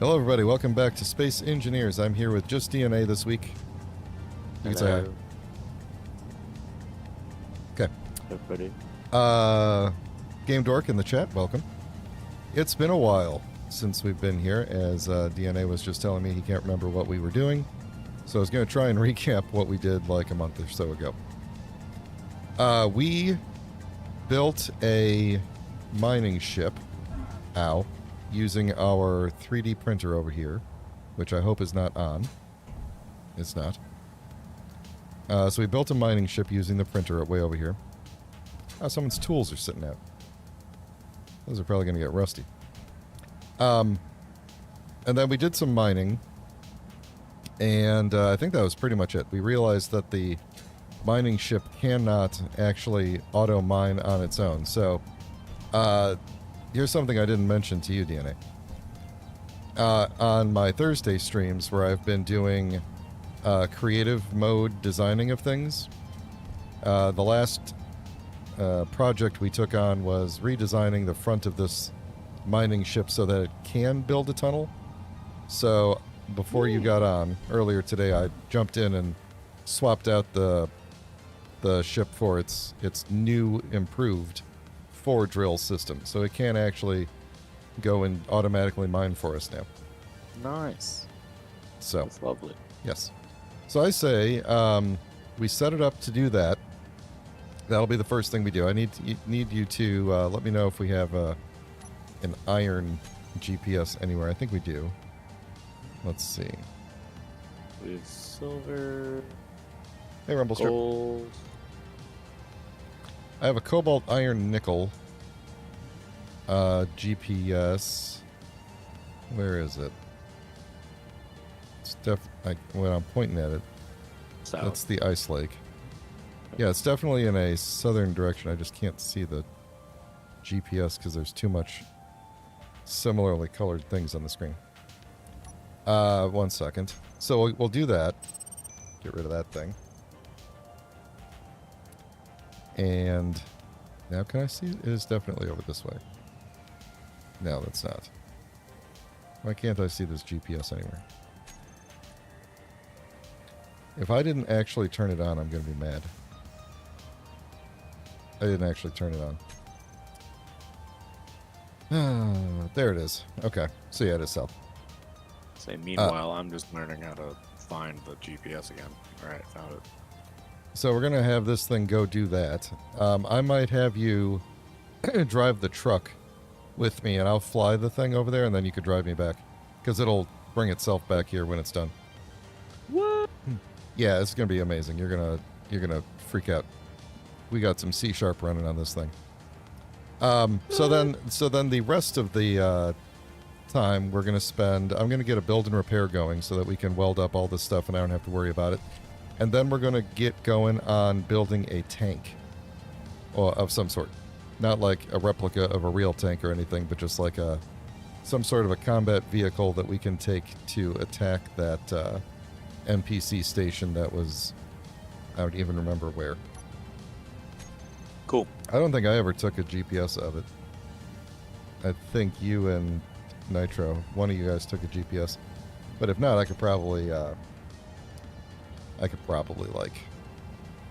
Hello, everybody. Welcome back to Space Engineers. I'm here with Just DNA this week. You can say hi. Okay. Everybody. Game Dork in the chat, welcome. It's been a while since we've been here, as DNA was just telling me he can't remember what we were doing. So I was going to try and recap what we did like a month or so ago. We built a mining ship. Ow. Using our 3D printer over here, which I hope is not on. It's not. So we built a mining ship using the printer way over here. Oh, someone's tools are sitting out. Those are probably going to get rusty. And then we did some mining. And I think that was pretty much it. We realized that the mining ship cannot actually auto-mine on its own. So, here's something I didn't mention to you, DNA. On my Thursday streams, where I've been doing creative mode designing of things, the last project we took on was redesigning the front of this mining ship so that it can build a tunnel. So before you got on earlier today, I jumped in and swapped out the ship for its new improved 4-drill system, so it can actually go and automatically mine for us now. Nice. So that's lovely. Yes. So I say we set it up to do that. That'll be the first thing we do. I need you to let me know if we have an iron GPS anywhere. I think we do. Let's see. We have silver. Hey, Rumblestrip. Gold. I have a cobalt, iron, nickel GPS. Where is it? It's when I'm pointing at it, South. that's the ice lake. Yeah, it's definitely in a southern direction. I just can't see the GPS because there's too much similarly colored things on the screen. 1 second. So we'll do that. Get rid of that thing. And now can I see it? It is definitely over this way. No, that's not. Why can't I see this GPS anywhere? If I didn't actually turn it on, I'm going to be mad. I didn't actually turn it on. There it is. Okay. So yeah, it is south. Say, meanwhile, I'm just learning how to find the GPS again. Alright, found it. So we're going to have this thing go do that. I might have you drive the truck with me, and I'll fly the thing over there, and then you could drive me back. Because it'll bring itself back here when it's done. What? Yeah, it's going to be amazing. You're gonna freak out. We got some C# running on this thing. So then the rest of the time we're going to spend... I'm going to get a build and repair going so that we can weld up all this stuff and I don't have to worry about it. And then we're going to get going on building a tank of some sort. Not like a replica of a real tank or anything, but just like some sort of a combat vehicle that we can take to attack that NPC station that was... I don't even remember where. Cool. I don't think I ever took a GPS of it. I think you and Nitro, one of you guys took a GPS. But if not, I could probably like,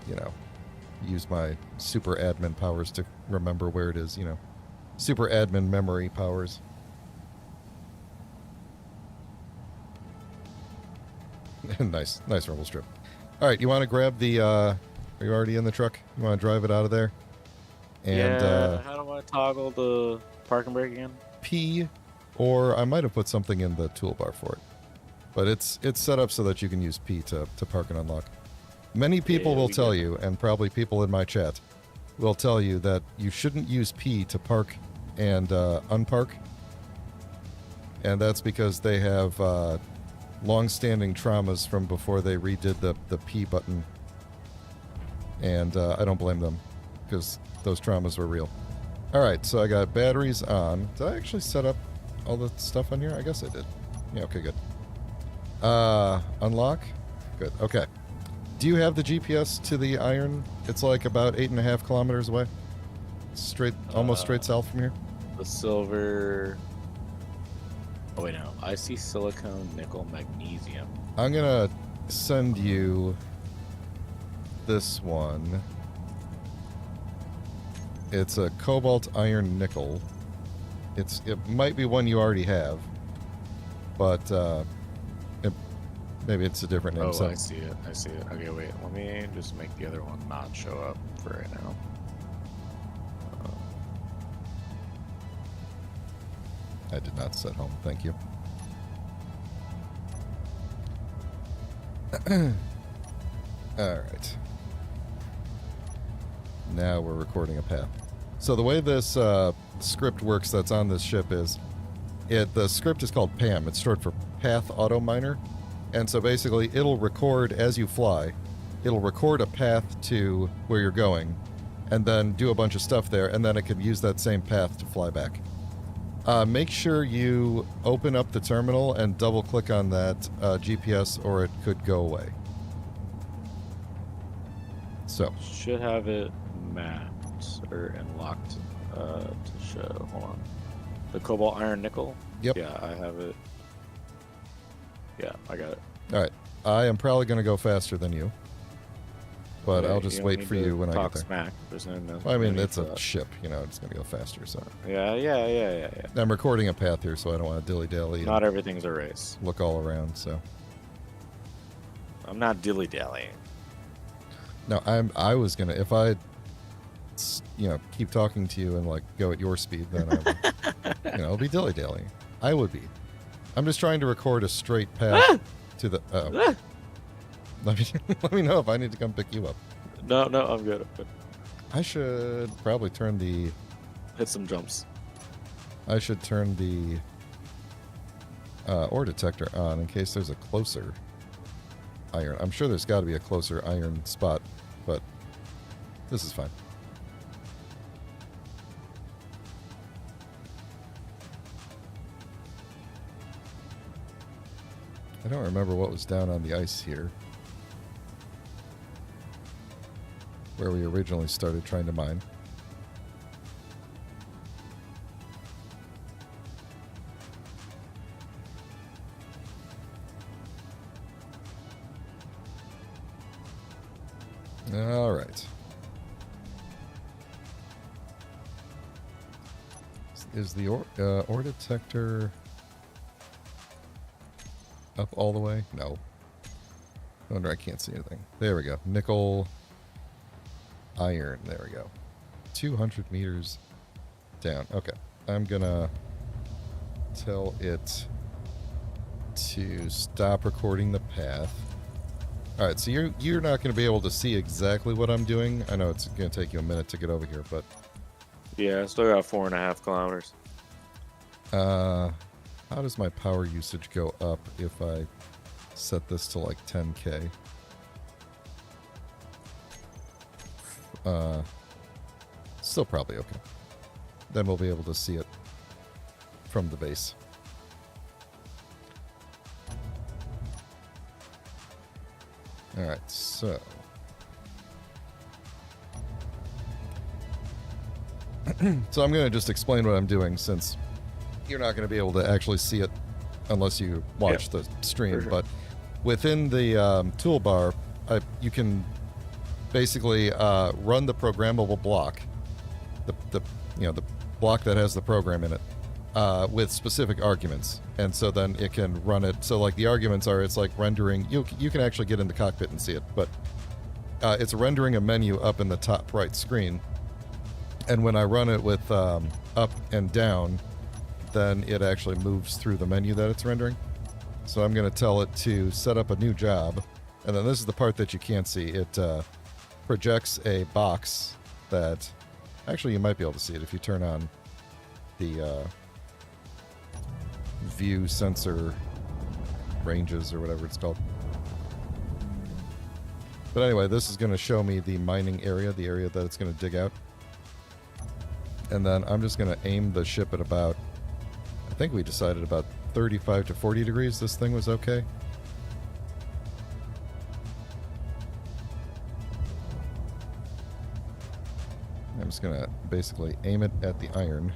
you know, use my super admin powers to remember where it is, you know. Super admin memory powers. Nice rumble strip. Alright, you want to grab the, are you already in the truck? You want to drive it out of there? And, yeah, how do I toggle the park and brake again? P, or I might have put something in the toolbar for it. But it's set up so that you can use P to park and unlock. Many people will tell you, and probably people in my chat, will tell you that you shouldn't use P to park and unpark. And that's because they have long-standing traumas from before they redid the P button. And I don't blame them, because those traumas were real. Alright, so I got batteries on. Did I actually set up all the stuff on here? I guess I did. Yeah, okay, good. Unlock? Good, okay. Do you have the GPS to the iron? It's like about 8.5 kilometers away. Straight, almost straight south from here. The silver... Oh, wait, no. I see silicone, nickel, magnesium. I'm gonna send you this one. It's a cobalt, iron, nickel. It might be one you already have, but maybe it's a different name. Oh, so. I see it. I see it. Okay, wait. Let me just make the other one not show up for right now. I did not set home. Thank you. All right. Now we're recording a path. So the way this script works that's on this ship is, the script is called PAM. It's short for Path Auto Miner. And so basically it'll record as you fly. It'll record a path to where you're going and then do a bunch of stuff there, and then it can use that same path to fly back. Make sure you open up the terminal and double-click on that GPS, or it could go away. So. Should have it mapped or unlocked to show. Hold on. The cobalt, iron, nickel? Yep. Yeah, I have it. Yeah, I got it. All right. I am probably going to go faster than you. But Okay, I'll just don't wait need for to you when I get talk there. smack. There's no I mean, need it's for a that. ship, you know, it's going to go faster, so. Yeah. I'm recording a path here, so I don't want to dilly-dally Not and everything's a race. look all around, so. I'm not dilly-dallying. No, I was going to, if I, keep talking to you and, like, go at your speed, then I would, I'll be dilly-dallying. I would be. I'm just trying to record a straight path to the, let me know if I need to come pick you up. No, I'm good. I should probably turn the... Hit some jumps. I should turn the ore detector on in case there's a closer iron. I'm sure there's got to be a closer iron spot, but this is fine. I don't remember what was down on the ice here, where we originally started trying to mine. All right. Is the ore detector up all the way? No. No wonder I can't see anything. There we go. Nickel, iron. There we go. 200 meters down. Okay. I'm gonna tell it to stop recording the path. Alright, so you're not going to be able to see exactly what I'm doing. I know it's going to take you a minute to get over here, but... Yeah, I still got 4.5 kilometers. How does my power usage go up if I set this to like 10K? Still probably okay. Then we'll be able to see it from the base. Alright, so... so I'm going to just explain what I'm doing, since you're not going to be able to actually see it unless you watch the stream. Sure. But within the toolbar, you can basically run the programmable block, the block that has the program in it, with specific arguments, and so then it can run it. So like the arguments are, it's like rendering. You can actually get in the cockpit and see it, but it's rendering a menu up in the top right screen. And when I run it with up and down, then it actually moves through the menu that it's rendering. So I'm going to tell it to set up a new job. And then this is the part that you can't see. It projects a box that... Actually, you might be able to see it if you turn on the view sensor ranges or whatever it's called. But anyway, this is going to show me the mining area, the area that it's going to dig out. And then I'm just going to aim the ship at about, I think we decided about 35 to 40 degrees. This thing was okay. I'm just going to basically aim it at the iron.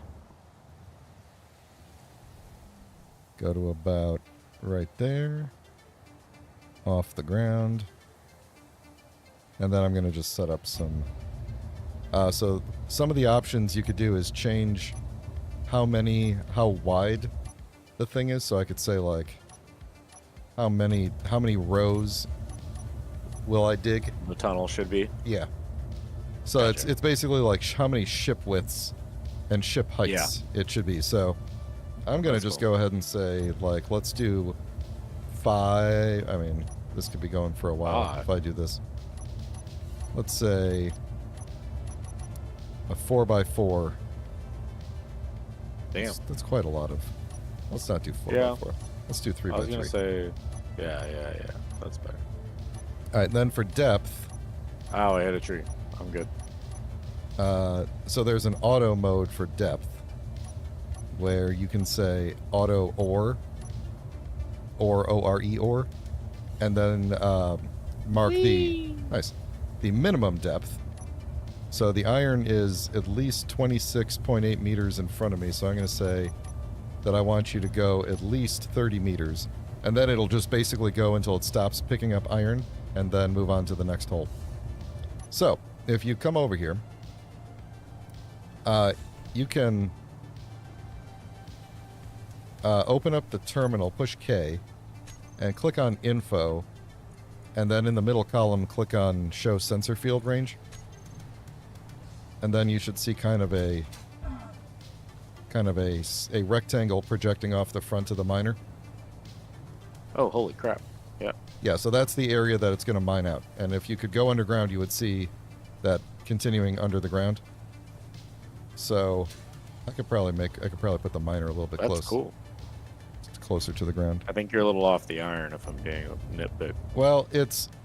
Go to about right there. Off the ground. And then I'm going to just set up some... so some of the options you could do is change how wide the thing is. So I could say, like, how many rows will I dig? The tunnel should be. Yeah. So Gotcha. it's basically like how many ship widths and ship heights it should be. So I'm going to just go ahead and say, like, let's do 5. I mean, this could be going for a while if I do this. Let's say a 4x4. Damn. That's quite a lot of... Let's not do 4x4. Let's do 3x3. I was going to say... Yeah. That's better. All right, then for depth... Oh, I hit a tree. I'm good. So there's an auto mode for depth where you can say auto or O-R-E or, and then mark the minimum depth. So the iron is at least 26.8 meters in front of me, so I'm going to say that I want you to go at least 30 meters, and then it'll just basically go until it stops picking up iron, and then move on to the next hole. So, if you come over here, you can open up the terminal, push K, and click on Info, and then in the middle column, click on Show Sensor Field Range. And then you should see kind of a rectangle projecting off the front of the miner. Oh, holy crap. Yeah. Yeah, so that's the area that it's going to mine out. And if you could go underground, you would see that continuing under the ground. So I could probably put the miner a little bit That's cool. Closer to the ground. I think you're a little off the iron if I'm getting a nitpick. Well,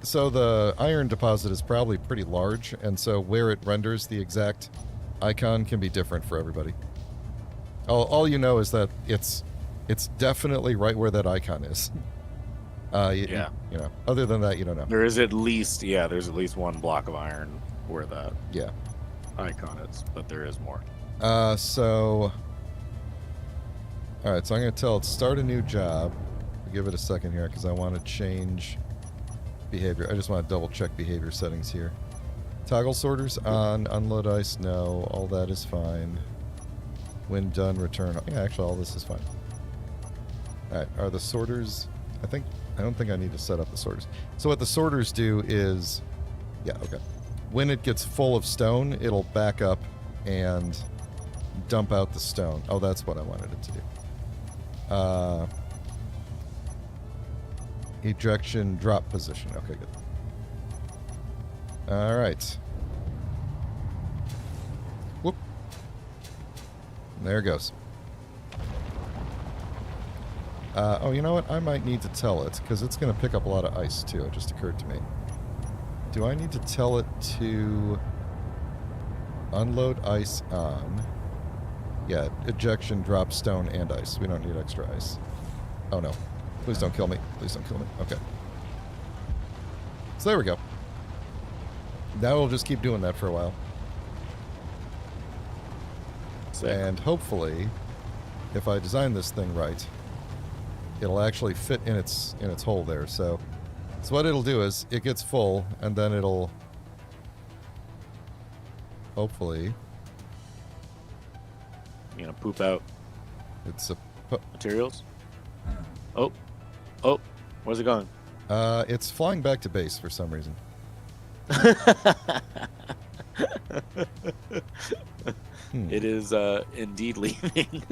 so the iron deposit is probably pretty large, and so where it renders the exact icon can be different for everybody. All you know is that it's definitely right where that icon is. Yeah. You know, other than that, you don't know. There's at least one block of iron where that icon is, but there is more. All right, so I'm going to tell it start a new job. I'll give it a second here because I want to change behavior. I just want to double check behavior settings here. Toggle sorters on, unload ice, no. All that is fine. When done, return. Yeah, actually, all this is fine. All right, are the sorters... I don't think I need to set up the sorters. So what the sorters do is... Yeah, okay. When it gets full of stone, it'll back up and dump out the stone. Oh, that's what I wanted it to do. Ejection drop position. Okay, good. All right. Whoop. There it goes. Oh, you know what? I might need to tell it, because it's going to pick up a lot of ice, too. It just occurred to me. Do I need to tell it to unload ice on? Yeah, ejection, drop, stone, and ice. We don't need extra ice. Oh, no. Please don't kill me. Please don't kill me. Okay. So there we go. Now we'll just keep doing that for a while. Sick. And hopefully, if I design this thing right, it'll actually fit in its hole there. So what it'll do is it gets full, and then it'll hopefully... You gonna poop out It's a... materials? Oh, where's it going? It's flying back to base for some reason. It is indeed leaving.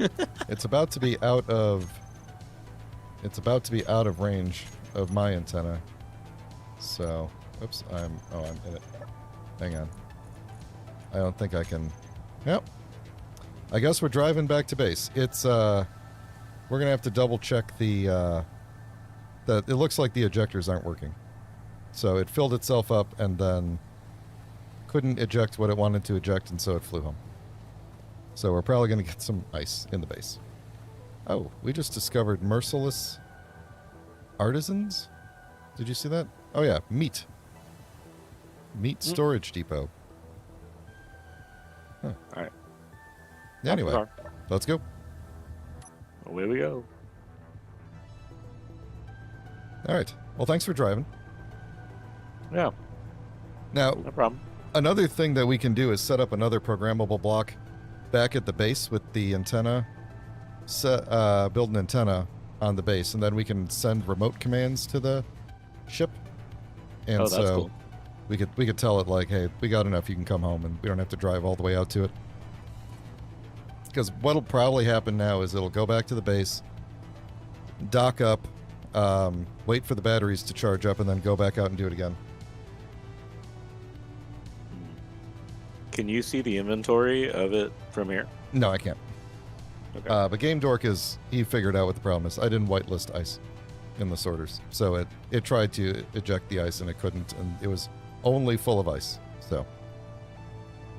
It's about to be out of range of my antenna. So, oops, I'm in it. Hang on. I don't think I can. Yep. I guess we're driving back to base. It's we're gonna have to double check the That it looks like the ejectors aren't working. So it filled itself up and then couldn't eject what it wanted to eject, and so it flew home. So we're probably going to get some ice in the base. Oh, we just discovered merciless artisans? Did you see that? Oh yeah, meat. Meat storage depot. Huh. All right. Anyway, let's go. Away we go. All right. Well, thanks for driving. Yeah, Now, no problem. another thing that we can do is set up another programmable block back at the base with the antenna. Build an antenna on the base, and then we can send remote commands to the ship. And Oh, that's cool. we could tell it like, hey, we got enough, you can come home, and we don't have to drive all the way out to it. Because what'll probably happen now is it'll go back to the base, dock up, wait for the batteries to charge up, and then go back out and do it again. Can you see the inventory of it from here? No, I can't. Okay. But Game Dork he figured out what the problem is. I didn't whitelist ice in the sorters. So it tried to eject the ice and it couldn't, and it was only full of ice.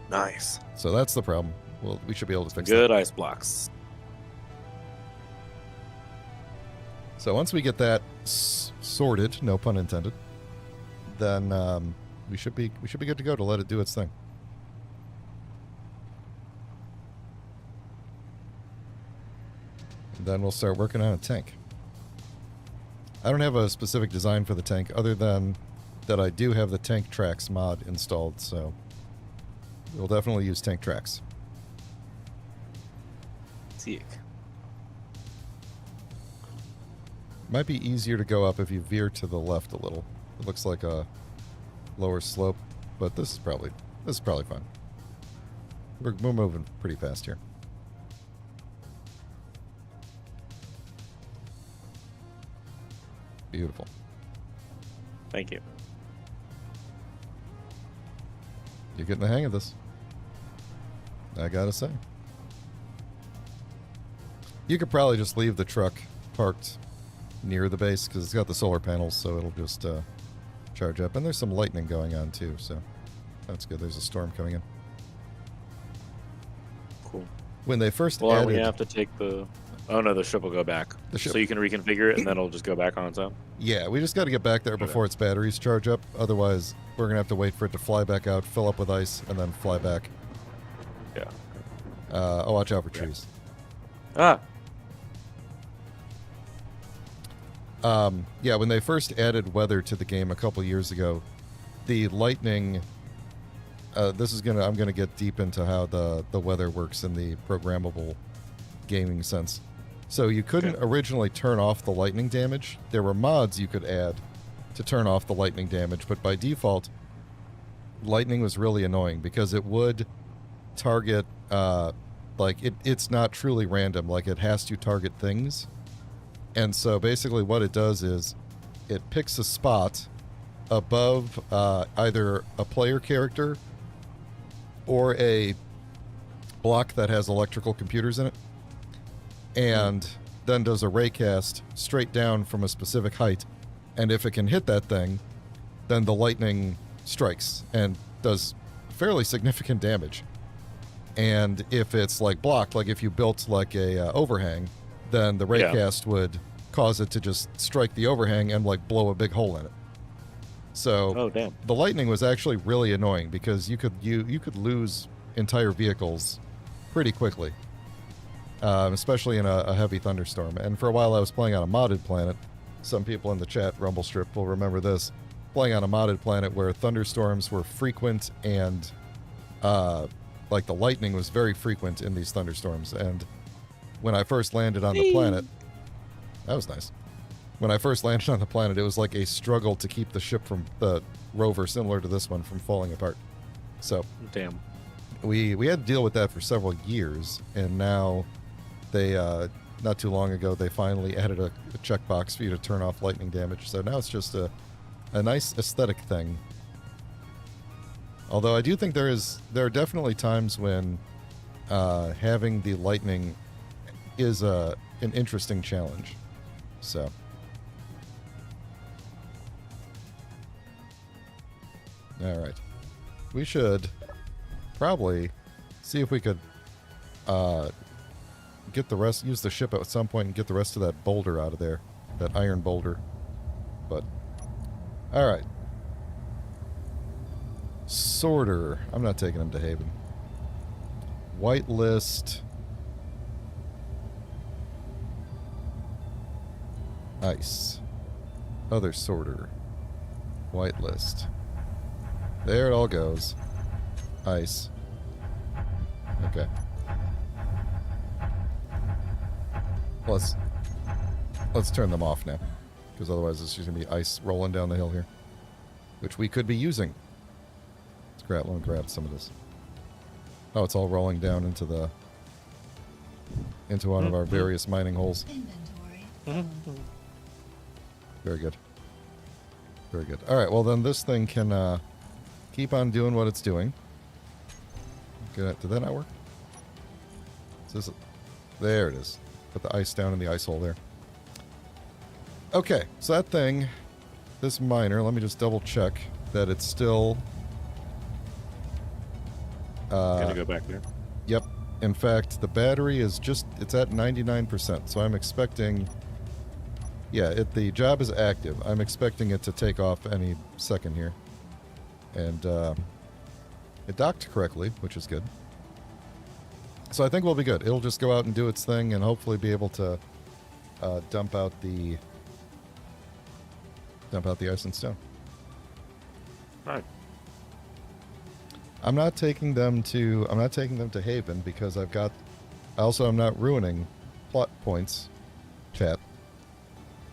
Nice. So that's the problem. Well, we should be able to fix Good that. ice blocks. So once we get that sorted, no pun intended, then we should be good to go to let it do its thing. And then we'll start working on a tank. I don't have a specific design for the tank other than that I do have the tank tracks mod installed, so we'll definitely use tank tracks. Sick. Might be easier to go up if you veer to the left a little. It looks like a lower slope, but this is probably fine. We're moving pretty fast here. Beautiful. Thank you. You're getting the hang of this, I gotta say. You could probably just leave the truck parked near the base because it's got the solar panels, so it'll just charge up. And there's some lightning going on too, so that's good. There's a storm coming in. Cool. When they first Well, added, we have to take the... Oh, no, the ship will go back. The ship- So you can reconfigure it, and then it'll just go back on its own? yeah, we just got to get back there before its batteries charge up. Otherwise, we're gonna have to wait for it to fly back out, fill up with ice, and then fly back. Yeah. Oh, watch out for trees. Ah! Yeah, when they first added weather to the game a couple years ago, the lightning. I'm gonna get deep into how the weather works in the programmable gaming sense. So you couldn't originally turn off the lightning damage. There were mods you could add to turn off the lightning damage, but by default, lightning was really annoying because it would target. It's not truly random. Like it has to target things. And so basically what it does is it picks a spot above either a player character or a block that has electrical computers in it, and then does a raycast straight down from a specific height. And if it can hit that thing, then the lightning strikes and does fairly significant damage. And if it's like blocked, like if you built like a overhang, then the raycast would cause it to just strike the overhang and like blow a big hole in it. So Oh, damn. the lightning was actually really annoying because you could lose entire vehicles pretty quickly, especially in a heavy thunderstorm. And for a while I was playing on a modded planet. Some people in the chat, Rumble Strip, will remember this. Playing on a modded planet where thunderstorms were frequent and like the lightning was very frequent in these thunderstorms. And when I first landed on the planet, that was nice. When I first landed on the planet, it was like a struggle to keep the ship from the rover, similar to this one, from falling apart. So Damn. we had to deal with that for several years, and now they not too long ago they finally added a checkbox for you to turn off lightning damage. So now it's just a nice aesthetic thing. Although I do think there are definitely times when having the lightning is an interesting challenge. So All right. We should probably see if we could get the rest, use the ship at some point and get the rest of that boulder out of there. That iron boulder. But, all right. Sorter. I'm not taking him to Haven. Whitelist. Ice. Other sorter. Whitelist. There it all goes. Ice. Okay. Let's turn them off now. Because otherwise it's just going to be ice rolling down the hill here. Which we could be using. Let me grab some of this. Oh, it's all rolling down into one of our various mining holes. Very good. Very good. All right, well then this thing can keep on doing what it's doing. Did that not work? There it is. Put the ice down in the ice hole there. Okay, so that thing, this miner, let me just double check that it's still... Gotta go back there. Yep. In fact, the battery is it's at 99%, so I'm expecting... Yeah, the job is active. I'm expecting it to take off any second here. And it docked correctly, which is good. So I think we'll be good. It'll just go out and do its thing and hopefully be able to dump out the ice and stone. Right. I'm not taking them to Haven because I'm not ruining plot points, chat.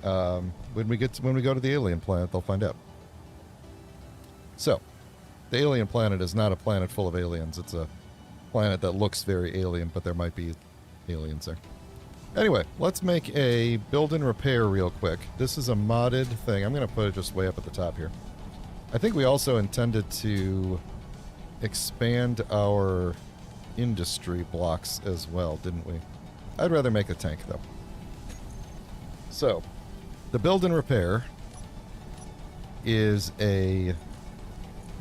When we go to the alien planet, they'll find out. So, the alien planet is not a planet full of aliens. It's a planet that looks very alien, but there might be aliens there. Anyway, let's make a build and repair real quick. This is a modded thing. I'm going to put it just way up at the top here. I think we also intended to expand our industry blocks as well, didn't we? I'd rather make a tank, though. So, the build and repair is a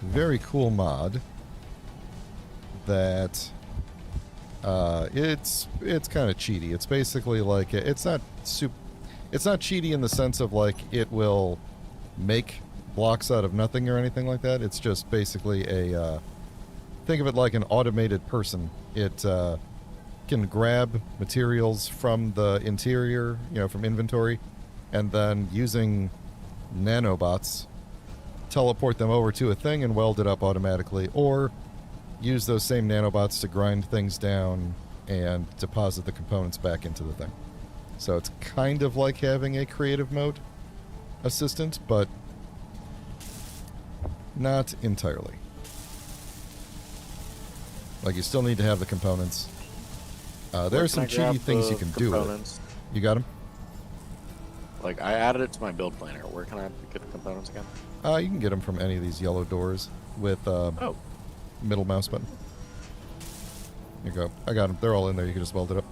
very cool mod that it's kind of cheaty. It's basically like it's not cheaty in the sense of like it will make blocks out of nothing or anything like that. It's just basically a think of it like an automated person. It can grab materials from the interior, from inventory, and then using nanobots teleport them over to a thing and weld it up automatically, or use those same nanobots to grind things down and deposit the components back into the thing. So it's kind of like having a creative mode assistant, but not entirely. Like, you still need to have the components. There are some cheaty things you can do with it. You got them? Like, I added it to my build planner. Where can I get the components again? You can get them from any of these yellow doors with middle mouse button. Here you go. I got them. They're all in there. You can just weld it up.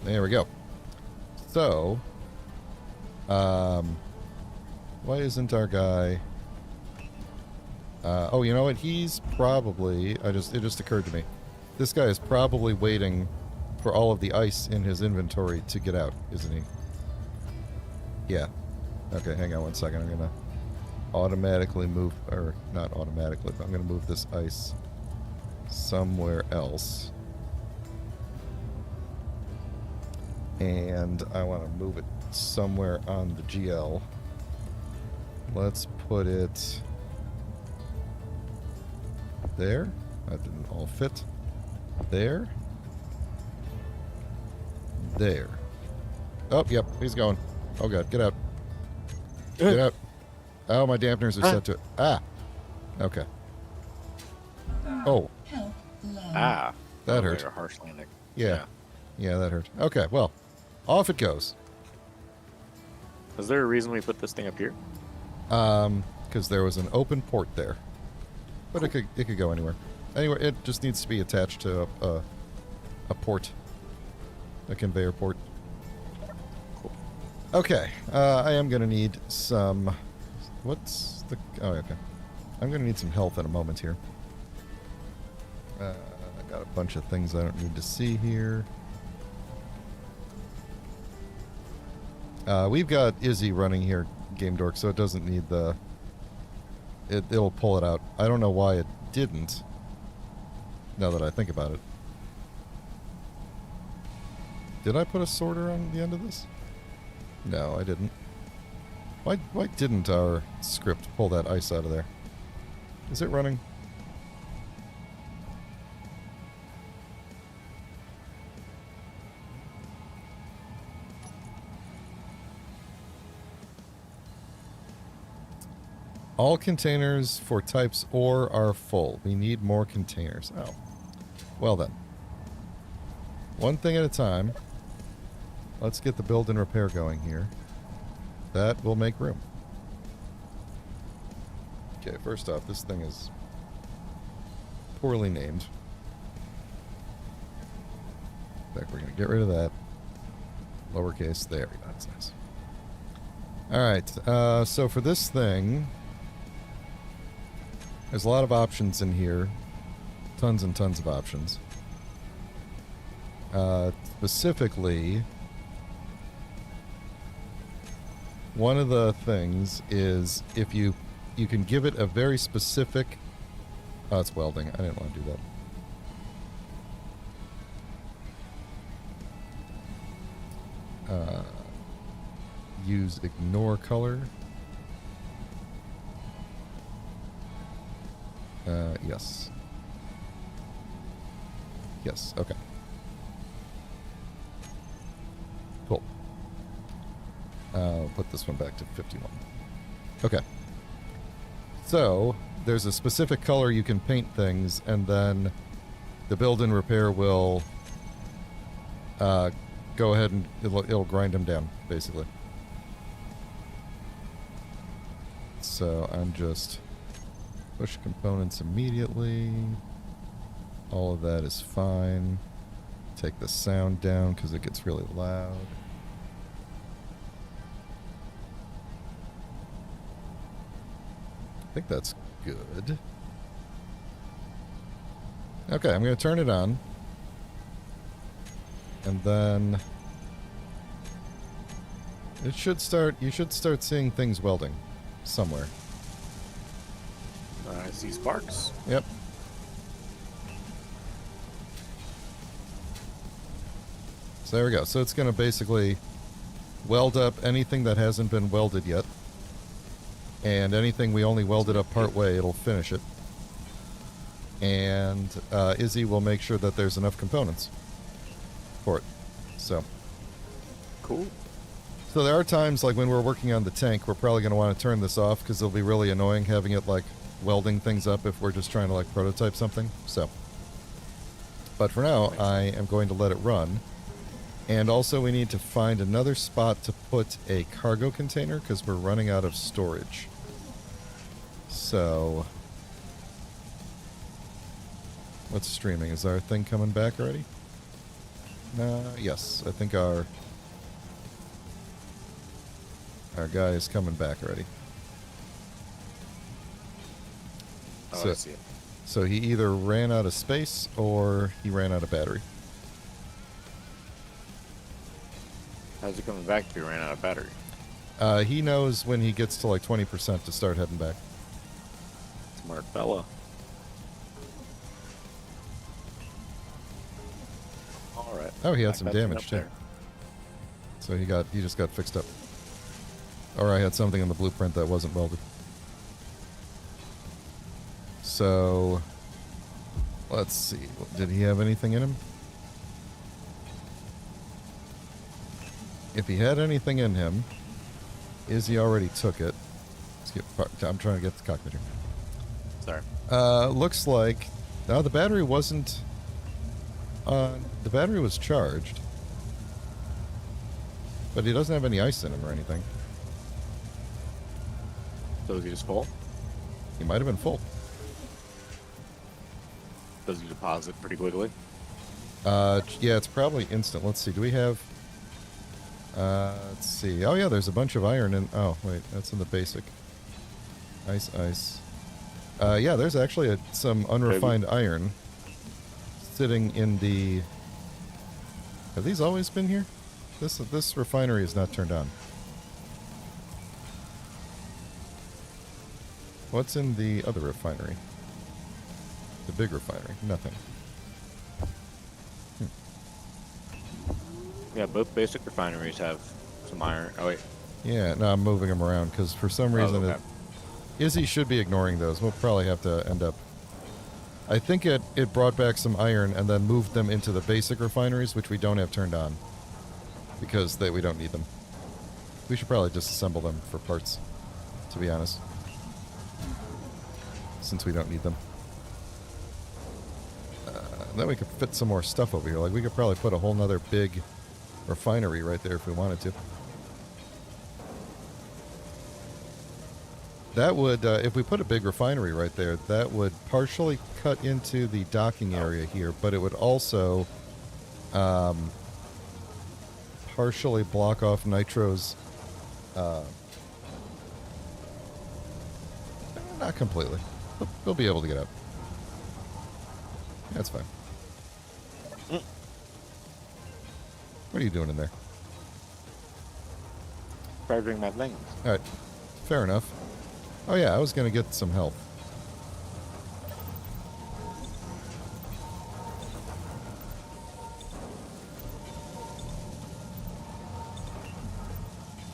There we go. So, why isn't our guy... oh, you know what? He's probably... it just occurred to me. This guy is probably waiting for all of the ice in his inventory to get out, isn't he? Yeah. Okay, hang on one second. I'm going to automatically move... Or, not automatically, but I'm going to move this ice somewhere else. And I want to move it somewhere on the GL. Let's put it there. That didn't all fit. There. There. Oh, yep, he's going. Oh, God, get out. Get out. Oh, my dampeners are set to it. Ah. Okay. Oh. Ah. That hurt. A harsh landing. Yeah. Yeah, that hurt. Okay, well, off it goes. Is there a reason we put this thing up here? Because there was an open port there. But it could go anywhere. Anywhere, it just needs to be attached to a port. A conveyor port. Cool. Okay, I am going to need some... What's the... Oh, okay. I'm going to need some health in a moment here. I got a bunch of things I don't need to see here. We've got Izzy running here, Game Dork, so it doesn't need the... It'll pull it out. I don't know why it didn't, now that I think about it. Did I put a sorter on the end of this? No, I didn't. Why didn't our script pull that ice out of there? Is it running? All containers for types ore are full. We need more containers. Oh. Well then. One thing at a time. Let's get the build and repair going here. That will make room. Okay, first off, this thing is poorly named. In fact, we're going to get rid of that. Lowercase. There we go. That's nice. Alright, so for this thing, there's a lot of options in here. Tons and tons of options. Specifically, one of the things is if you can give it a very specific... Oh, it's welding. I didn't want to do that. Use ignore color. Yes. Yes, okay. Cool. I'll put this one back to 51. Okay. So, there's a specific color you can paint things, and then the build and repair will go ahead and it'll grind them down, basically. So, I'm just... Push components immediately. All of that is fine. Take the sound down because it gets really loud. I think that's good. Okay, I'm going to turn it on. And then it should start, you should start seeing things welding somewhere. I see sparks. Yep. So there we go. So it's going to basically weld up anything that hasn't been welded yet. And anything we only welded up part way, it'll finish it. And Izzy will make sure that there's enough components for it. So. Cool. So there are times, like when we're working on the tank, we're probably going to want to turn this off because it'll be really annoying having it, like, welding things up if we're just trying to, like, prototype something. So. But for now, I am going to let it run. And also we need to find another spot to put a cargo container because we're running out of storage. So... What's streaming? Is our thing coming back already? Yes. I think our guy is coming back already. Oh, I see it. So he either ran out of space or he ran out of battery. How's it coming back if you ran out of battery? He knows when he gets to like 20% to start heading back. Smart fella. All right. Oh, he had Back some up damage too. there. So he just got fixed up. Or I had something in the blueprint that wasn't welded. So let's see. Did he have anything in him? If he had anything in him, Izzy already took it. I'm trying to get the cockpit here. Sorry. Looks like... No, the battery wasn't... the battery was charged. But he doesn't have any ice in him or anything. So is he just full? He might have been full. Does he deposit pretty quickly? Yeah, it's probably instant. Let's see. Do we have... Let's see. Oh, yeah, there's a bunch of iron in... Oh, wait, that's in the basic. Ice, ice. Yeah, there's actually some unrefined iron sitting in the... Have these always been here? This refinery is not turned on. What's in the other refinery? The big refinery? Nothing. Yeah, both basic refineries have some iron. Oh, wait. Yeah, no, I'm moving them around because for some reason okay. Izzy should be ignoring those. We'll probably have to end up... I think it brought back some iron and then moved them into the basic refineries, which we don't have turned on. Because we don't need them. We should probably disassemble them for parts, to be honest. Since we don't need them. Then we could fit some more stuff over here. Like, we could probably put a whole nother big refinery right there if we wanted to. That would, if we put a big refinery right there, that would partially cut into the docking area here, but it would also partially block off Nitro's... not completely. We'll be able to get up. That's fine. What are you doing in there? Charging my things. Alright. Fair enough. Oh yeah, I was going to get some health.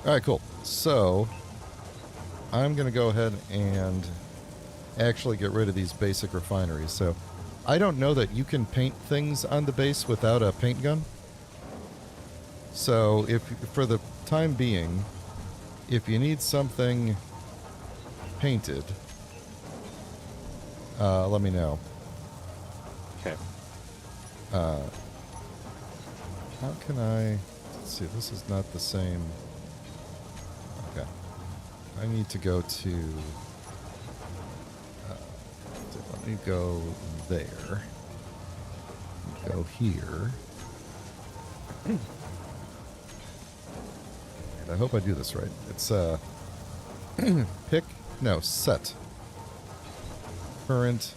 Alright, cool. So, I'm going to go ahead and actually get rid of these basic refineries. So, I don't know that you can paint things on the base without a paint gun. So, if for the time being, if you need something painted, let me know. Okay. How can I... Let's see, this is not the same... Okay. I need to go to... let me go there. Go here. And I hope I do this right. It's, pick... No, set. Current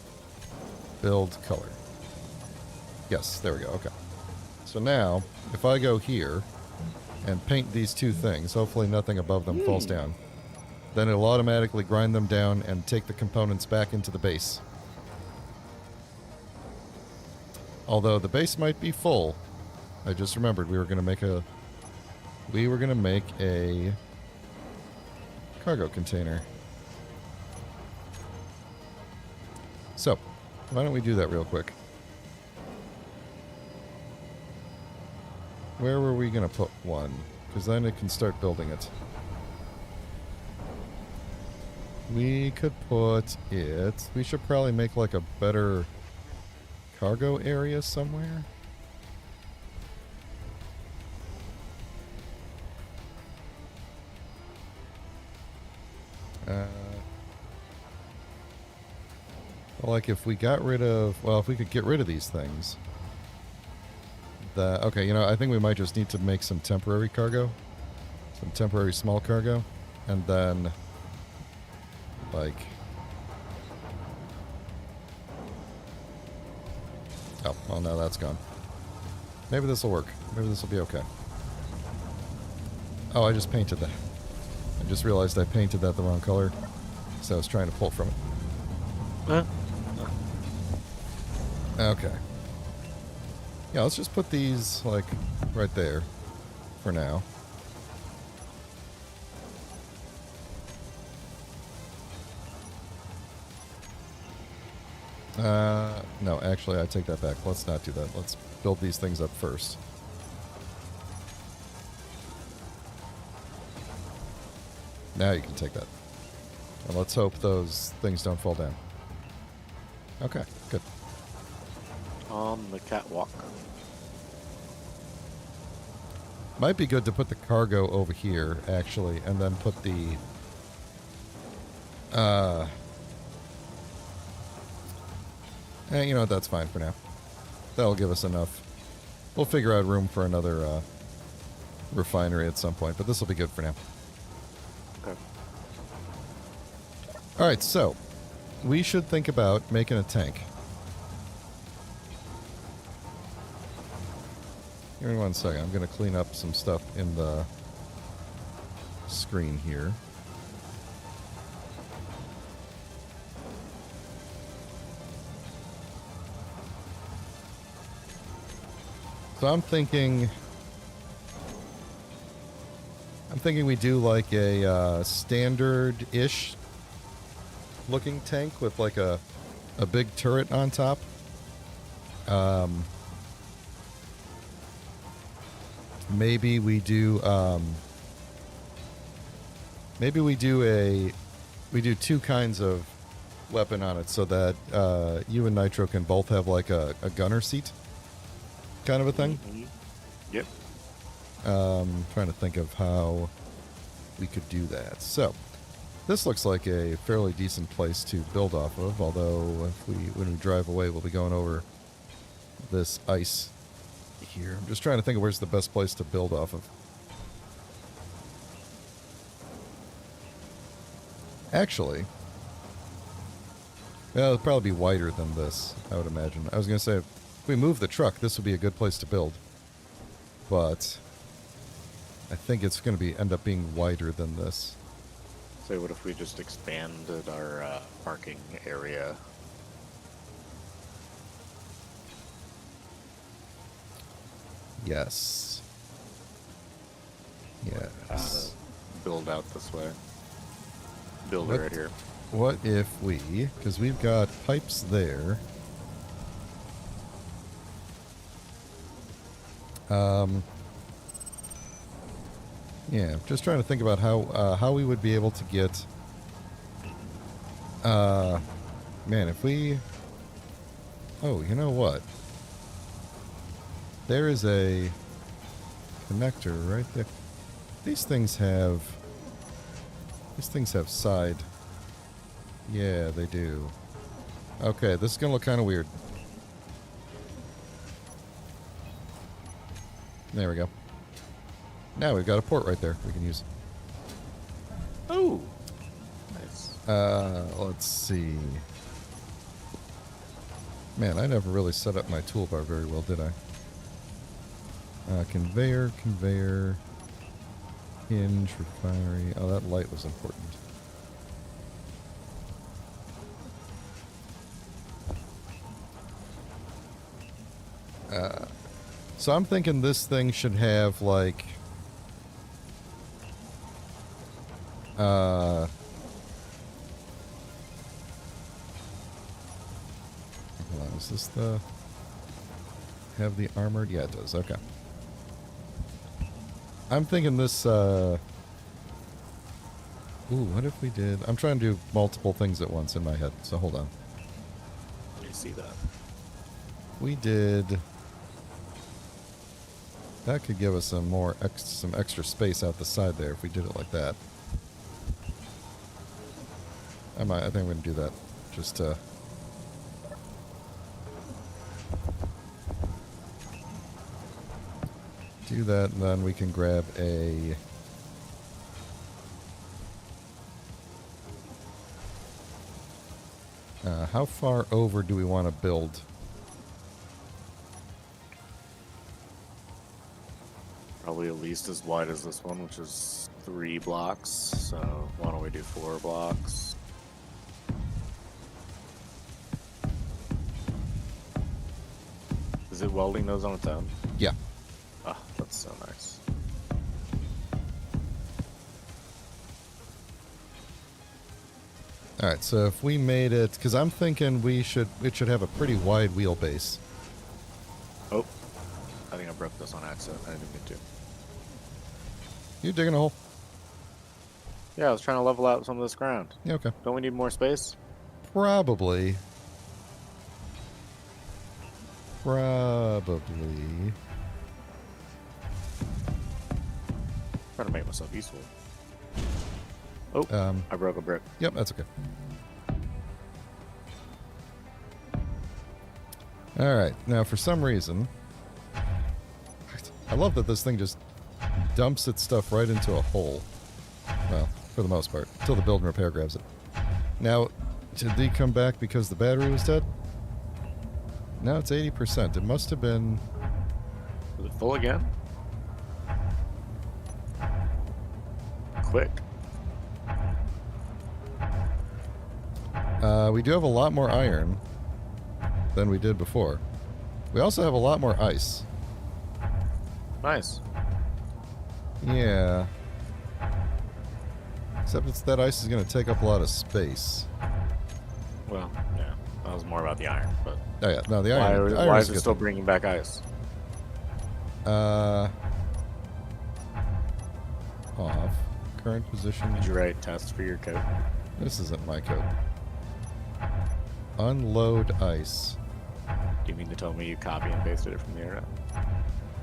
build color. Yes, there we go, okay. So now, if I go here and paint these two things, hopefully nothing above them falls down, then it'll automatically grind them down and take the components back into the base. Although the base might be full, I just remembered we were going to make a cargo container. So, why don't we do that real quick? Where were we going to put one? Because then it can start building it. We could put it... We should probably make like a better cargo area somewhere. Like if we got rid of... Well, if we could get rid of these things... Okay, you know, I think we might just need to make some temporary cargo. Some temporary small cargo. And then... Like... Oh, well, no, that's gone. Maybe this will work. Maybe this will be okay. Oh, I just painted that. I just realized I painted that the wrong color. So I was trying to pull from it. Huh? Okay. Yeah, let's just put these, like, right there for now. No, actually, I take that back. Let's not do that. Let's build these things up first. Now you can take that. And let's hope those things don't fall down. Okay, good. On the catwalk. Might be good to put the cargo over here, actually, and then put the... you know what, that's fine for now. That'll give us enough. We'll figure out room for another refinery at some point, but this will be good for now. Okay. All right, so we should think about making a tank. Give me 1 second. I'm going to clean up some stuff in the screen here. So I'm thinking we do like a standard-ish looking tank with like a big turret on top. Maybe we do two kinds of weapon on it so that you and Nitro can both have like a gunner seat kind of a thing. Mm-hmm. Yep. Trying to think of how we could do that. So this looks like a fairly decent place to build off of, although when we drive away we'll be going over this ice here. I'm just trying to think of where's the best place to build off of. Actually, well, it'll probably be wider than this, I would imagine. I was going to say, if we move the truck, this would be a good place to build. But I think it's going to end up being wider than this. So what if we just expanded our parking area? Yes. Yes. Build out this way. Build What- it right here. What if we, because we've got pipes there. Yeah, just trying to think about how we would be able to get. Man, if we. Oh, you know what? There is a connector right there. These things have side. Yeah, they do. Okay, this is gonna look kind of weird. There we go. Now we've got a port right there we can use. Oh, nice. Let's see. Man, I never really set up my toolbar very well, did I? Conveyor, hinge, refinery. Oh, that light was important. So I'm thinking this thing should have like hold on, is this the have the armored? Yeah, it does. Okay. I'm thinking this ooh, what if we did? I'm trying to do multiple things at once in my head, so hold on. You see that? We did. That could give us some extra space out the side there if we did it like that. I think I'm going to do that just to. Do that, and then we can grab a. How far over do we want to build? Probably at least as wide as this one, which is 3 blocks. So why don't we do 4 blocks? Is it welding those on its own? Yeah. Ah, that's so nice. All right, so if we made it, because I'm thinking it should have a pretty wide wheelbase. Oh, I think I broke this on accident. I didn't mean to. You digging a hole? Yeah, I was trying to level out some of this ground. Yeah, okay. Don't we need more space? Probably. Trying to make myself useful. Oh, I broke a brick. Yep, that's okay. All right, now for some reason, I love that this thing just dumps its stuff right into a hole. Well, for the most part, until the build and repair grabs it. Now, did they come back because the battery was dead? Now it's 80%. It must have been... Was it full again? Quick. We do have a lot more iron than we did before. We also have a lot more ice. Nice. Yeah. Except it's that ice is going to take up a lot of space. Well, yeah. That was more about the iron, but Oh yeah, no, the iron. why is it still bringing back ice? Off. Current position. Did you write test for your code? This isn't my code. Unload ice. Do you mean to tell me you copy and pasted it from the internet?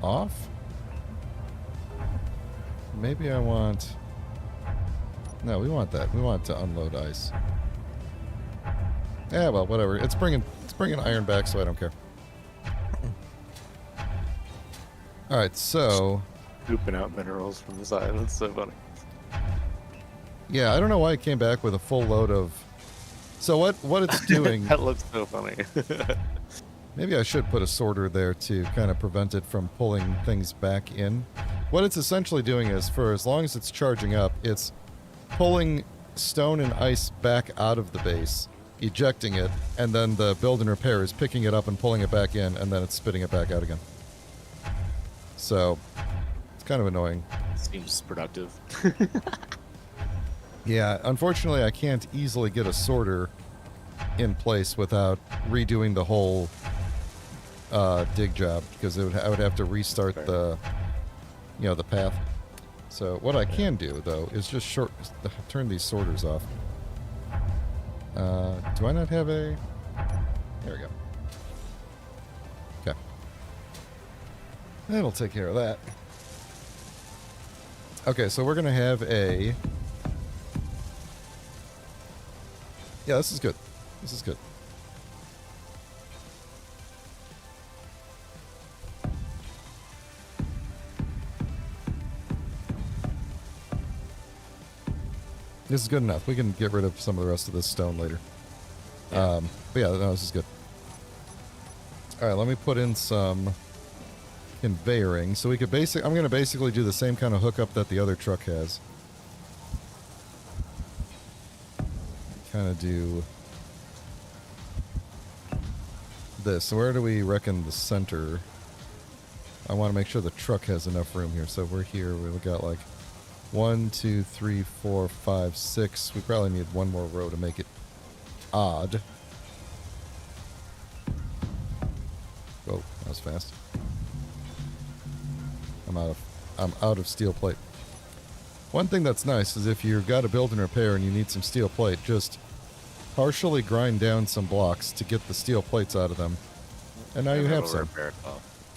Off? Maybe I want... No, we want that. We want to unload ice. Yeah, well, whatever. It's bringing iron back, so I don't care. All right, so... Scooping out minerals from the side. That's so funny. Yeah, I don't know why it came back with a full load of... So what it's doing... That looks so funny. Maybe I should put a sorter there to kind of prevent it from pulling things back in. What it's essentially doing is, for as long as it's charging up, it's pulling stone and ice back out of the base, ejecting it, and then the build and repair is picking it up and pulling it back in, and then it's spitting it back out again. So, it's kind of annoying. Seems productive. Yeah, unfortunately I can't easily get a sorter in place without redoing the whole dig job, because I would have to restart the path. So what I can do though is just turn these sorters off. Do I not have a... There we go. Okay. That'll take care of that. Okay, so we're gonna have a... Yeah, this is good. This is good. This is good enough. We can get rid of some of the rest of this stone later. But yeah, no, this is good. All right, let me put in some conveying. So we could I'm going to basically do the same kind of hookup that the other truck has. Kind of do this. So where do we reckon the center? I want to make sure the truck has enough room here. So we're here. We've got like 1, 2, 3, 4, 5, 6. We probably need one more row to make it odd. Oh, that was fast. I'm out of steel plate. One thing that's nice is if you've got to build and repair and you need some steel plate, just partially grind down some blocks to get the steel plates out of them. And now you have some.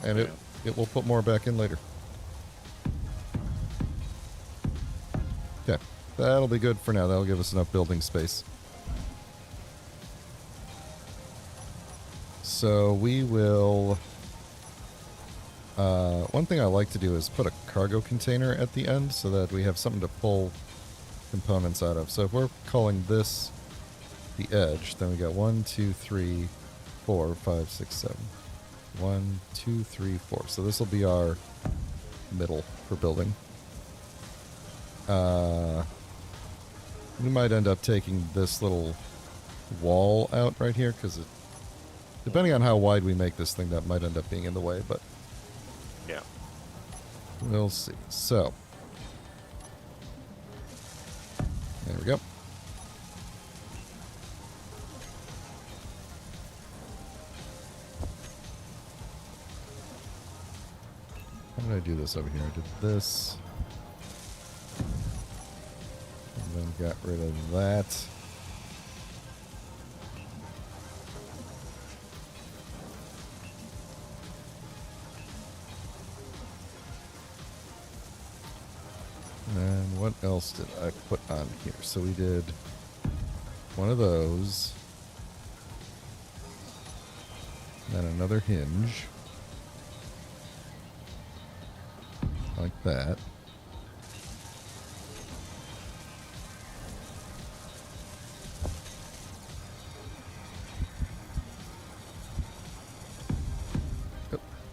And it will put more back in later. Okay, that'll be good for now. That'll give us enough building space. So we will... one thing I like to do is put a cargo container at the end so that we have something to pull components out of. So if we're calling this the edge, then we got 1, 2, 3, 4, 5, 6, 7. 1, 2, 3, 4. So this will be our middle for building. We might end up taking this little wall out right here because depending on how wide we make this thing, that might end up being in the way, but yeah, we'll see. So there we go. How did I do this over here? I did this. And then got rid of that. And what else did I put on here? So we did one of those. Then another hinge. Like that.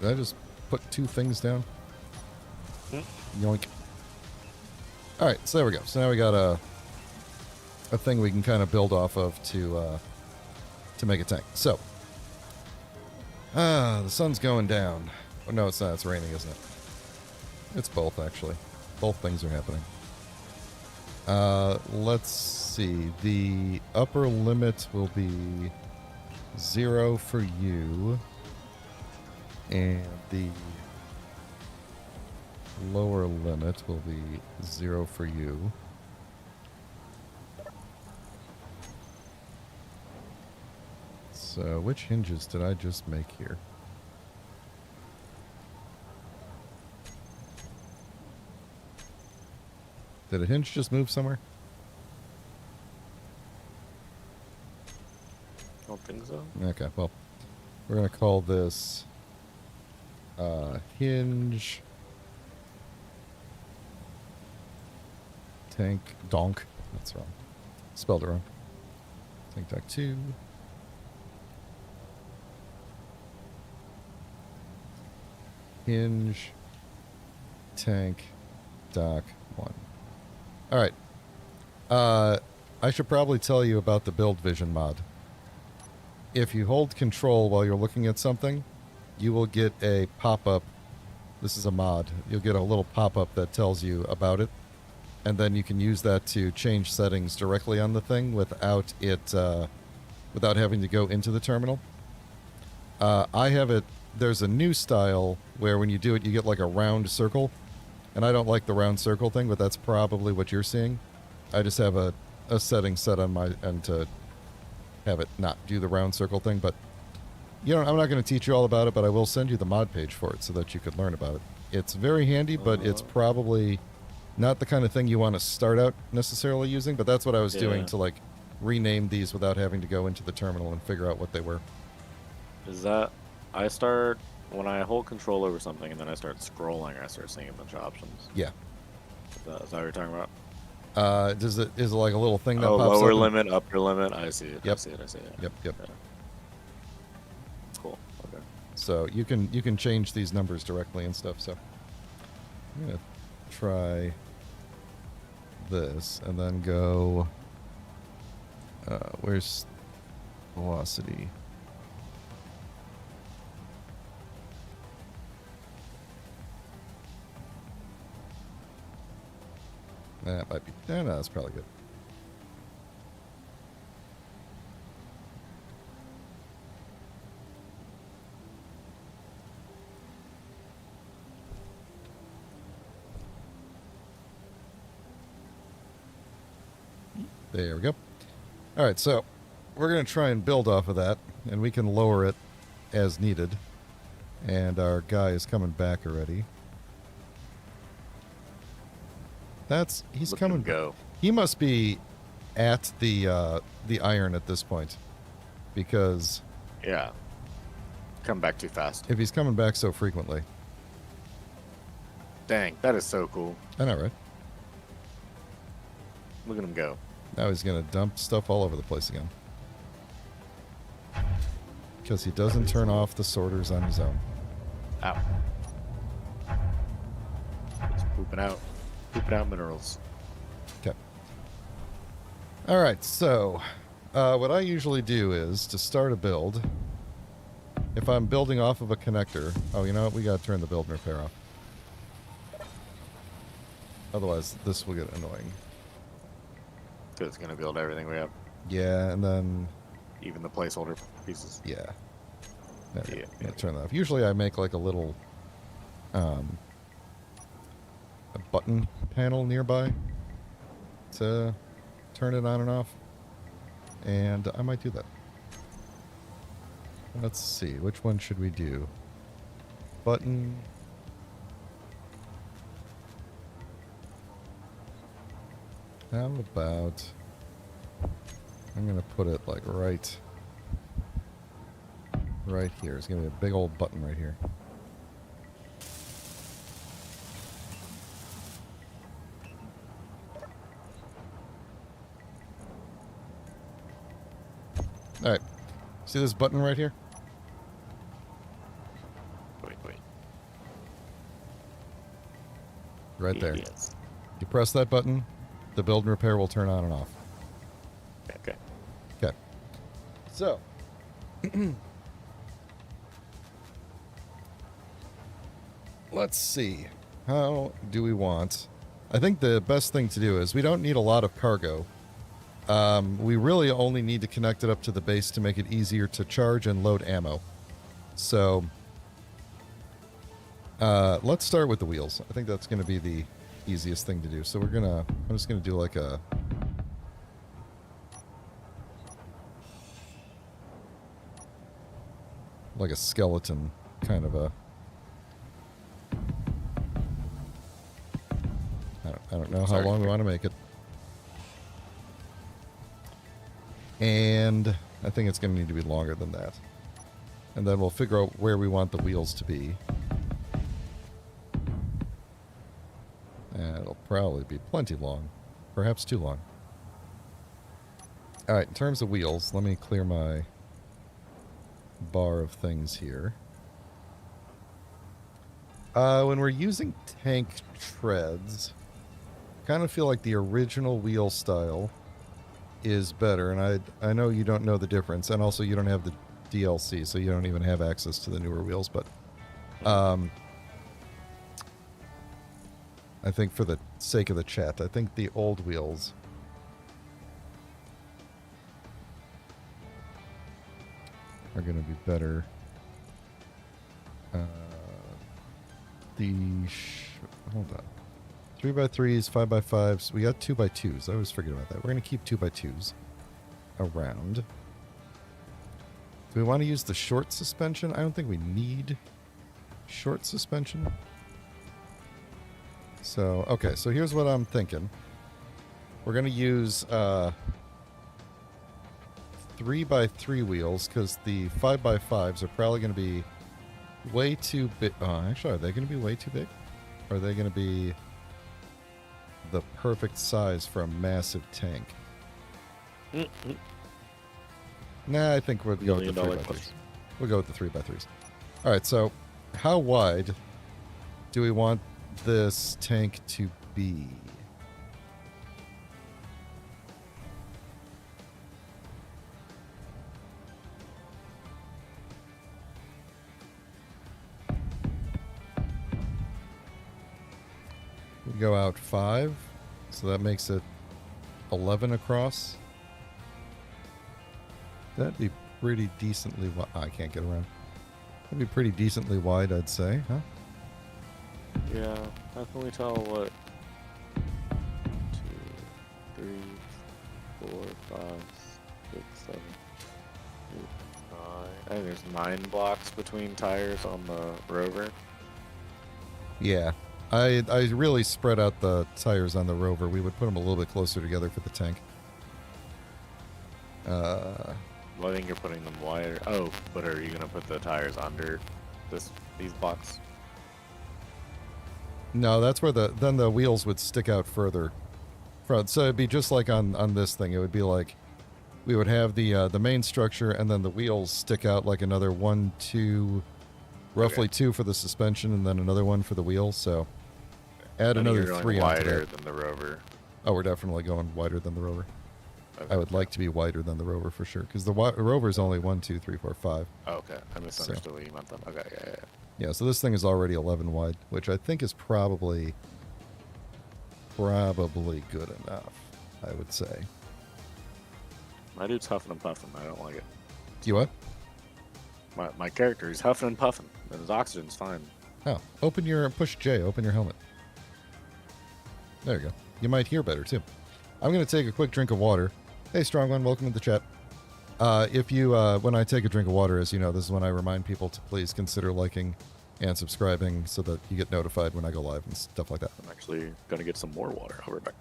Did I just put 2 things down? Yoink. Alright, so there we go. So now we got a thing we can kind of build off of to make a tank. So, the sun's going down. Oh, no, it's not. It's raining, isn't it? It's both, actually. Both things are happening. Let's see. The upper limit will be 0 for you. And the lower limit will be 0 for you. So, which hinges did I just make here? Did a hinge just move somewhere? I don't think so. Okay, well, we're going to call this hinge tank donk. That's wrong. Spelled it wrong. Tank dock 2. Hinge tank dock 1. All right. I should probably tell you about the build vision mod. If you hold control while you're looking at something, you will get a pop-up. This is a mod. You'll get a little pop-up that tells you about it, and then you can use that to change settings directly on the thing without it, without having to go into the terminal. I have it. There's a new style where when you do it, you get like a round circle. And I don't like the round circle thing, but that's probably what you're seeing. I just have a setting set on my end to have it not do the round circle thing. But, you know, I'm not going to teach you all about it, but I will send you the mod page for it so that you could learn about it. It's very handy, but it's probably not the kind of thing you want to start out necessarily using. But that's what I was doing to, like, rename these without having to go into the terminal and figure out what they were. Is that... I start... When I hold control over something and then I start scrolling, I start seeing a bunch of options. Yeah. Is that what you're talking about? Is it like a little thing that pops pops lower up? limit, upper limit. I see it. Yep. I see it. Yep. Yeah. Cool. Okay. So you can change these numbers directly and stuff. So I'm gonna try this and then go. Where's velocity? That might be... No, that's probably good. There we go. Alright, so we're going to try and build off of that, and we can lower it as needed. And our guy is coming back already. He's Look coming. him go. He must be at the iron at this point, because Yeah. Come back too fast. if he's coming back so frequently, Dang, that is so cool. I know, right? Look at him go. Now he's gonna dump stuff all over the place again, because he doesn't turn off the sorters on his own. Ow. He's pooping out minerals. Okay. All right. So, what I usually do is to start a build. If I'm building off of a connector, oh, you know what? We gotta turn the build and repair off. Otherwise, this will get annoying. Because it's going to build everything we have. Yeah, and then... Even the placeholder pieces. Yeah. No, Yeah. I'm gonna turn that off. Usually I make like a little... a button panel nearby to turn it on and off. And I might do that. Let's see. Which one should we do? Button... How about... I'm going to put it like right here. It's going to be a big old button right here. Alright. See this button right here? Wait. Right there. Yes. You press that button, the build and repair will turn on and off. Okay. Okay. So. Let's see. How do we want... I think the best thing to do is we don't need a lot of cargo. We really only need to connect it up to the base to make it easier to charge and load ammo. So, let's start with the wheels. I think that's going to be the easiest thing to do. So I'm just going to do like a... like a skeleton kind of a... I don't know how long we want to make it. And I think it's going to need to be longer than that. And then we'll figure out where we want the wheels to be. And it'll probably be plenty long. Perhaps too long. Alright, in terms of wheels, let me clear my bar of things here. When we're using tank treads, kind of feel like the original wheel style is better, and I know you don't know the difference, and also you don't have the DLC, so you don't even have access to the newer wheels, but I think for the sake of the chat, I think the old wheels are going to be better. Hold on. 3x3s, 5x5s. We got 2x2s. I always forget about that. We're going to keep 2x2s around. Do we want to use the short suspension? I don't think we need short suspension. So, okay. So here's what I'm thinking. We're going to use 3x3 wheels because the 5x5s are probably going to be way too big. Actually, are they going to be way too big? Or are they going to be the perfect size for a massive tank? Nah, I think we'll go with the 3x3s. We'll go with the 3x3s. Alright, so how wide do we want this tank to be? We go out 5, so that makes it 11 across. That'd be pretty decently wide. I can't get around. That'd be pretty decently wide, I'd say, huh? Yeah, how can we tell what? 2, 3, 4, 5, 6, 7, 8, 9. I think there's 9 blocks between tires on the rover. Yeah. I really spread out the tires on the rover. We would put them a little bit closer together for the tank. Well, I think you're putting them wider. Oh, but are you gonna put the tires under these blocks? No, that's where then the wheels would stick out further. So it'd be just like on this thing. It would be like we would have the main structure, and then the wheels stick out like another 1, 2, roughly 2 for the suspension, and then another 1 for the wheels. So add another 3 onto wider that. than the rover. Oh, we're definitely going wider than the rover. Okay. I would like to be wider than the rover for sure, because the rover is only 1, 2, 3, 4, 5. Oh, okay, I misunderstood what you meant then. Okay, yeah. Yeah, so this thing is already 11 wide, which I think is probably good enough, I would say. My dude's huffing and puffing. I don't like it. You what? My character is huffing and puffing, and his oxygen's fine. Oh, push J, open your helmet. There you go. You might hear better, too. I'm going to take a quick drink of water. Hey, Strong One, welcome to the chat. When I take a drink of water, as you know, this is when I remind people to please consider liking and subscribing so that you get notified when I go live and stuff like that. I'm actually going to get some more water. I'll be back.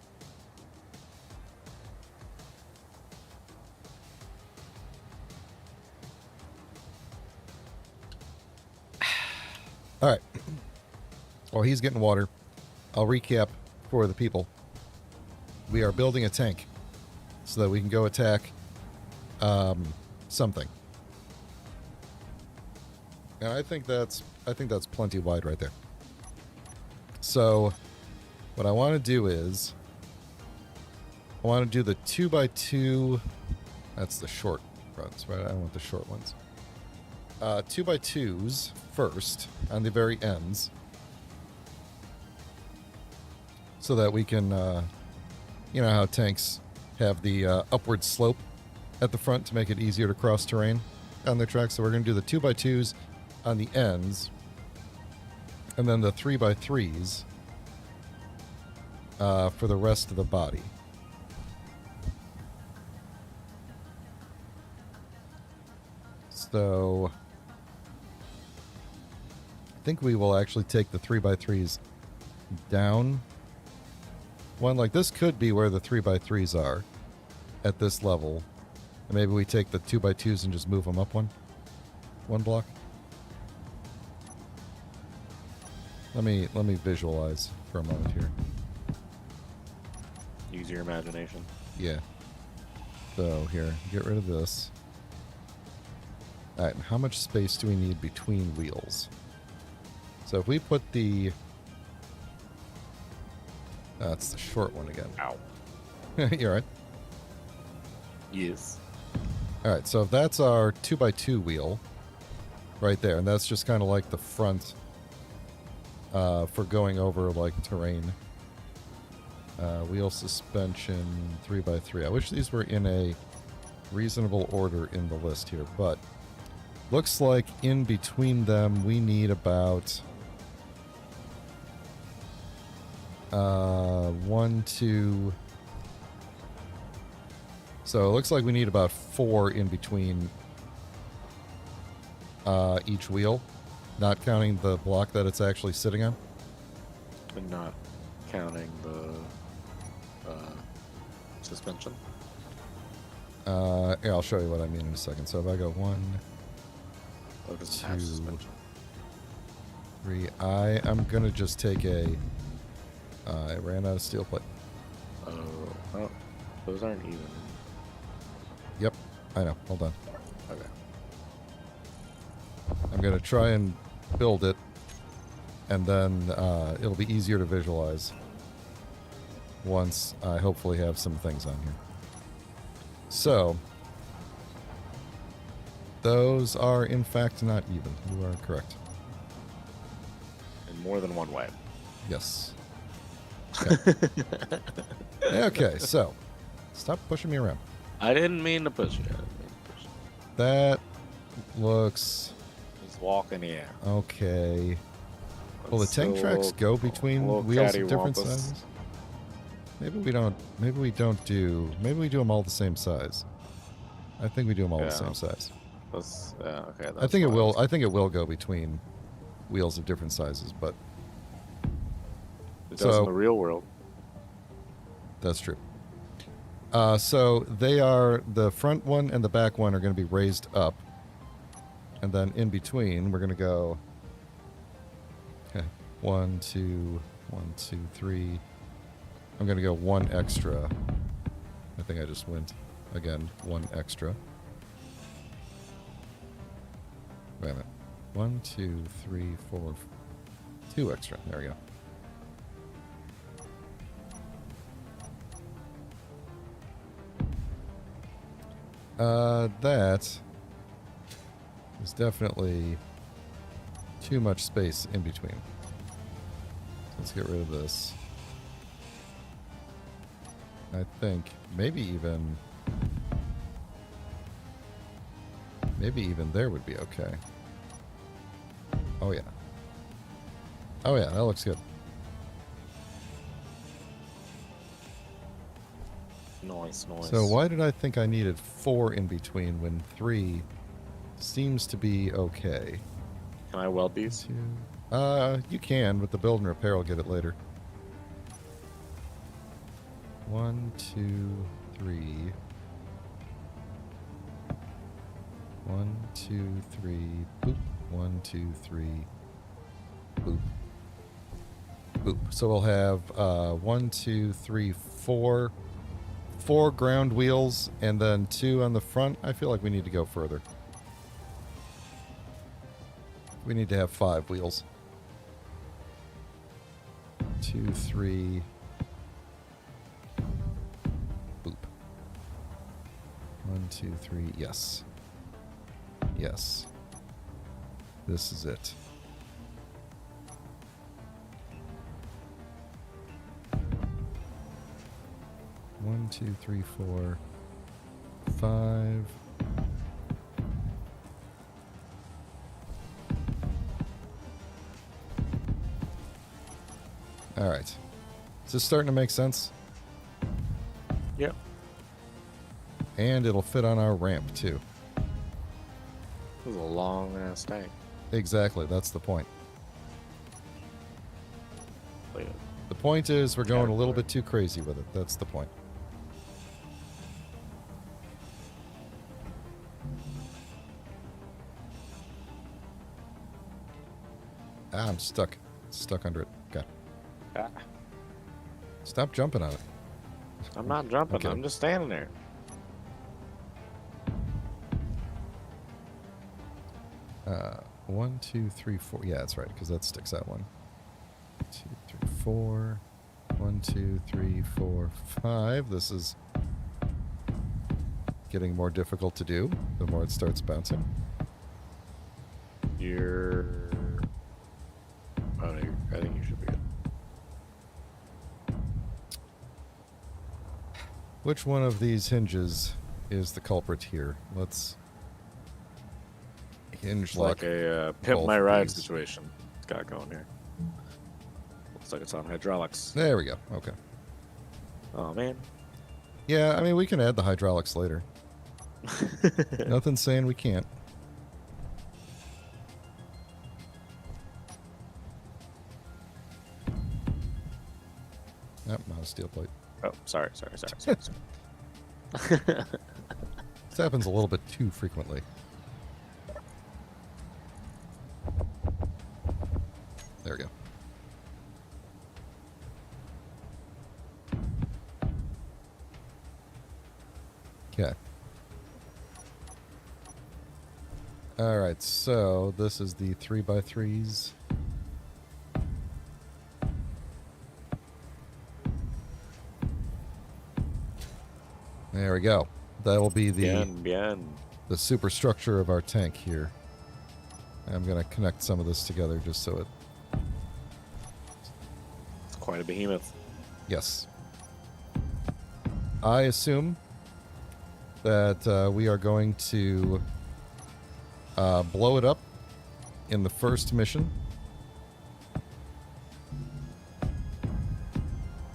All right. While he's getting water, I'll recap for the people. We are building a tank so that we can go attack something. And I think that's plenty wide right there. So what I want to do is I want to do the 2x2. That's the short runs, right? I don't want the short ones. 2x2s first on the very ends, so that we can, you know how tanks have the upward slope at the front to make it easier to cross terrain on their tracks. So we're going to do the 2x2s on the ends, and then the 3x3s for the rest of the body. So I think we will actually take the 3x3s down one. Like, this could be where the 3x3s are at this level. And maybe we take the 2x2s and just move them up one block. Let me visualize for a moment here. Use your imagination. Yeah. So here, get rid of this. All right, and how much space do we need between wheels? So if we put the... That's the short one again. Ow. You're right. Yes. All right, so if that's our 2x2 wheel right there, and that's just kind of like the front for going over like terrain. Wheel suspension 3x3. I wish these were in a reasonable order in the list here, but looks like in between them we need about 1, 2. So it looks like we need about 4 in between each wheel, not counting the block that it's actually sitting on. And not counting the suspension. Yeah, I'll show you what I mean in a second. So if I go 1, Oh, it doesn't have 2, suspension. 3, I am gonna just take a. I ran out of steel plate. Oh, those aren't even. Yep, I know. Hold on. Okay. I'm gonna try and build it, and then it'll be easier to visualize once I hopefully have some things on here. So, those are in fact not even. You are correct. In more than one way. Yes. Okay, okay, so, stop pushing me around. I didn't mean to push you. I didn't mean to push you. That looks Just walk in the air. okay. Will the It's tank a tracks little- go between little wheels of different cattywampus. sizes? Maybe we don't. Maybe we don't do. Maybe we do them all the same size. I think we do them all the Yeah. same size. That's, yeah, okay. I think it will. I think it will go between wheels of different sizes, but It does so- in the real world. that's true. So they are, the front one and the back one are going to be raised up, and then in between we're going to go 1, 2, 1, 2, 3. I'm going to go 1 extra. I think I just went again 1 extra. Wait a minute. 1, 2, 3, 4, 2 extra. There we go. That is definitely too much space in between. Let's get rid of this. I think maybe even there would be okay. Oh yeah. Oh yeah, that looks good. Nice. So why did I think I needed 4 in between when 3 seems to be okay? Can I weld these? 2. You can, but the build and repair will get it later. 1, 2, 3. 1, 2, 3. Boop. 1, 2, 3. Boop. Boop. So we'll have 1, 2, 3, 4. 4 ground wheels and then 2 on the front. I feel like we need to go further. We need to have 5 wheels. 2, 3. Boop. 1, 2, 3. Yes. Yes. This is it. One, 2, 3, 4, 5. All right. Is this starting to make sense? Yep. And it'll fit on our ramp, too. This is a long ass tank. Exactly. That's the point. Wait, The point is we're going a little Caterpillar. bit too crazy with it. That's the point. Ah, I'm stuck. Stuck under it. Okay. ah, Stop jumping on it. I'm not jumping. Okay. I'm just standing there. One, 2, 3, 4. Yeah, that's right, because that sticks out one. 2, 3, 4. 1, 2, 3, 4, 5. This is getting more difficult to do the more it starts bouncing. You're. Oh, no, I think you should be good. Which one of these hinges is the culprit here? Let's hinge It's like a pimp both my of ride these. situation. It's got going here. Looks like it's on hydraulics. There we go. Okay. Oh man. Yeah, I mean, we can add the hydraulics later. Nothing saying we can't. Nope, not a steel plate. Oh, sorry. This happens a little bit too frequently. There we go. Okay. Alright, so this is the 3x3s. There we go. That'll be Bien. the superstructure of our tank here. I'm going to connect some of this together just so it... It's quite a behemoth. Yes. I assume that we are going to blow it up in the first mission.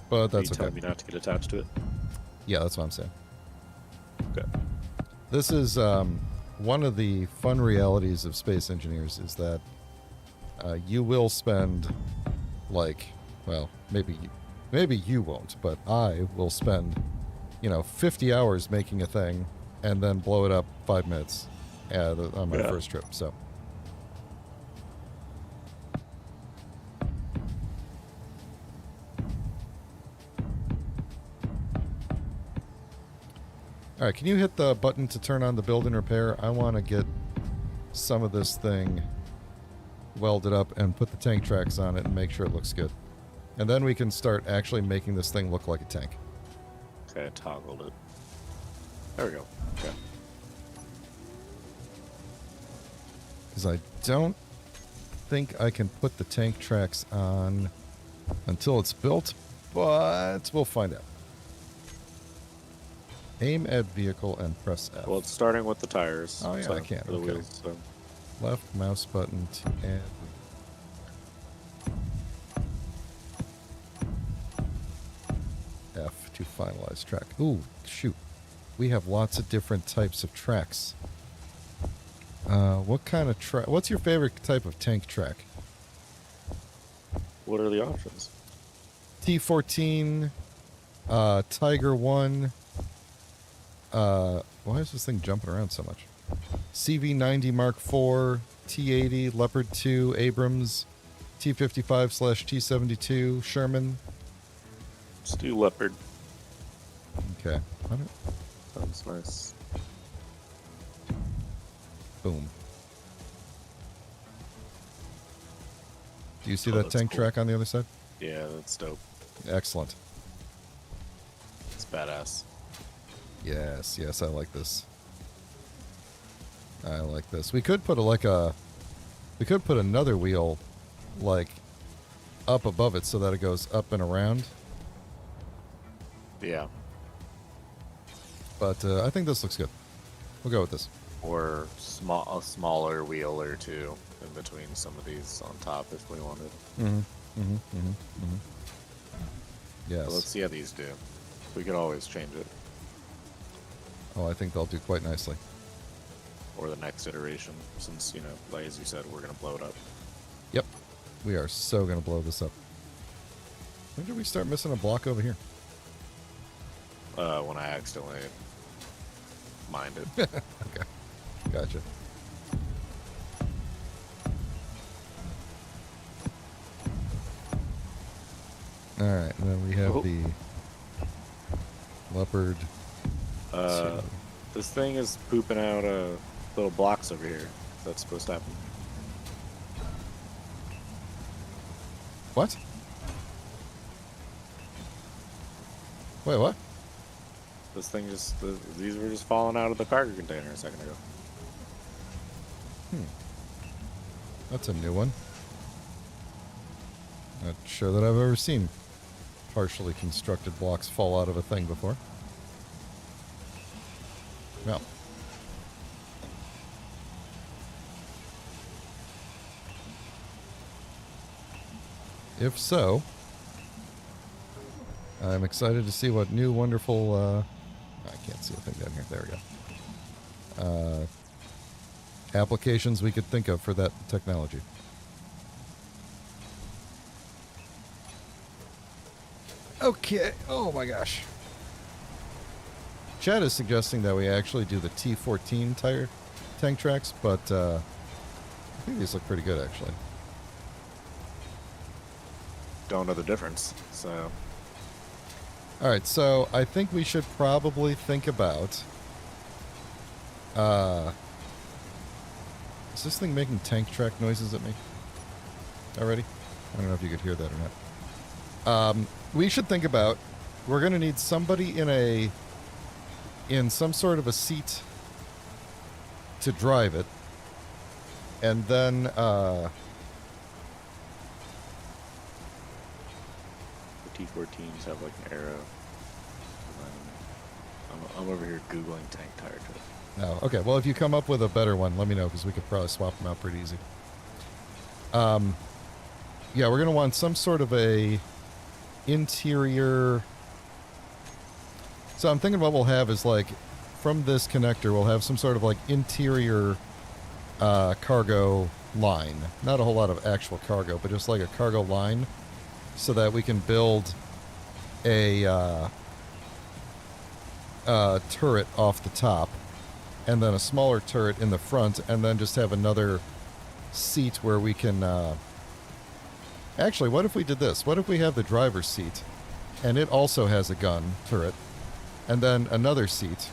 But that's you okay. telling me not to get attached to it? Yeah, that's what I'm saying. Okay. This is one of the fun realities of space engineers is that you will spend, like, well, maybe you won't, but I will spend, 50 hours making a thing and then blow it up 5 minutes on my first trip. So. All right, can you hit the button to turn on the build and repair? I want to get some of this thing welded up and put the tank tracks on it and make sure it looks good. And then we can start actually making this thing look like a tank. Okay, I toggled it. There we go. Okay. Because I don't think I can put the tank tracks on until it's built, but we'll find out. Aim at vehicle and press F. Well, it's starting with the tires. Oh, yeah, so I can. for the Okay. wheels, so. Left mouse button to add. F to finalize track. Ooh, shoot. We have lots of different types of tracks. What kind of track? What's your favorite type of tank track? What are the options? T14, Tiger 1. Why is this thing jumping around so much? CV90 Mark IV, T80, Leopard 2, Abrams, T55/T72, Sherman. Let's do leopard. Okay. Sounds nice. Boom. Do you see Oh, that that's tank cool. track on the other side? Yeah, that's dope. Excellent. It's badass. Yes, yes, I like this. I like this. We could put we could put another wheel, like, up above it so that it goes up and around. Yeah. But I think this looks good. We'll go with this. Or a smaller wheel or two in between some of these on top if we wanted. Yes. But let's see how these do. We could always change it. Oh, I think they'll do quite nicely. Or the next iteration, since, like as you said, we're going to blow it up. Yep. We are so going to blow this up. When did we start missing a block over here? When I accidentally mined it. Okay. Gotcha. Alright, and then we have the leopard. This thing is pooping out little blocks over here. That's supposed to happen. What? Wait, what? This thing these were just falling out of the cargo container a second ago. That's a new one. Not sure that I've ever seen partially constructed blocks fall out of a thing before. Well. If so, I'm excited to see what new wonderful, I can't see a thing down here. There we go. Applications we could think of for that technology. Okay. Oh my gosh. Chad is suggesting that we actually do the T14 tire tank tracks, but I think these look pretty good actually. Don't know the difference, so. All right, so I think we should probably think about. Is this thing making tank track noises at me already? I don't know if you could hear that or not. We should think about. We're going to need somebody in some sort of a seat to drive it, and then. The T14s have like an arrow. I'm over here Googling tank tire trip. Oh, okay. Well, if you come up with a better one, let me know, because we could probably swap them out pretty easy. Yeah, we're going to want some sort of a interior. So I'm thinking what we'll have is, like, from this connector, we'll have some sort of, like, interior cargo line. Not a whole lot of actual cargo, but just like a cargo line, so that we can build a turret off the top, and then a smaller turret in the front, and then just have another seat where we can... Actually, what if we did this? What if we have the driver's seat, and it also has a gun turret, and then another seat,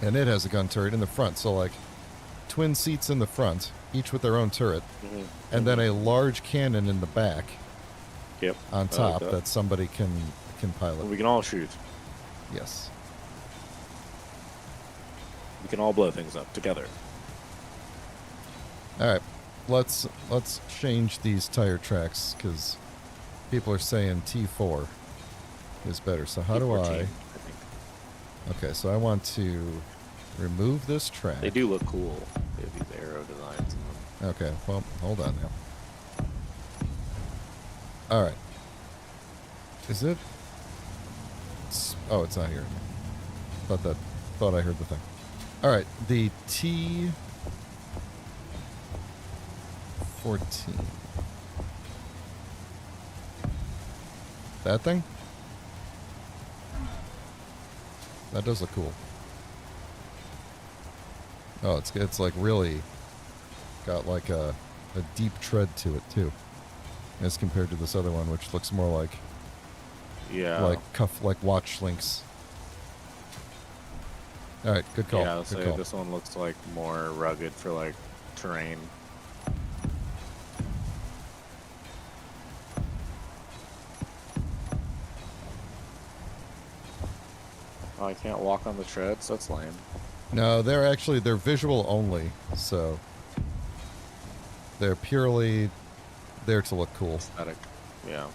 and it has a gun turret in the front, so like twin seats in the front, each with their own turret, and then a large cannon in the back. Yep. On top that somebody can pilot. We can all shoot. Yes. We can all blow things up together. All right. Let's change these tire tracks, because people are saying T4 is better. So how do T14, I think. Okay, so I want to remove this track. They do look cool. They have these arrow designs in them. Okay, well, hold on now. All right. Is it? Oh, it's not here. Thought I heard the thing. All right, the T14. That thing? That does look cool. Oh, it's like really got like a deep tread to it too, as compared to this other one, which looks more like like watch links. All right, good call. Yeah, I'll good say call. this one looks like more rugged for like terrain. Oh, I can't walk on the treads? That's lame. No, they're visual only, so they're purely there to look cool. Aesthetic. Yeah. Right.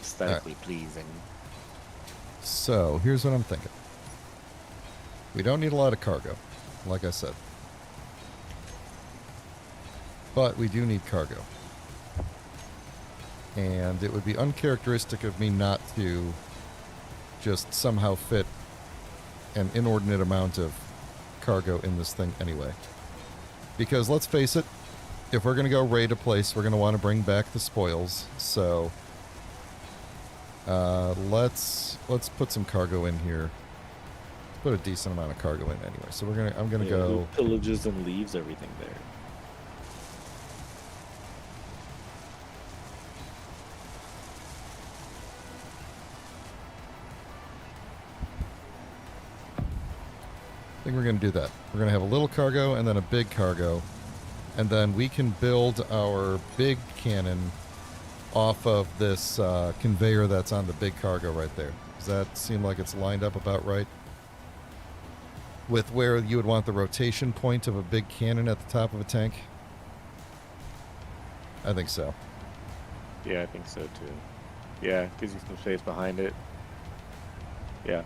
Aesthetically pleasing. So, here's what I'm thinking. We don't need a lot of cargo, like I said. But we do need cargo. And it would be uncharacteristic of me not to just somehow fit an inordinate amount of cargo in this thing anyway. Because let's face it, if we're going to go raid a place, we're going to want to bring back the spoils. So let's put some cargo in here. Put a decent amount of cargo in anyway. So I'm gonna go. Who pillages and leaves everything there? I think we're going to do that. We're going to have a little cargo and then a big cargo. And then we can build our big cannon off of this conveyor that's on the big cargo right there. Does that seem like it's lined up about right? With where you would want the rotation point of a big cannon at the top of a tank? I think so. Yeah, I think so too. Yeah, gives you some space behind it. Yeah.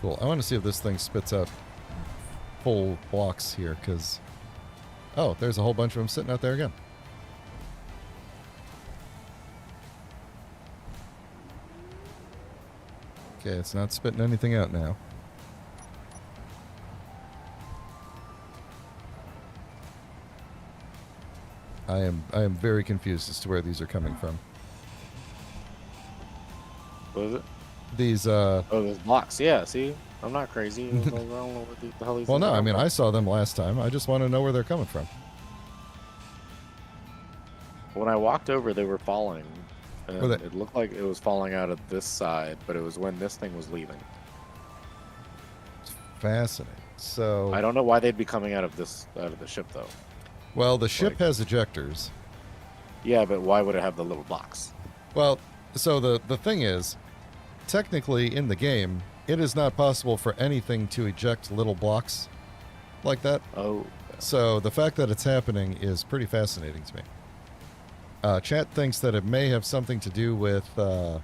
Cool. I want to see if this thing spits out full blocks here, because... Oh, there's a whole bunch of them sitting out there again. Okay, it's not spitting anything out now. I am very confused as to where these are coming from. What is it? These, Oh, those blocks. Yeah, see? I'm not crazy. I was like, I don't know what the hell these well, things no, are I mean, from. I saw them last time. I just want to know where they're coming from. When I walked over, they were falling. And Were they- it looked like it was falling out of this side, but it was when this thing was leaving. Fascinating. So, I don't know why they'd be coming out of the ship, though. well, the ship like- has ejectors. Yeah, but why would it have the little box? Well, so the thing is, technically in the game, it is not possible for anything to eject little blocks like that. Oh. So the fact that it's happening is pretty fascinating to me. Chat thinks that it may have something to do with an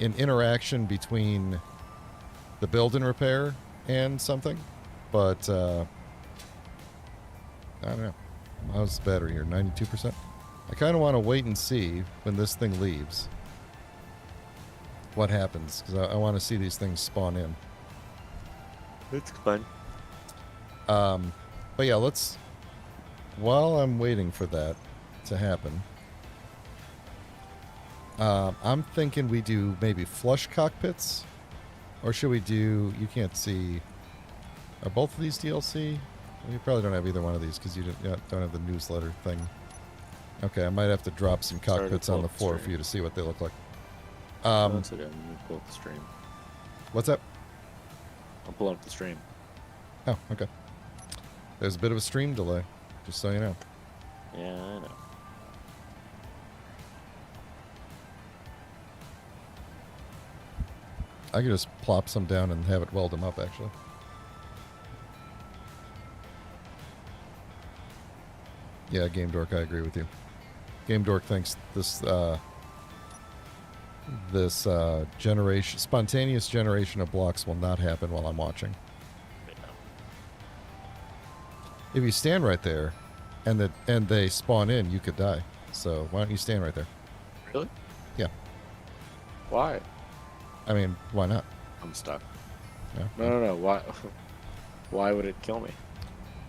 interaction between the build and repair and something, but I don't know. How's the battery here? 92%? I kind of want to wait and see when this thing leaves what happens, because I want to see these things spawn in. It's fun. But yeah, let's... While I'm waiting for that to happen, I'm thinking we do maybe flush cockpits, or should we do... You can't see... Are both of these DLC? Well, you probably don't have either one of these because you don't have the newsletter thing. Okay, I might have to drop some Sorry to cockpits pull on the up the floor stream. for you to see what they look like. That's okay. Let me pull up the stream. What's that? I'll pull up the stream. Oh, okay. There's a bit of a stream delay, just so you know. Yeah, I know. I could just plop some down and have it weld them up, actually. Yeah, Game Dork, I agree with you. Game Dork thinks this spontaneous generation of blocks will not happen while I'm watching. If you stand right there, and they spawn in, you could die. So why don't you stand right there? Really? Yeah. Why? I mean, why not? I'm stuck. Yeah. No. Why? Why would it kill me?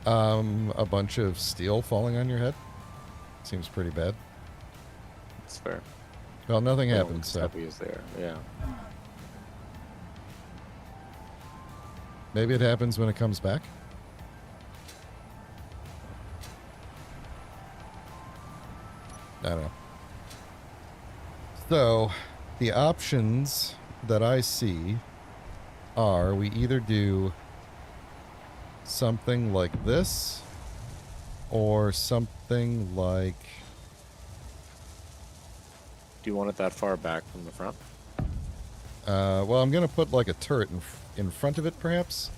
A bunch of steel falling on your head. Seems pretty bad. It's fair. Well, nothing Oh, happened, it's so heavy is there. Yeah. maybe it happens when it comes back. I don't know. So, the options that I see are we either do something like this or something like... Do you want it that far back from the front? Well, I'm gonna put like a turret in front of it, perhaps,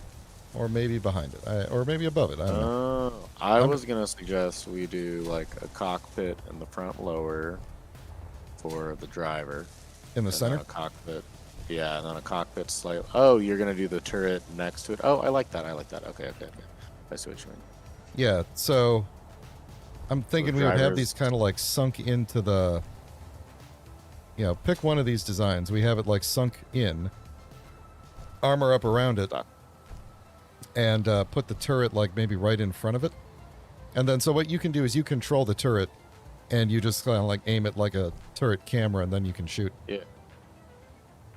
or maybe behind it, or maybe above it. I don't know. I was gonna suggest we do like a cockpit in the front lower for the driver. In the center. A cockpit. Yeah, and then a cockpit slightly. Oh, you're gonna do the turret next to it. Oh, I like that. I like that. Okay. I see what you mean. Yeah. So I'm thinking we would have these kind of like sunk into the. You know, pick one of these designs. We have it like sunk in, armor up around it, and put the turret like maybe right in front of it. And then so what you can do is you control the turret, and you just kind of like aim it like a turret camera, and then you can shoot. Yeah.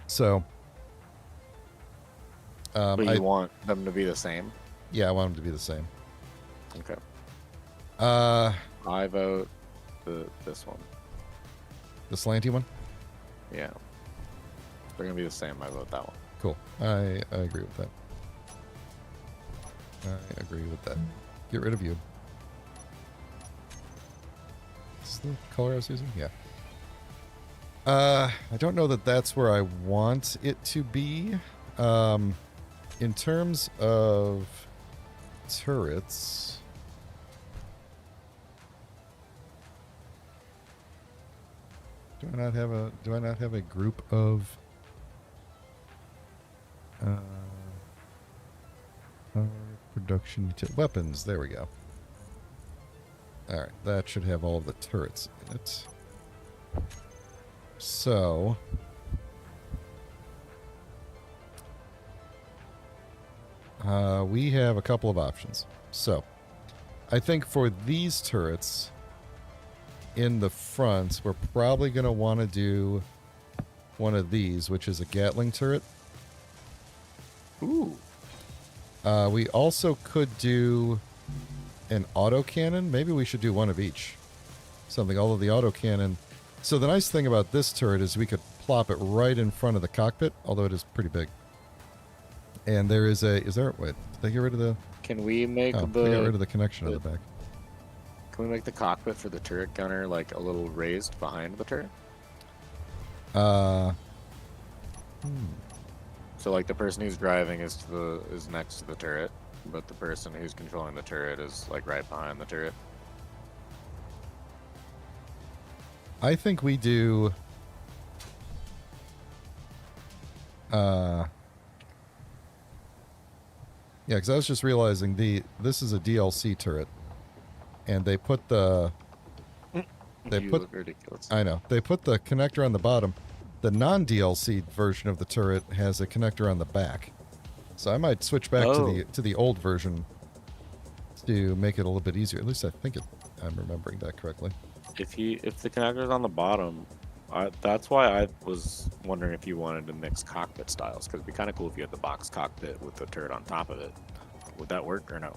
So. But you want them to be the same? Yeah, I want them to be the same. Okay. I vote this one. The slanty one? Yeah. They're gonna be the same. I vote that one. Cool. I agree with that. I agree with that. Get rid of you. Is this the color I was using? Yeah. I don't know that that's where I want it to be. In terms of turrets... Do I not have a group of production weapons? There we go. Alright, that should have all of the turrets in it. So we have a couple of options. So I think for these turrets in the front, we're probably going to want to do one of these, which is a Gatling turret. Ooh. We also could do an autocannon. Maybe we should do one of each. Something, although the autocannon... So the nice thing about this turret is we could plop it right in front of the cockpit, although it is pretty big. And there is a... Is there... Wait, did they get rid of the... Can we make they got rid of the connection at the back. Can we make the cockpit for the turret gunner like a little raised behind the turret? So like the person who's driving is next to the turret, but the person who's controlling the turret is like right behind the turret. I think we do... Yeah, because I was just realizing this is a DLC turret. And they put the... look ridiculous. I know. They put the connector on the bottom. The non-DLC version of the turret has a connector on the back. So I might switch back to the old version to make it a little bit easier. At least I think I'm remembering that correctly. If the connector's on the bottom, that's why I was wondering if you wanted to mix cockpit styles, because it'd be kind of cool if you had the box cockpit with the turret on top of it. Would that work or no?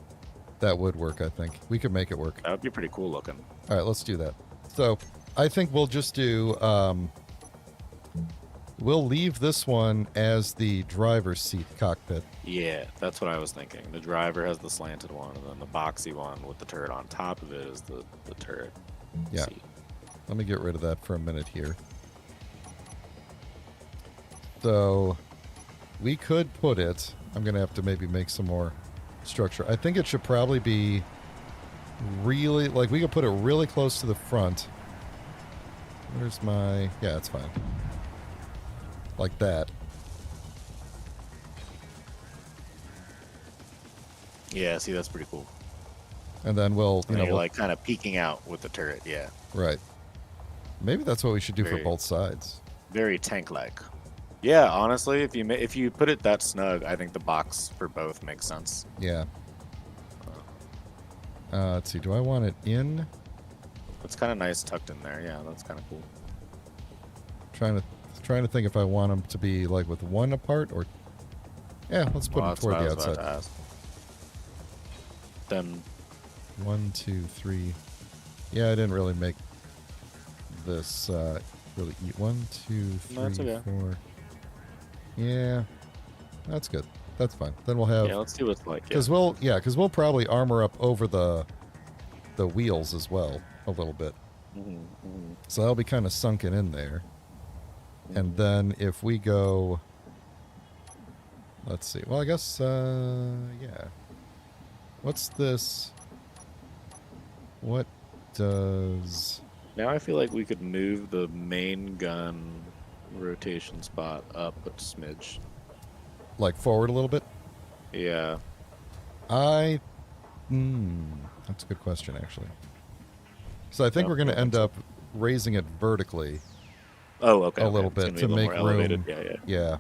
That would work, I think. We could make it work. That would be pretty cool looking. All right, let's do that. So I think we'll just do... we'll leave this one as the driver's seat cockpit. Yeah, that's what I was thinking. The driver has the slanted one, and then the boxy one with the turret on top of it is the turret seat. Let me get rid of that for a minute here. So we could put it... I'm going to have to maybe make some more structure. I think it should probably be really... Like, we could put it really close to the front. Where's my... Yeah, it's fine. Like that. Yeah, see, that's pretty cool. And then we'll... You're like kind of peeking out with the turret, yeah. Right. Maybe that's what we should do for both sides. Very tank-like. Yeah, honestly, if you put it that snug, I think the box for both makes sense. Yeah. Let's see. Do I want it in? It's kind of nice tucked in there. Yeah, that's kind of cool. Trying to think if I want them to be like with one apart or... Yeah, let's put them toward the outside. Then 1, 2, 3. Yeah, I didn't really make this really eat. 1, 2, 3, no, okay. 4. Yeah, that's good. That's fine. Then we'll have... Yeah, let's see what it's like. Because we'll probably armor up over the wheels as well a little bit. So that'll be kind of sunken in there. And then if we go... Let's see. Well, I guess, yeah. What's this? What does... Now I feel like we could move the main gun rotation spot up a smidge. Like forward a little bit? Yeah. That's a good question, actually. So I think No, we're going to I don't end think up raising it vertically Oh, okay. a okay. little It's gonna bit be to a little make more elevated. room. Yeah.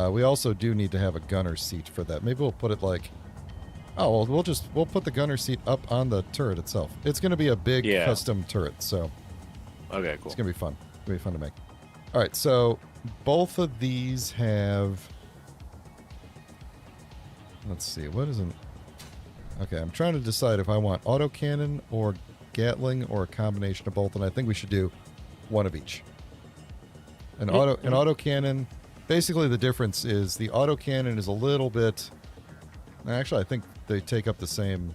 We also do need to have a gunner seat for that. Maybe we'll put it like... Oh, well, we'll put the gunner seat up on the turret itself. It's going to be a big Yeah. custom turret, so Okay, cool. it's going to be fun. It's going to be fun to make. All right, so both of these have... Let's see, what isn't... Okay, I'm trying to decide if I want autocannon or Gatling or a combination of both, and I think we should do one of each. An autocannon... Basically, the difference is the autocannon is a little bit... Actually, I think they take up the same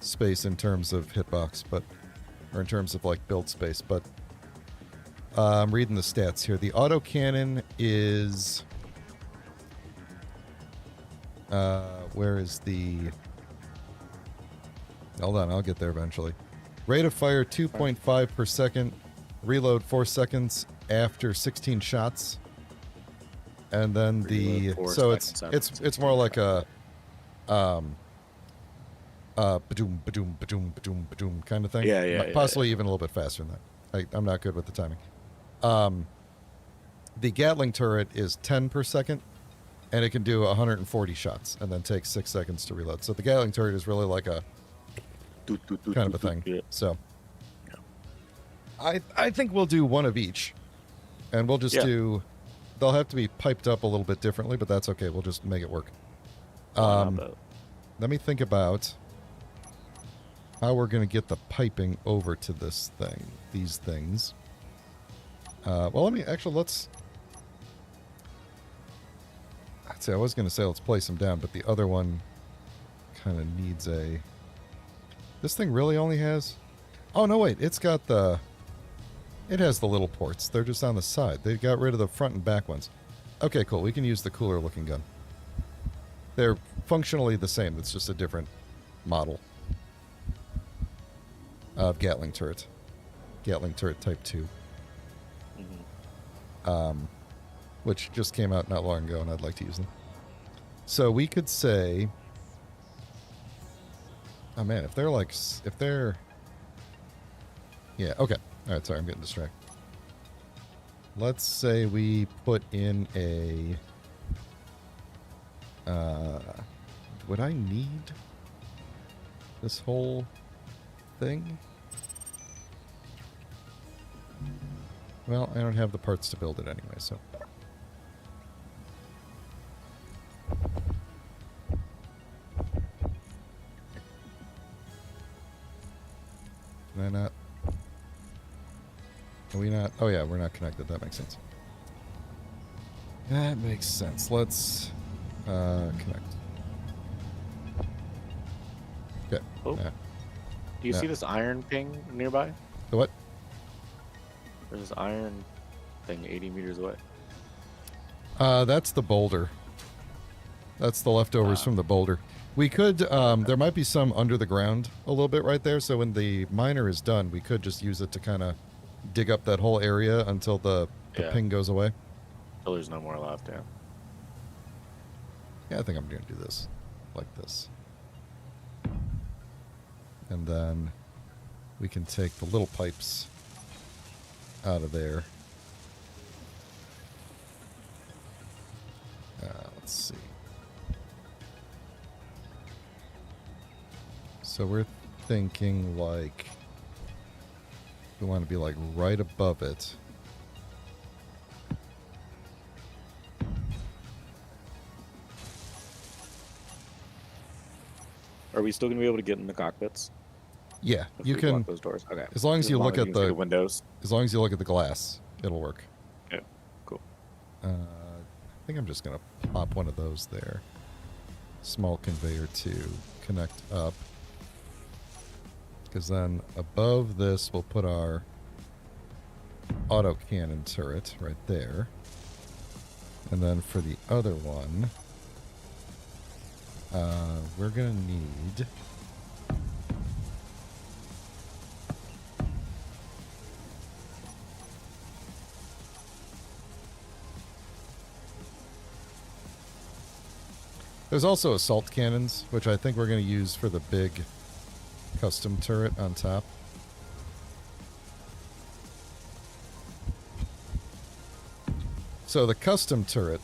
space in terms of hitbox, but... Or in terms of, like, build space, but... I'm reading the stats here. The autocannon is... where is the... Hold on, I'll get there eventually. Rate of fire 2.5 per second. Reload 4 seconds after 16 shots. And then the... Reload 4 So seconds it's more like a... ba-doom, ba-doom, ba-doom, ba-doom, ba-doom kind of thing. Yeah. Possibly even a little bit faster than that. I'm not good with the timing. The Gatling turret is 10 per second, and it can do 140 shots, and then takes 6 seconds to reload. So the Gatling turret is really like a kind of a thing. Yeah. So I think we'll do one of each, and we'll just do... They'll have to be piped up a little bit differently, but that's okay. We'll just make it work. Let me think about how we're going to get the piping over to this thing, these things. Well, let's... I'd say I was going to say let's place them down, but the other one kind of needs a... This thing really only has... Oh, no, wait. It's got the... It has the little ports. They're just on the side. They got rid of the front and back ones. Okay, cool. We can use the cooler looking gun. They're functionally the same. It's just a different model of Gatling turret. Gatling turret type 2. Which just came out not long ago, and I'd like to use them. So we could say... Oh, man, if they're... Yeah, okay. All right, sorry, I'm getting distracted. Let's say we put in a... would I need this whole thing? Well, I don't have the parts to build it anyway, so... Can I not... Are we not... Oh yeah, we're not connected. That makes sense. That makes sense. Let's connect. Okay. Oh. Do you see this iron ping nearby? The what? There's this iron thing 80 meters away. That's the boulder. That's the leftovers from the boulder. We could, there might be some under the ground a little bit right there, so when the miner is done, we could just use it to kind of dig up that whole area until the ping goes away. Until there's no more left, yeah. Yeah, I think I'm going to do this. Like this. And then we can take the little pipes out of there. Let's see. So we're thinking like we want to be like right above it. Are we still going to be able to get in the cockpits? Yeah, If you we can. block those doors. Okay. As long as you look at you can see the windows. As long as you look at the glass, it'll work. Yeah, cool. I think I'm just gonna pop one of those there. Small conveyor to connect up. Because then above this we'll put our autocannon turret right there. And then for the other one, we're going to need... There's also assault cannons, which I think we're going to use for the big custom turret on top. So the custom turret...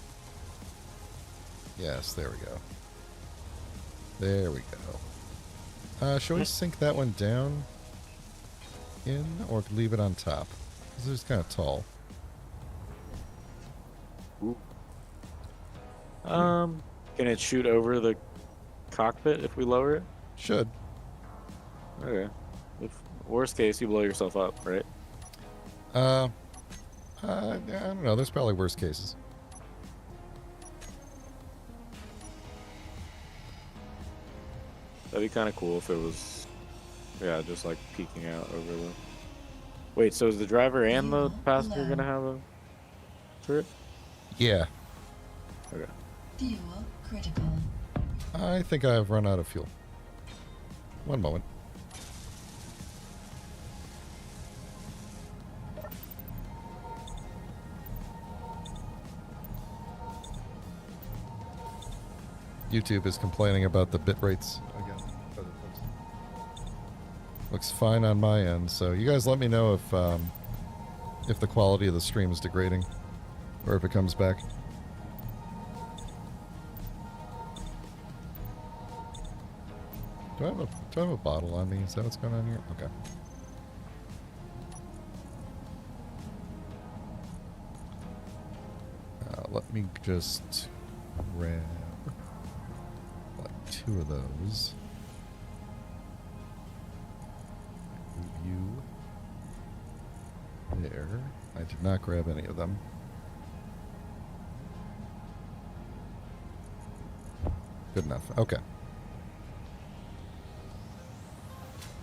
Yes, there we go. There we go. Should we sink that one down in or leave it on top? Because it's kind of tall. Ooh. Can it shoot over the cockpit if we lower it? Should. Okay. If worst case, you blow yourself up, right? I don't know. There's probably worse cases. That'd be kind of cool if it was, yeah, just like peeking out over the... Wait, so is the driver and the passenger going to have a turret? Yeah. Okay. Fuel critical. I think I have run out of fuel. One moment. YouTube is complaining about the bit rates again. Looks fine on my end, so you guys let me know if the quality of the stream is degrading or if it comes back. Do I have a bottle on me? Is that what's going on here? Okay. Let me just grab like 2 of those. Move you there. I did not grab any of them. Good enough. Okay.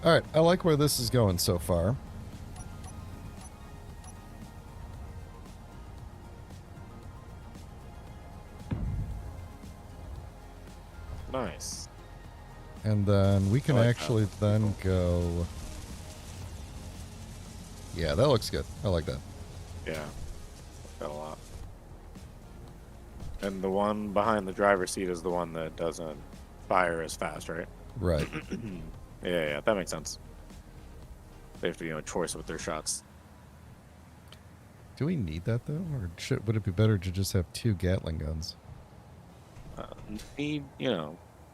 Alright, I like where this is going so far. Nice. And then we can I like actually that. then go... Yeah, that looks good. I like that. Yeah. Got a lot. And the one behind the driver's seat is the one that doesn't fire as fast, right? Right. Yeah, that makes sense. They have to, choice with their shots. Do we need that, though? Or would it be better to just have 2 Gatling guns?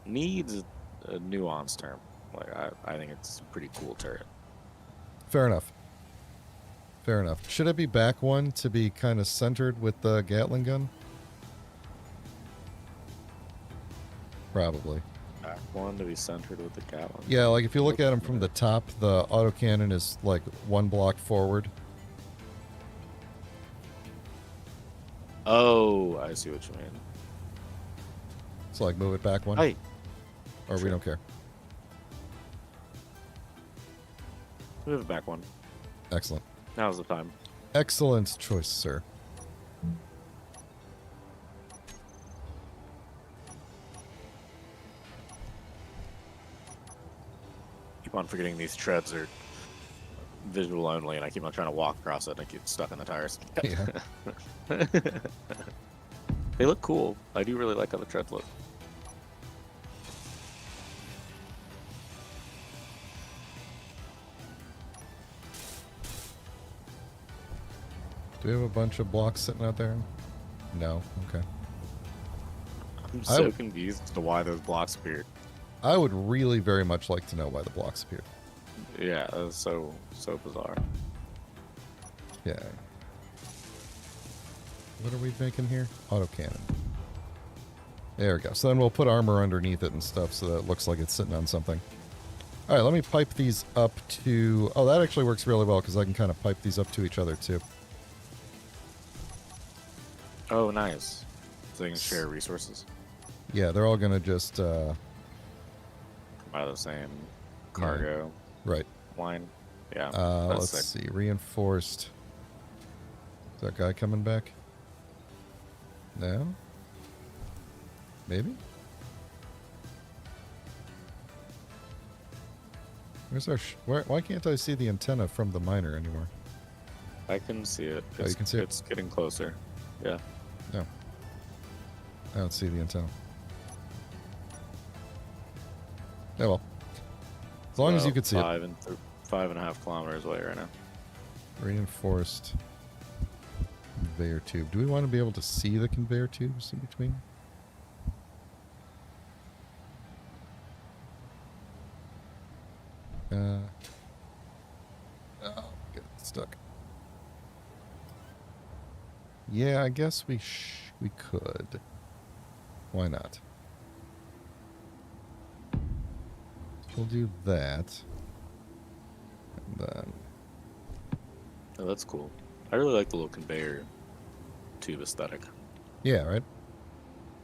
Needs a nuanced term. Like, I think it's a pretty cool turret. Fair enough. Fair enough. Should it be back one to be kind of centered with the Gatling gun? Probably. Back one to be centered with the Gatling. Yeah, like if you look at them from the top, the autocannon is like 1 block forward. Oh, I see what you mean. So like move it back 1. Hey, Or we don't care. move it back one. Excellent. Now's the time. Excellent choice, sir. Keep on forgetting these treads are visual only, and I keep on trying to walk across it, and I get stuck in the tires. Yeah. They look cool. I do really like how the treads look. Do we have a bunch of blocks sitting out there? No. Okay. I'm so confused as to why those blocks appeared. I would really very much like to know why the blocks appeared. Yeah, that was so bizarre. Yeah. What are we making here? Autocannon. There we go. So then we'll put armor underneath it and stuff so that it looks like it's sitting on something. Alright, let me pipe these up to... Oh, that actually works really well because I can kind of pipe these up to each other too. Oh, nice. So they can share resources. Yeah, they're all going to just... Come out of the same cargo Right. line. Yeah. Let's see. Reinforced Is that guy coming back? No? Maybe? Where's our... why can't I see the antenna from the miner anymore? I can see it. Oh, you can see it? It's getting closer. Yeah. No. I don't see the antenna. Oh well. As long as you could see it. 5.5 kilometers away right now. Reinforced conveyor tube. Do we want to be able to see the conveyor tubes in between? Oh, get stuck. Yeah, I guess we could. Why not? We'll do that. And then... Oh, that's cool. I really like the little conveyor tube aesthetic. Yeah, right?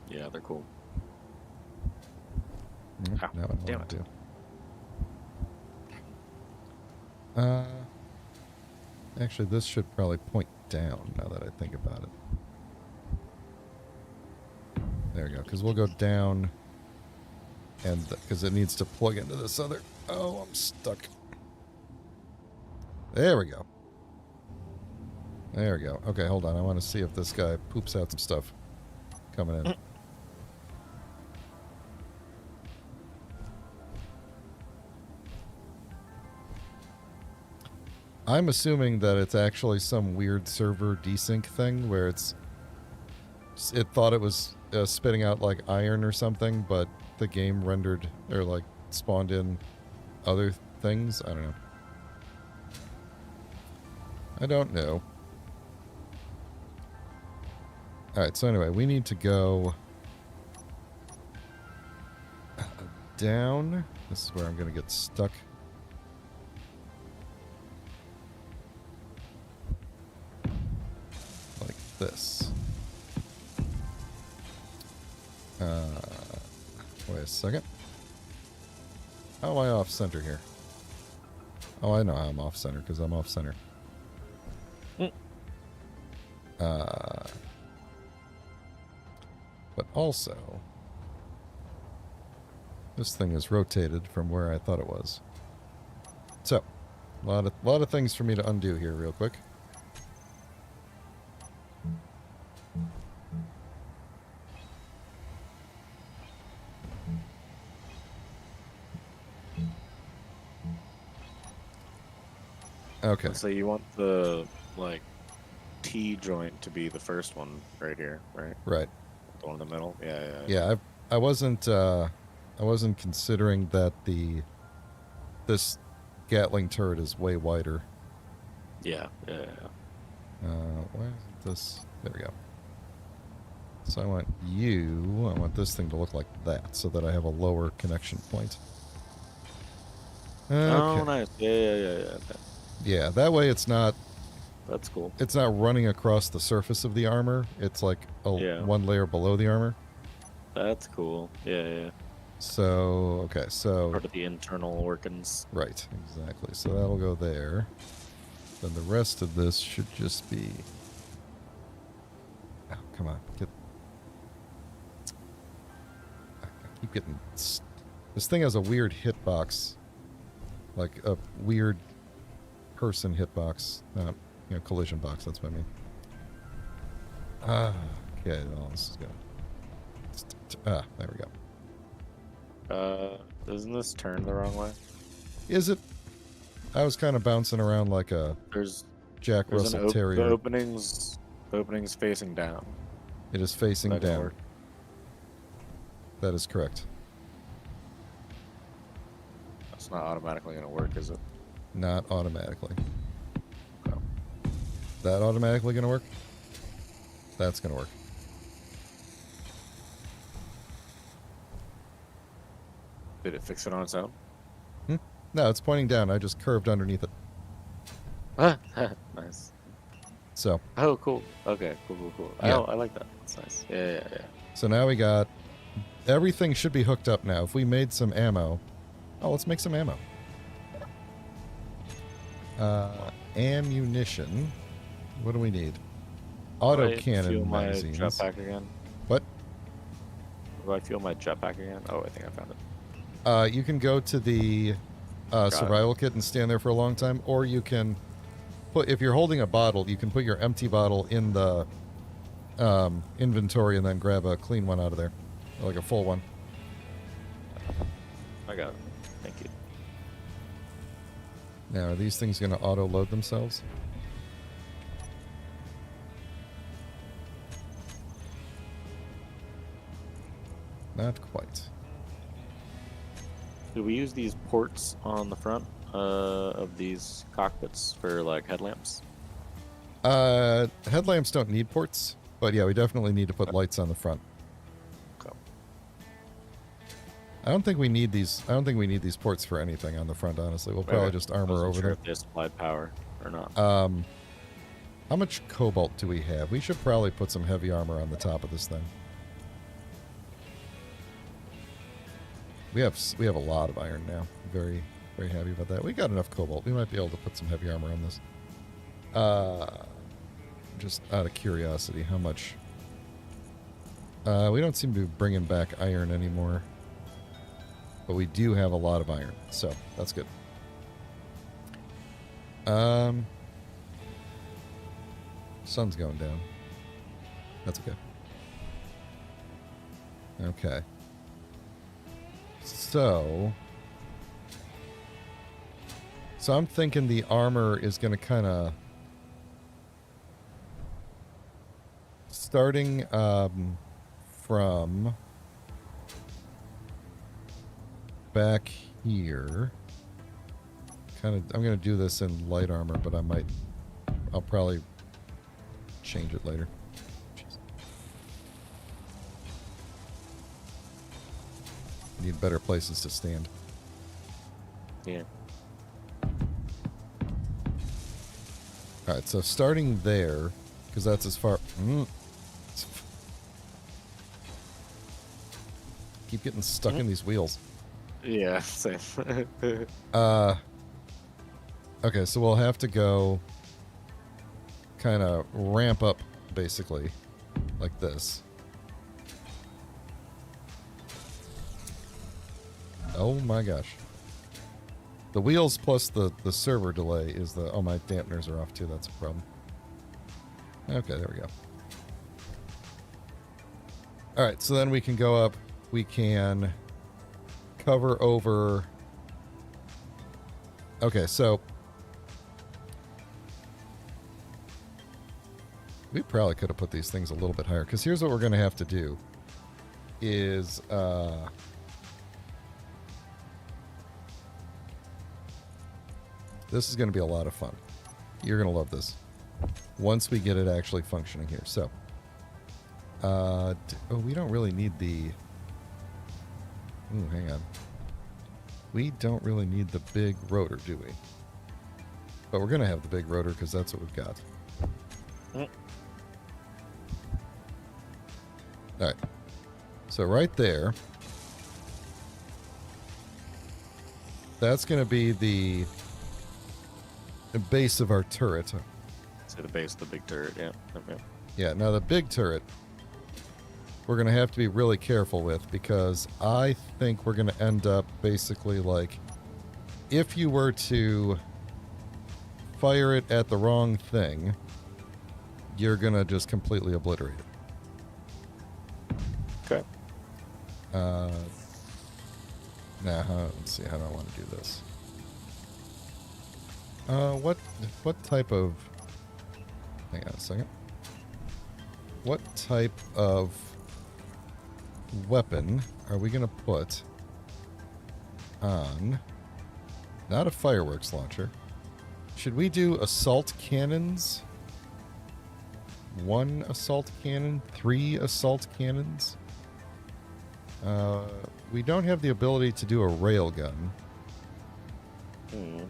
Yeah, they're cool. Now I know damn what to it. do. Actually, this should probably point down now that I think about it. There we go, because we'll go down, and because it needs to plug into this other... Oh, I'm stuck. There we go. There we go. Okay, hold on. I want to see if this guy poops out some stuff coming in. I'm assuming that it's actually some weird server desync thing where it thought it was spitting out like iron or something, but the game rendered or like spawned in other things. I don't know. I don't know. Alright, so anyway, we need to go down. This is where I'm going to get stuck. Like this. Wait a second. How am I off center here? Oh, I know how I'm off center because I'm off center. But also, this thing is rotated from where I thought it was. So, a lot of things for me to undo here real quick. Okay. So you want the like T joint to be the first one right here, right? Right. The one in the middle. Yeah. Yeah, I wasn't considering that this Gatling turret is way wider. Yeah. Why isn't this? There we go. So I want this thing to look like that, so that I have a lower connection point. Okay. Oh, nice. Yeah. Okay. Yeah, that way it's not That's cool. It's not running across the surface of the armor. It's like one layer below the armor. That's cool. Yeah. So, okay, so... Part of the internal workings. Right, exactly. So that'll go there. Then the rest of this should just be... Oh, come on. I keep getting... This thing has a weird hitbox. Like a weird person hitbox. Not, collision box, that's what I mean. Okay, well, this is good. There we go. Doesn't this turn the wrong way? Is it? I was kind of bouncing around like a Jack Russell Terrier. The opening's facing down. It is facing down. Work. That is correct. That's not automatically going to work, is it? Not automatically. No. That automatically going to work? That's going to work. Did it fix it on its own? No, it's pointing down. I just curved underneath it. Nice. So. Oh, cool. Okay, cool. Yeah. I like that. That's nice. Yeah. So now we got... Everything should be hooked up now. If we made some ammo... Oh, let's make some ammo. Ammunition. What do we need? auto Do I cannon fuel my magazines. jetpack again? What? Do I fuel my jetpack again? Oh, I think I found it. You can go to the Got survival kit and stand there for a long time, or you can put, if you're holding a bottle, you can put your empty bottle in the inventory and then grab a clean one out of there, like a full one. I got it. Thank you. Now, are these things going to auto-load themselves? Not quite. Do we use these ports on the front of these cockpits for like headlamps? Headlamps don't need ports, but yeah, we definitely need to put lights on the front. Okay. I don't think we need these. I don't think we need these ports for anything on the front. Honestly, we'll probably just armor Wasn't over sure them. if they supplied power or not. How much cobalt do we have? We should probably put some heavy armor on the top of this thing. We have a lot of iron now. Very, very happy about that. We got enough cobalt. We might be able to put some heavy armor on this. Just out of curiosity, how much? We don't seem to be bringing back iron anymore. But we do have a lot of iron, so that's good. Sun's going down. That's okay. Okay. So I'm thinking the armor is going to kind of starting from back here. I'm going to do this in light armor, but I'll probably change it later. Jeez. Need better places to stand. Yeah. Alright, so starting there, because that's as far... Keep getting stuck in these wheels. Yeah, same. Okay, so we'll have to go kind of ramp up, basically, like this. Oh my gosh. The wheels plus the server delay is the... Oh, my dampeners are off too, that's a problem. Okay, there we go. Alright, so then we can go up, we can cover over... Okay, so... We probably could have put these things a little bit higher, because here's what we're going to have to do, is... This is going to be a lot of fun. You're going to love this. Once we get it actually functioning here. So, oh, we don't really need the... Ooh, hang on. We don't really need the big rotor, do we? But we're going to have the big rotor because that's what we've got. Alright. So right there, that's going to be the base of our turret. So the base of the big turret, yeah. Okay. Yeah, now the big turret, we're going to have to be really careful with, because I think we're going to end up basically like, if you were to fire it at the wrong thing, you're going to just completely obliterate it. Okay. Now, let's see, how do I want to do this? What type of... Hang on a second. What type of weapon are we going to put on... Not a fireworks launcher. Should we do assault cannons? 1 assault cannon? 3 assault cannons? We don't have the ability to do a railgun.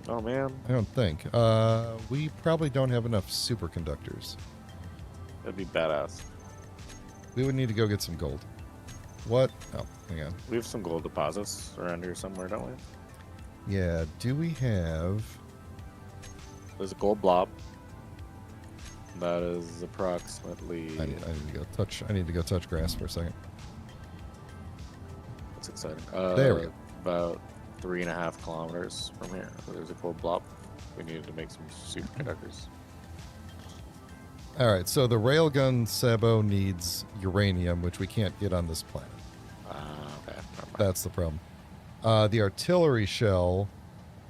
Oh, man. I don't think. We probably don't have enough superconductors. That'd be badass. We would need to go get some gold. What? Oh, hang on. We have some gold deposits around here somewhere, don't we? Yeah, do we have... There's a gold blob. That is approximately. I need to go touch. I need to go touch grass for a second. That's exciting. There we go. About 3.5 kilometers from here. There's a cold blob. We needed to make some superconductors. All right. So the railgun Sabo needs uranium, which we can't get on this planet. Okay. Never mind. That's the problem. The artillery shell,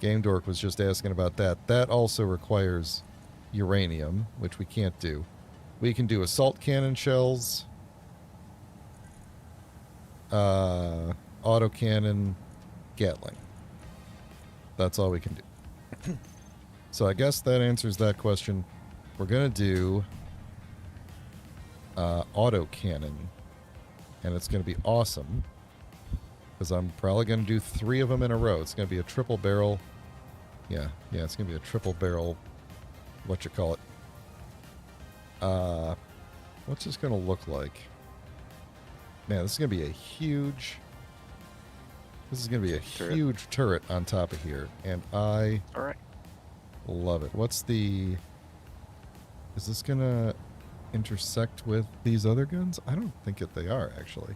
Game Dork was just asking about that. That also requires uranium, which we can't do. We can do assault cannon shells, autocannon, Gatling. That's all we can do. So I guess that answers that question. We're going to do autocannon, and it's going to be awesome because I'm probably going to do 3 of them in a row. It's going to be a triple barrel. Yeah, it's going to be a triple barrel, what you call it. What's this going to look like? Man, this is going to be a huge... This is going to be a Turret. huge turret on top of here, and I All right. love it. What's the... Is this going to intersect with these other guns? I don't think they are, actually.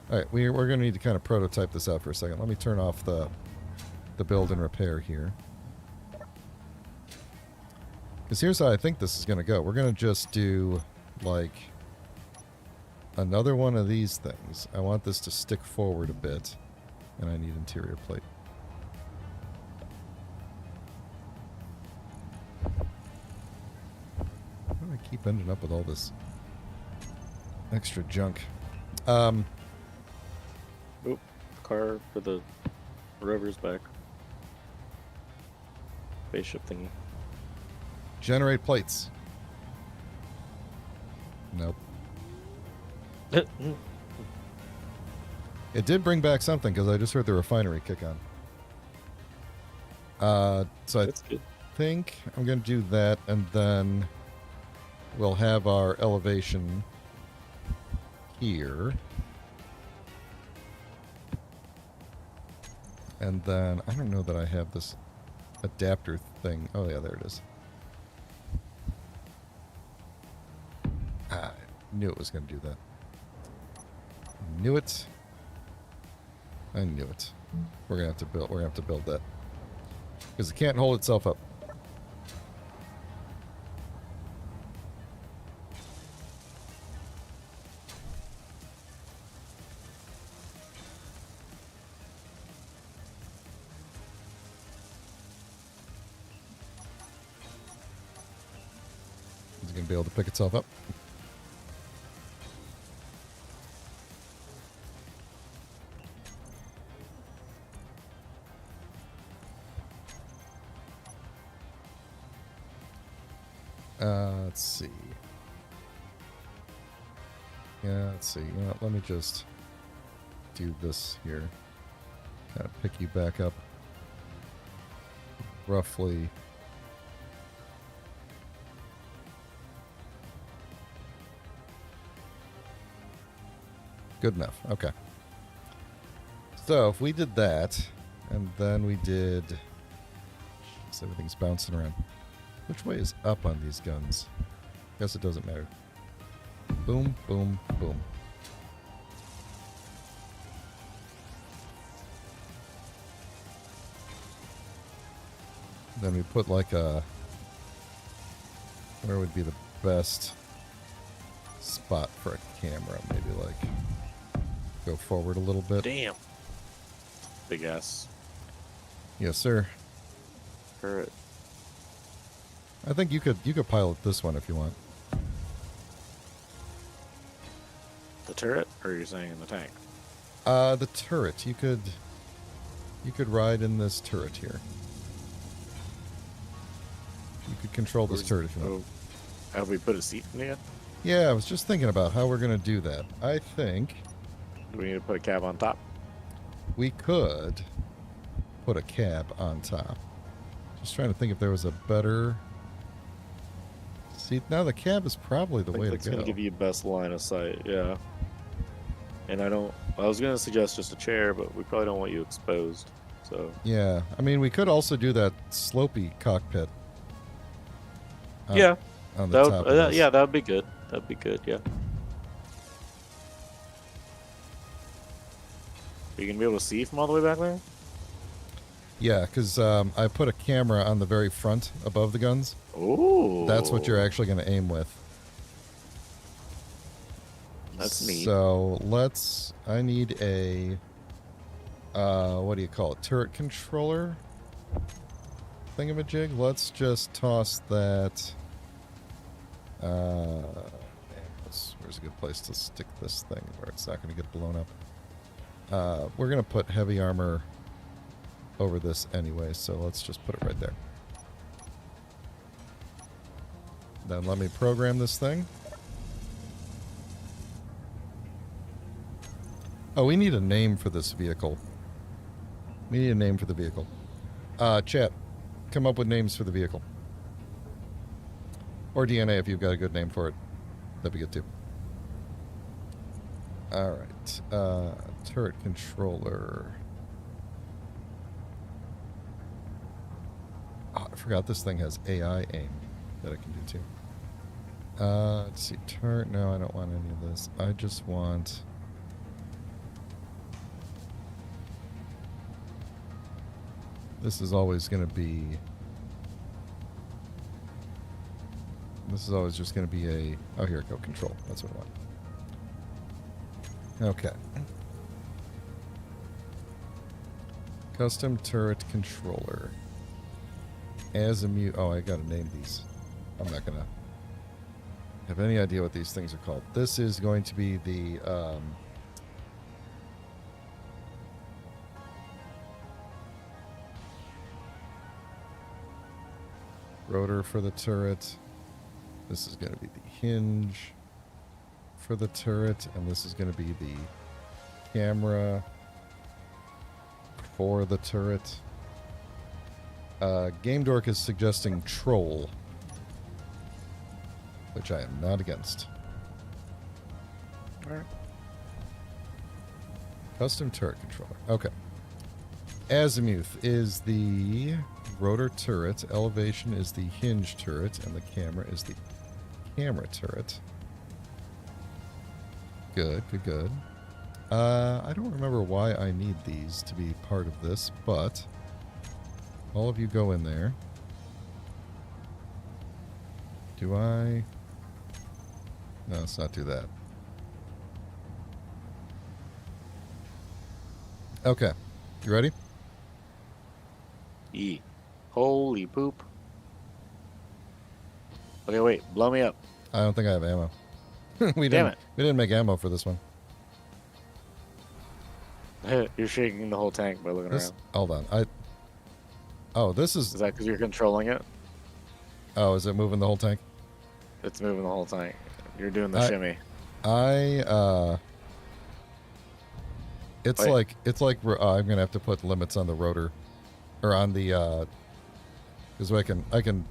All right, we're going to need to kind of prototype this out for a second. Let me turn off the build and repair here. Because here's how I think this is going to go. We're going to just do, like, another one of these things. I want this to stick forward a bit, and I need interior plate. Why do I keep ending up with all this extra junk? Oop. Car for the rover's back. Spaceship thingy. Generate plates. Nope. It did bring back something because I just heard the refinery kick on. So I That's good. think I'm going to do that, and then we'll have our elevation here. And then I don't know that I have this adapter thing. Oh, yeah, there it is. I knew it was going to do that. Knew it. I knew it. We're gonna have to build. We're gonna have to build that because it can't hold itself up. Is it gonna be able to pick itself up? Let's see. Yeah, let's see. You know what, let me just do this here. Kind of pick you back up. Roughly. Good enough. Okay. So if we did that, and then we did... Jeez, everything's bouncing around. Which way is up on these guns? Guess it doesn't matter. Boom, boom, boom. Then we put like a... Where would be the best spot for a camera? Maybe like... Go forward a little bit. Damn. Big ass Yes, sir. turret. I think you could pilot this one if you want. The turret, or you're saying in the tank? The turret. You could ride in this turret here. You could control this turret if you want. Oh, have we put a seat in it yet? Yeah, I was just thinking about how we're gonna do that. I think Do we need to put a cab on top? we could put a cab on top. Just trying to think if there was a better seat. Now the cab is probably the way to It's go. gonna give you best line of sight, yeah. And I was gonna suggest just a chair, but we probably don't want you exposed. So Yeah, I mean we could also do that slopey cockpit. yeah, on the top of this. Yeah, that would be good. That'd be good. Yeah. Are you gonna be able to see from all the way back there? Yeah, because I put a camera on the very front above the guns. Ooh. That's what you're actually going to aim with. That's neat. So I need a, what do you call it? Turret controller thingamajig. Let's just toss that. Where's a good place to stick this thing where it's not going to get blown up? We're going to put heavy armor over this anyway, so let's just put it right there. Then let me program this thing. Oh, we need a name for this vehicle. We need a name for the vehicle. Chat, come up with names for the vehicle. Or DNA if you've got a good name for it. That'd be good too. Alright. Turret controller. Oh, I forgot this thing has AI aim that I can do too. Let's see. Turret. No, I don't want any of this. I just want. This is always going to be. This is always just going to be a. Oh, here it go. Control. That's what I want. Okay. Custom turret controller. Azimut. Oh, I gotta name these. I'm not gonna have any idea what these things are called. This is going to be the rotor for the turret. This is going to be the hinge for the turret, and this is going to be the camera for the turret. Game Dork is suggesting troll, which I am not against. Alright. Custom turret controller. Okay. Azimuth is the rotor turret, elevation is the hinge turret, and the camera is the camera turret. Good, good, good. I don't remember why I need these to be part of this, but all of you go in there. Do I? No, let's not do that. Okay. You ready? E. Holy poop. Okay, wait. Blow me up. I don't think I have ammo. We Damn it. didn't make ammo for this one. You're shaking the whole tank by looking This, around. hold on. Oh, this Is is. that because you're controlling it? Oh, is it moving the whole tank? It's moving the whole tank. You're doing the shimmy. It's Wait. I'm gonna have to put limits on the rotor, or on the, because I can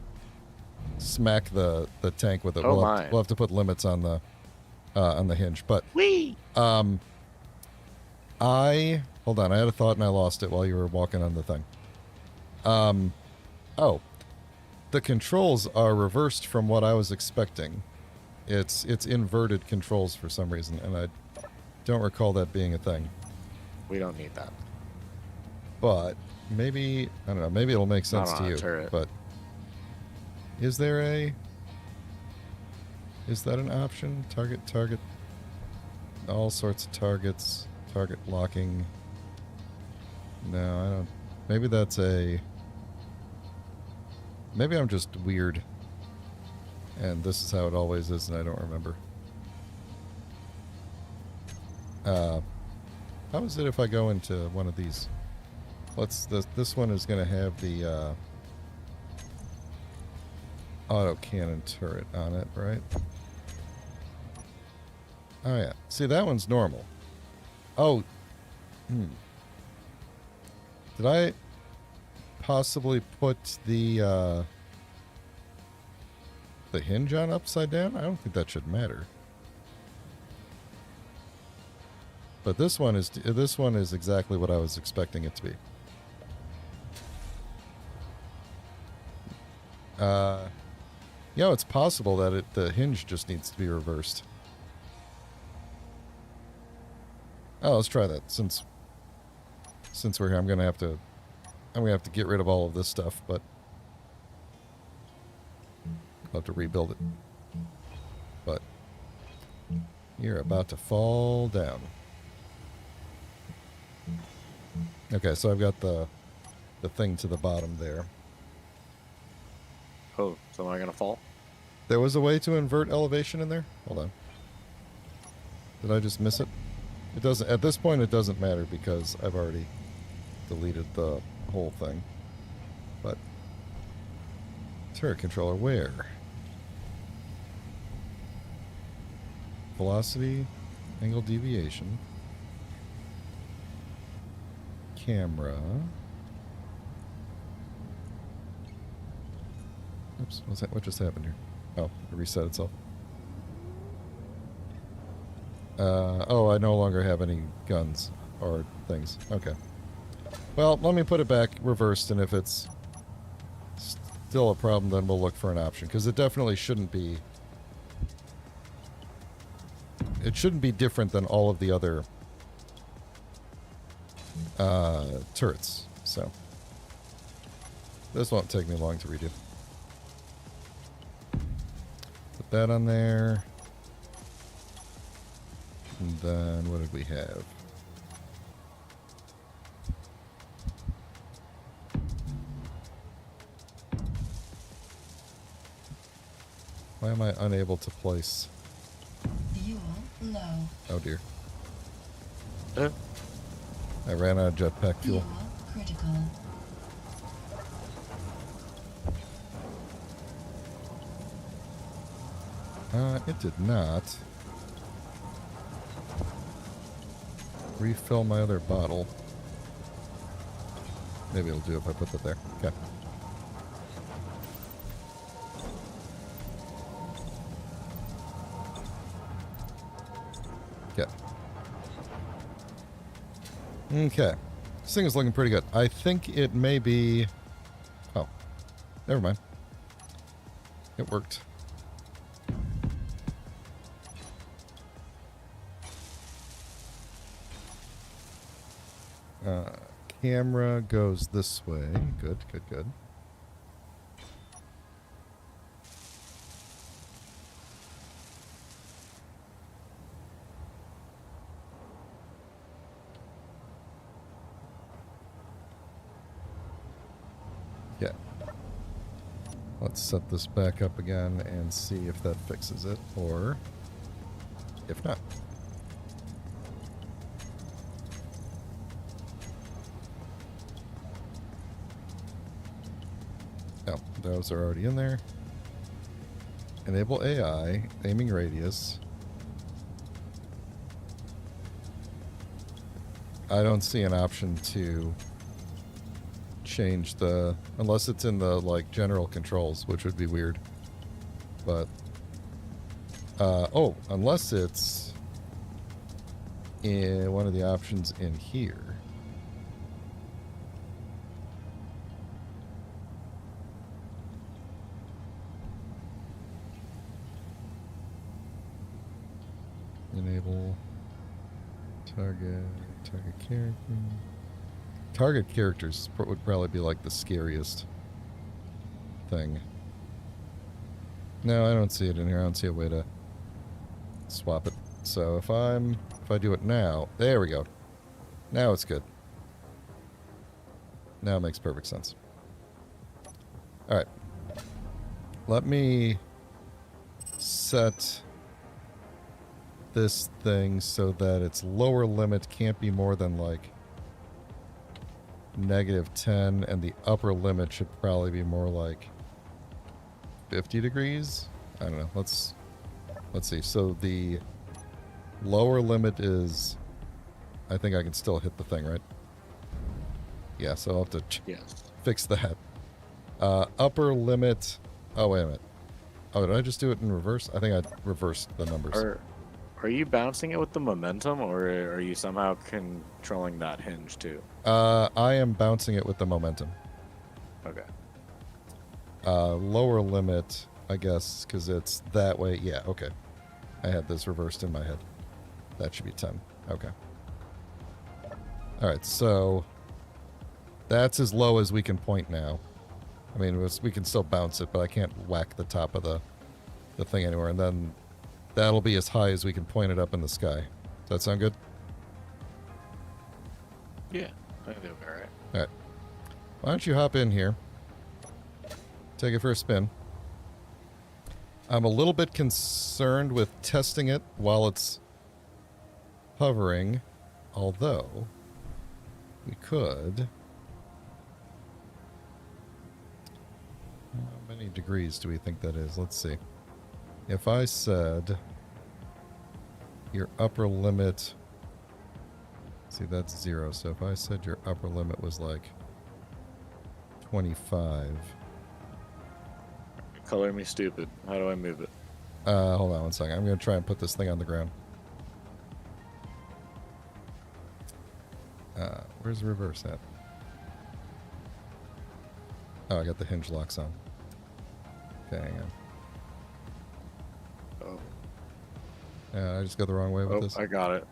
smack the tank with it. Oh we'll my. We'll have to put limits on the hinge. But Whee! hold on. I had a thought and I lost it while you were walking on the thing. Oh, the controls are reversed from what I was expecting. It's inverted controls for some reason, and I don't recall that being a thing. We don't need that. But maybe, I don't know, maybe it'll make sense Not to on a you. turret. But is that an option? Target, all sorts of targets, target locking. No, I don't. Maybe that's maybe I'm just weird. And this is how it always is, and I don't remember. How is it if I go into one of these? This one is going to have the auto cannon turret on it, right? Oh yeah. See, that one's normal. Oh. Did I possibly put the hinge on upside down? I don't think that should matter. But this one is exactly what I was expecting it to be. You know, it's possible that the hinge just needs to be reversed. Oh, let's try that. Since we're here, I'm gonna have to get rid of all of this stuff, but I'll have to rebuild it. But you're about to fall down. Okay, so I've got the thing to the bottom there. Oh, so am I gonna fall? There was a way to invert elevation in there? Hold on. Did I just miss it? It doesn't, at this point it doesn't matter because I've already deleted the whole thing. But turret controller where? Velocity, angle deviation, camera. Oops, what just happened here? Oh, it reset itself. Oh, I no longer have any guns or things. Okay. Well, let me put it back reversed, and if it's still a problem, then we'll look for an option, because it definitely shouldn't be... It shouldn't be different than all of the other turrets, so... This won't take me long to redo. Put that on there. And then, what did we have? Why am I unable to place? Fuel low. Oh dear. Eh? I ran out of jetpack fuel. Fuel critical. It did not. Refill my other bottle. Maybe it'll do if I put that there. Okay. Okay. Okay. This thing is looking pretty good. I think it may be... Oh. Never mind. It worked. Camera goes this way. Good, good, good. Yeah. Let's set this back up again and see if that fixes it, or if not. Oh, those are already in there. Enable AI, aiming radius. I don't see an option to change the... Unless it's in the, like, general controls, which would be weird. But... oh, unless it's in one of the options in here. Enable target character. Target characters would probably be like the scariest thing. No, I don't see it in here. I don't see a way to swap it. So if I do it now, there we go. Now it's good. Now it makes perfect sense. All right. Let me set this thing so that its lower limit can't be more than like -10, and the upper limit should probably be more like 50 degrees. I don't know. Let's see. So the lower limit is, I think I can still hit the thing, right? Yeah, so I'll have to Yes. fix that. Upper limit. Oh, wait a minute. Oh, did I just do it in reverse? I think I reversed the numbers. Are you bouncing it with the momentum, or are you somehow controlling that hinge too? I am bouncing it with the momentum. Okay. Lower limit I guess, because it's that way. Yeah, okay. I had this reversed in my head. That should be 10. Okay. Alright, so that's as low as we can point now. I mean, we can still bounce it, but I can't whack the top of the thing anywhere. And then that'll be as high as we can point it up in the sky. Does that sound good? Yeah, I think they'll be alright. Alright. Why don't you hop in here? Take it for a spin. I'm a little bit concerned with testing it while it's hovering, although we could. How many degrees do we think that is? Let's see. If I said your upper limit, see, that's 0. So if I said your upper limit was like 25. Color me stupid. How do I move it? Hold on one second. I'm going to try and put this thing on the ground. Where's the reverse at? Oh, I got the hinge locks on. Okay, hang on. Oh. I just go the wrong way with this. I got it.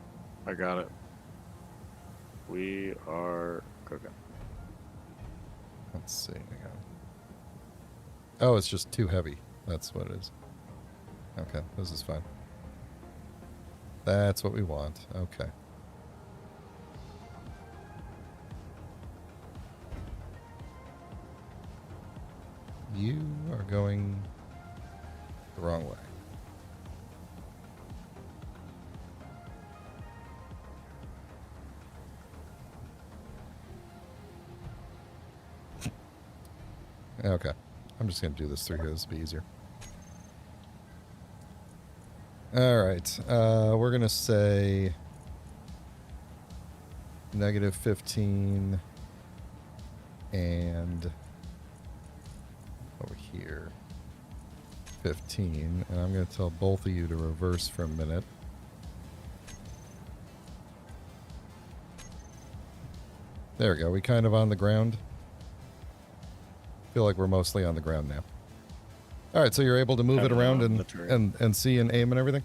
I got it. We are cooking. Let's see. Hang on. Oh, it's just too heavy. That's what it is. Okay, this is fine. That's what we want. Okay. You are going the wrong way. Okay. I'm just going to do this through here. This will be easier. Alright. We're going to say -15 and over here 15. And I'm going to tell both of you to reverse for a minute. There we go. We kind of on the ground. Feel like we're mostly on the ground now. All right, so you're able to move it around and see and aim and everything?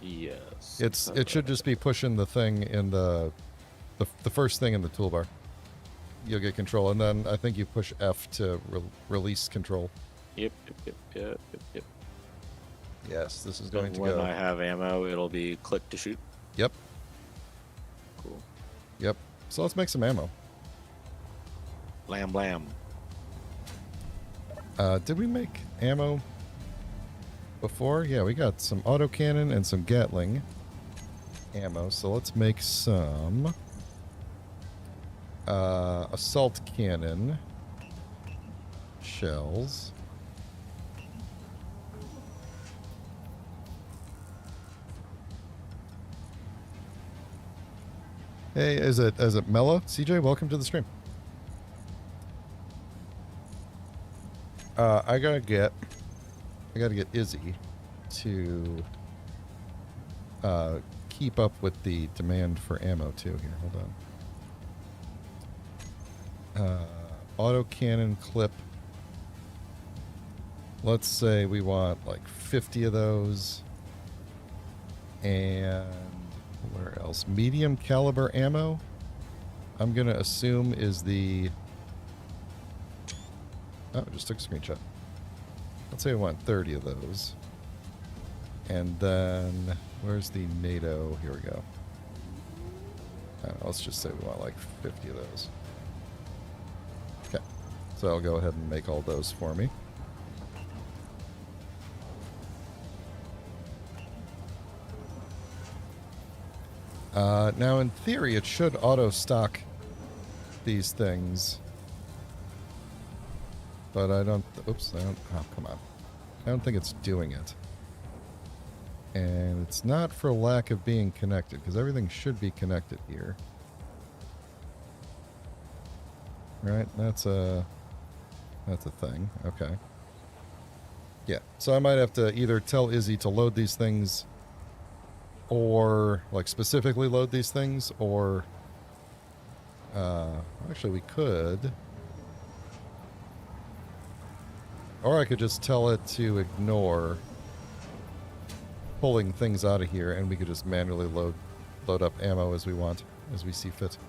Yes. It should just be pushing the thing in the first thing in the toolbar. You'll get control, and then I think you push F to release control. Yep. Yes, this is going to when go. I have ammo, it'll be click to shoot. Yep. Cool. Yep. So let's make some ammo. Lamb, lamb. Did we make ammo before? Yeah, we got some autocannon and some Gatling ammo. So let's make some assault cannon shells. Hey, is it Mello? CJ, welcome to the stream. I gotta get Izzy to keep up with the demand for ammo too. Here, hold on. Autocannon clip. Let's say we want like 50 of those. And where else? Medium caliber ammo, I'm gonna assume is the... Oh, I just took a screenshot. Let's say we want 30 of those. And then, where's the NATO? Here we go. Let's just say we want like 50 of those. Okay. So I'll go ahead and make all those for me. Now, in theory, it should auto-stock these things. But I don't... Oops, I don't... Oh, come on. I don't think it's doing it. And it's not for lack of being connected, because everything should be connected here. Right? That's a thing. Okay. Yeah. So I might have to either tell Izzy to load these things, or, like, specifically load these things, or... actually, we could... Or I could just tell it to ignore pulling things out of here, and we could just manually load up ammo as we want, as we see fit.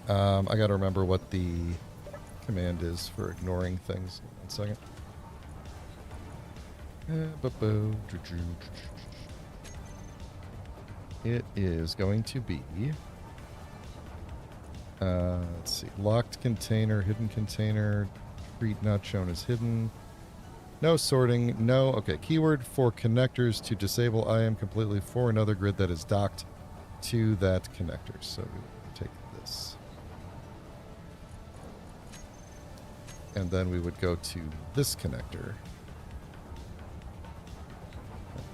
I gotta remember what the command is for ignoring things. 1 second. It is going to be... let's see. Locked container, hidden container, treat not shown as hidden. No sorting, no. Okay, keyword for connectors to disable IM completely for another grid that is docked to that connector. So we would take this. And then we would go to this connector.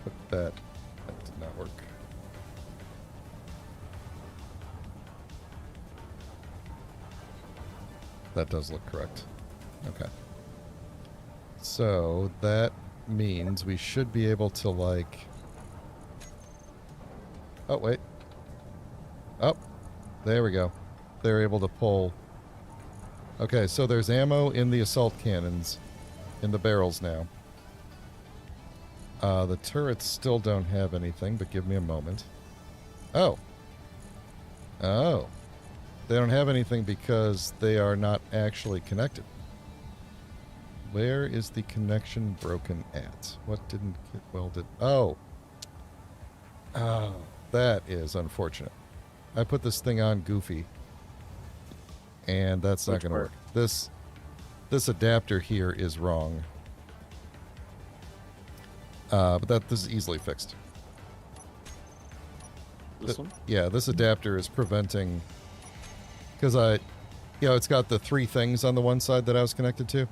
Put that. That did not work. That does look correct. Okay. So that means we should be able to, like... Oh, wait. Oh, there we go. They're able to pull... Okay, so there's ammo in the assault cannons, in the barrels now. The turrets still don't have anything, but give me a moment. Oh. Oh. They don't have anything because they are not actually connected. Where is the connection broken at? What didn't get welded? Oh. Oh, that is unfortunate. I put this thing on goofy. And that's not going to work. This adapter here is wrong. But this is easily fixed. This one? Yeah, this adapter is preventing... Because it's got the 3 things on the one side that I was connected to.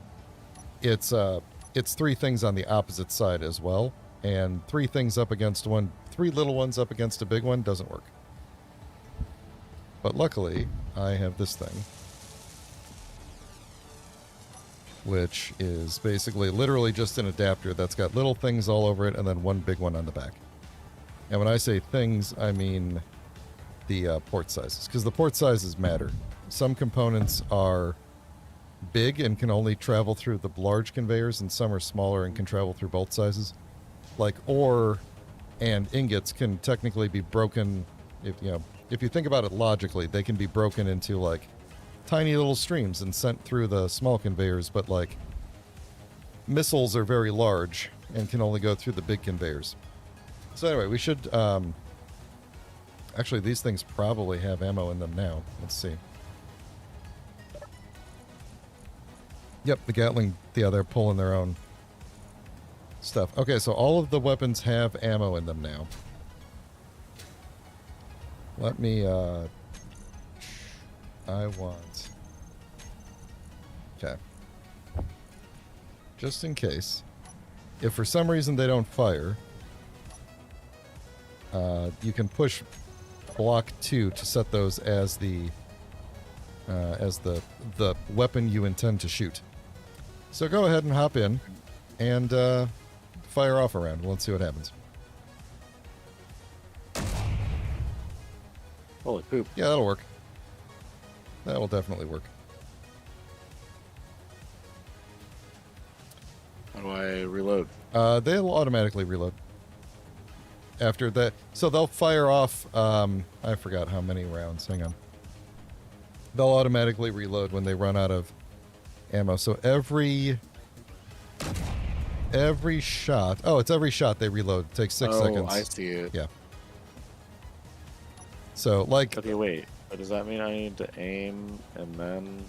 It's 3 things on the opposite side as well, and 3 things up against 3 little ones up against a big one doesn't work. But luckily, I have this thing, which is basically literally just an adapter that's got little things all over it and then one big one on the back. And when I say things, I mean the port sizes, because the port sizes matter. Some components are big and can only travel through the large conveyors, and some are smaller and can travel through both sizes. Like ore and ingots can technically be broken. If you think about it logically, they can be broken into like tiny little streams and sent through the small conveyors, but like missiles are very large and can only go through the big conveyors. So anyway, we should actually, these things probably have ammo in them now. Let's see. Yep, the Gatling, they're pulling their own stuff. Okay, so all of the weapons have ammo in them now. Let me, I want... Okay. Just in case. If for some reason they don't fire, you can push block 2 to set those as the weapon you intend to shoot. So go ahead and hop in and fire off a round. Let's see what happens. Holy poop. Yeah, that'll work. That will definitely work. How do I reload? They'll automatically reload. After that, so they'll fire off, I forgot how many rounds, hang on. They'll automatically reload when they run out of ammo. So every shot, it's every shot they reload. It takes 6 seconds. Oh, I see it. Yeah. So, like... Okay, wait. But does that mean I need to aim and then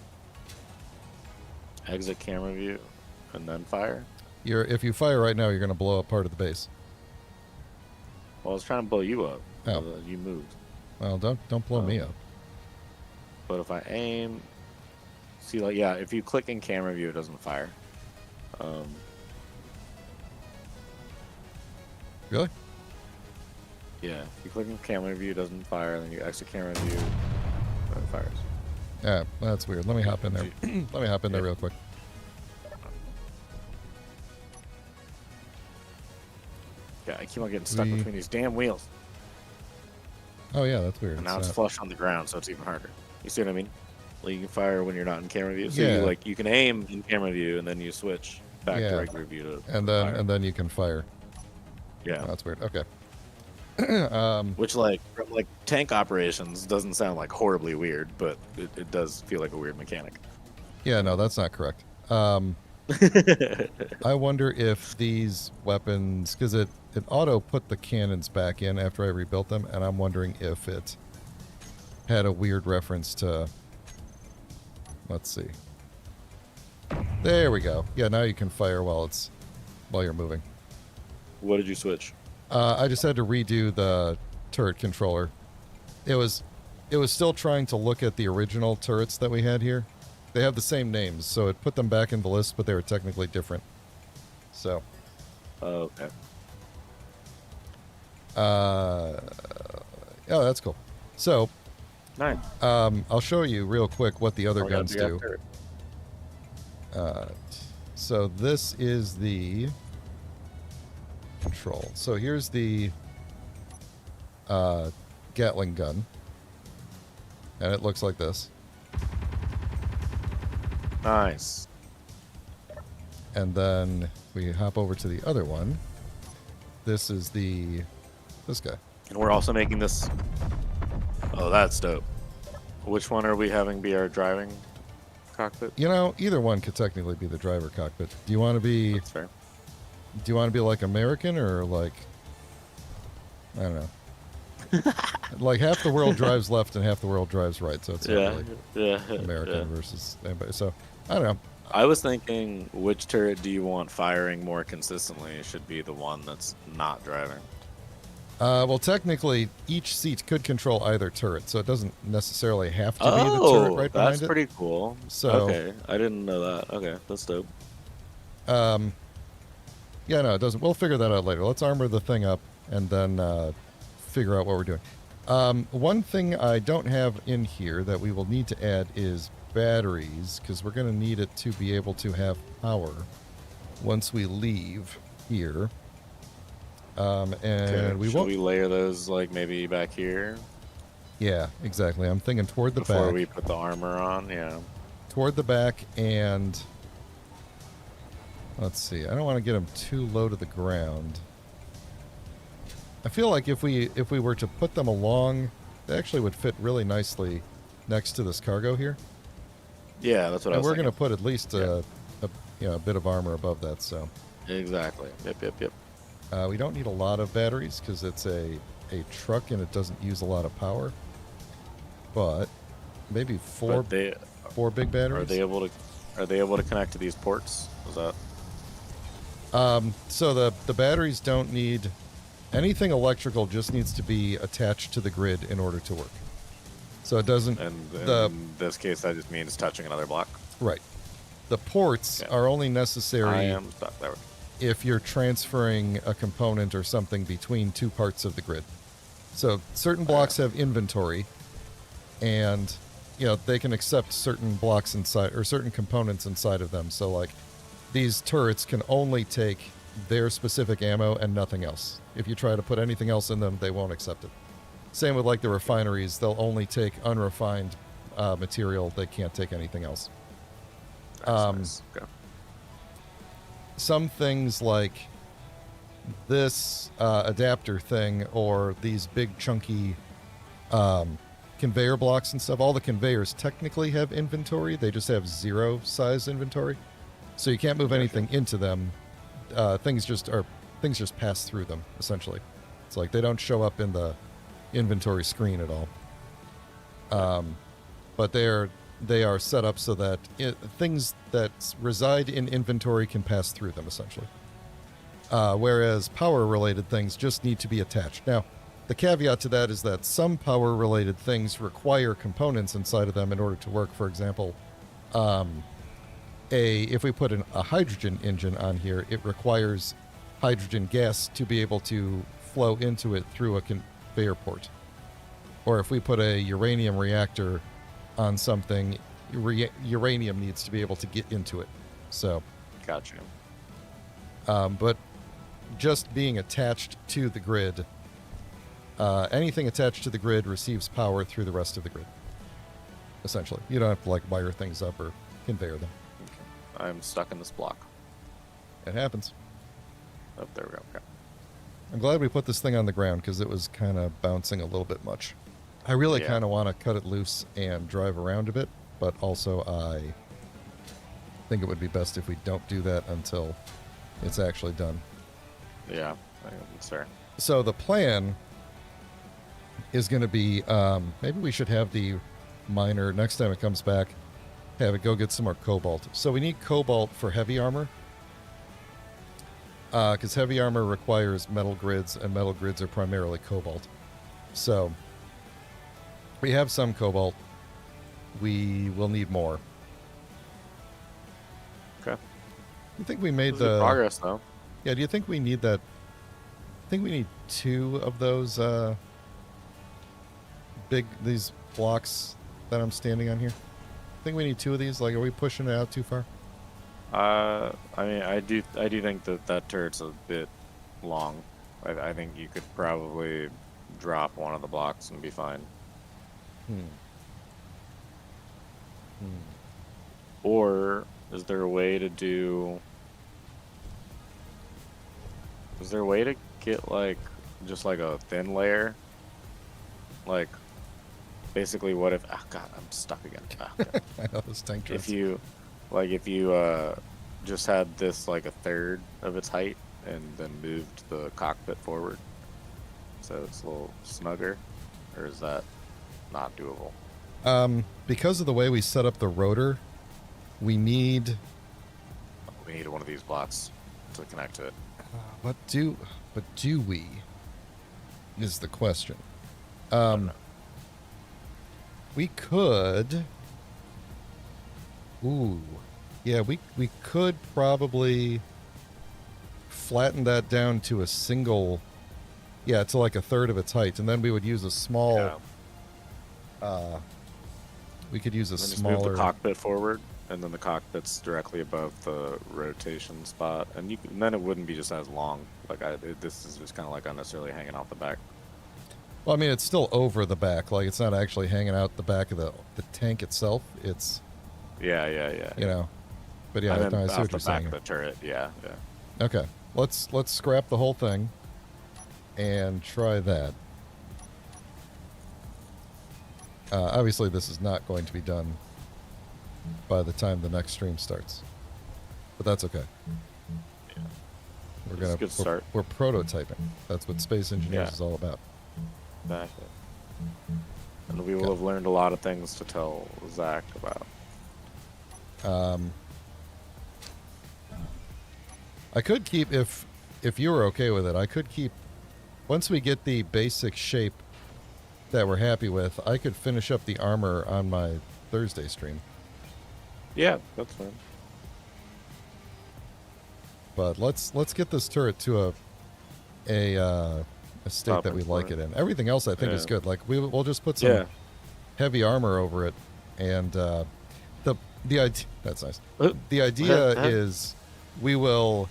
exit camera view and then fire? If you fire right now, you're going to blow up part of the base. Well, I was trying to blow you up. Oh. So that you moved. Well, don't blow me up. But if I aim... See, like, yeah, if you click in camera view, it doesn't fire. Really? Yeah, if you click in camera view, it doesn't fire. Then you exit camera view, then it fires. Yeah, that's weird. Let me hop in there. Let me hop in there real quick. Yeah, I keep on getting stuck between these damn wheels. Oh, yeah, that's weird. And now it's flush on the ground, so it's even harder. You see what I mean? Like you can fire when you're not in camera view. So Yeah. you can aim in camera view and then you switch back Yeah. to regular view to And then you can fire. yeah. Oh, that's weird. Okay. Which from tank operations doesn't sound like horribly weird, but it does feel like a weird mechanic. Yeah, no, that's not correct. I wonder if these weapons, because it auto put the cannons back in after I rebuilt them, and I'm wondering if it had a weird reference to, let's see. There we go. Yeah, now you can fire while you're moving. What did you switch? I just had to redo the turret controller. It was still trying to look at the original turrets that we had here. They have the same names, so it put them back in the list, but they were technically different. So. Oh, okay. Oh, that's cool. So, Nice. I'll show you real quick what the other guns do. So this is the control. So here's the Gatling gun, and it looks like this. Nice. And then we hop over to the other one. This is this guy. And we're also making this. Oh, that's dope. Which one are we having be our driving cockpit? You know, either one could technically be the driver cockpit. Do you want to be? That's fair. Do you want to be like American or like? I don't know. Like half the world drives left and half the world drives right, so it's not really American versus anybody. So I don't know. I was thinking, which turret do you want firing more consistently? It should be the one that's not driving. Well, technically, each seat could control either turret, so it doesn't necessarily have to be the turret right behind that's it. pretty cool. So, okay, I didn't know that. Okay, that's dope. Yeah, no, it doesn't. We'll figure that out later. Let's armor the thing up and then figure out what we're doing. One thing I don't have in here that we will need to add is batteries, because we're going to need it to be able to have power once we leave here. And Okay, we should won't. we layer those like maybe back here Yeah, exactly. I'm thinking toward the before back. we put the armor on? Yeah. Toward the back, and let's see. I don't want to get them too low to the ground. I feel like if we were to put them along, they actually would fit really nicely next to this cargo here. Yeah, that's what I And was we're going to thinking. put at least a bit of armor above that. So Exactly. Yep. we don't need a lot of batteries because it's a truck and it doesn't use a lot of power. But maybe four big batteries. Are they able to connect to these ports? Is that So the batteries don't need anything electrical, just needs to be attached to the grid in order to work. So it doesn't. and the in this case that just means touching another block? right. The ports are only necessary I am stuck there. if you're transferring a component or something between two parts of the grid. So certain blocks have inventory, and they can accept certain blocks inside or certain components inside of them. So like these turrets can only take their specific ammo and nothing else. If you try to put anything else in them, they won't accept it. Same with like the refineries, they'll only take unrefined material. They can't take anything else. Nice. Okay. Some things like this adapter thing or these big chunky conveyor blocks and stuff, all the conveyors technically have inventory. They just have 0 size inventory. So you can't move anything into them. Things just pass through them, essentially. It's like they don't show up in the inventory screen at all. But they are set up so that things that reside in inventory can pass through them, essentially. Whereas power-related things just need to be attached. Now, the caveat to that is that some power-related things require components inside of them in order to work. For example, if we put a hydrogen engine on here, it requires hydrogen gas to be able to flow into it through a conveyor port. Or if we put a uranium reactor on something, uranium needs to be able to get into it. So, Gotcha. but just being attached to the grid, anything attached to the grid receives power through the rest of the grid. essentially. You don't have to like wire things up or conveyor them. Okay. I'm stuck in this block. It happens. Oh, there we go. Okay. I'm glad we put this thing on the ground because it was kind of bouncing a little bit much. I really Yeah. kind of want to cut it loose and drive around a bit, but also I think it would be best if we don't do that until it's actually done. Yeah, I think that's fair. So the plan is going to be maybe we should have the miner, next time it comes back, have it go get some more cobalt. So we need cobalt for heavy armor. Because heavy armor requires metal grids, and metal grids are primarily cobalt. So we have some cobalt. We will need more. Okay. You think we made This is good progress, though. Yeah, do you think we need that? I think we need 2 of those these blocks that I'm standing on here. I think we need 2 of these. Like, are we pushing it out too far? I mean, I do think that turret's a bit long. I think you could probably drop one of the blocks and be fine. Or is there a way to do? Is there a way to get like just like a thin layer? Like, basically, what if? Oh God, I'm stuck again. Ah, okay. I know this tank If turrets. if you just had this like a third of its height and then moved the cockpit forward so it's a little snugger, or is that not doable? Because of the way we set up the rotor, we need. We need one of these blocks to connect to it. But do we? Is the question. We could. Ooh, yeah. We could probably flatten that down to a single. Yeah, to like a third of its height, and then we would use a small. Yeah. We could use a Then just move smaller. the cockpit forward, and then the cockpit's directly above the rotation spot, and then it wouldn't be just as long. Like this is just kind of like unnecessarily hanging off the back. Well, I mean, it's still over the back. Like, it's not actually hanging out the back of the tank itself. It's, Yeah. you know. But yeah, I meant no, I see off what the you're back saying. of the turret. Yeah. Okay, let's scrap the whole thing and try that. Obviously, this is not going to be done by the time the next stream starts, but that's okay. Yeah. We're It's a gonna good start. We're prototyping. That's what Space Engineers Yeah. is all about. Exactly. And we will have learned a lot of things to tell Zach about. I could keep, if you were okay with it, I could keep, once we get the basic shape that we're happy with, I could finish up the armor on my Thursday stream. Yeah, that's fine. But let's get this turret to a state that Stopping we like point. it in. Everything else I think is Yeah. good. Like we'll just put some Yeah. heavy armor over it, and the idea that's nice. The idea is we will,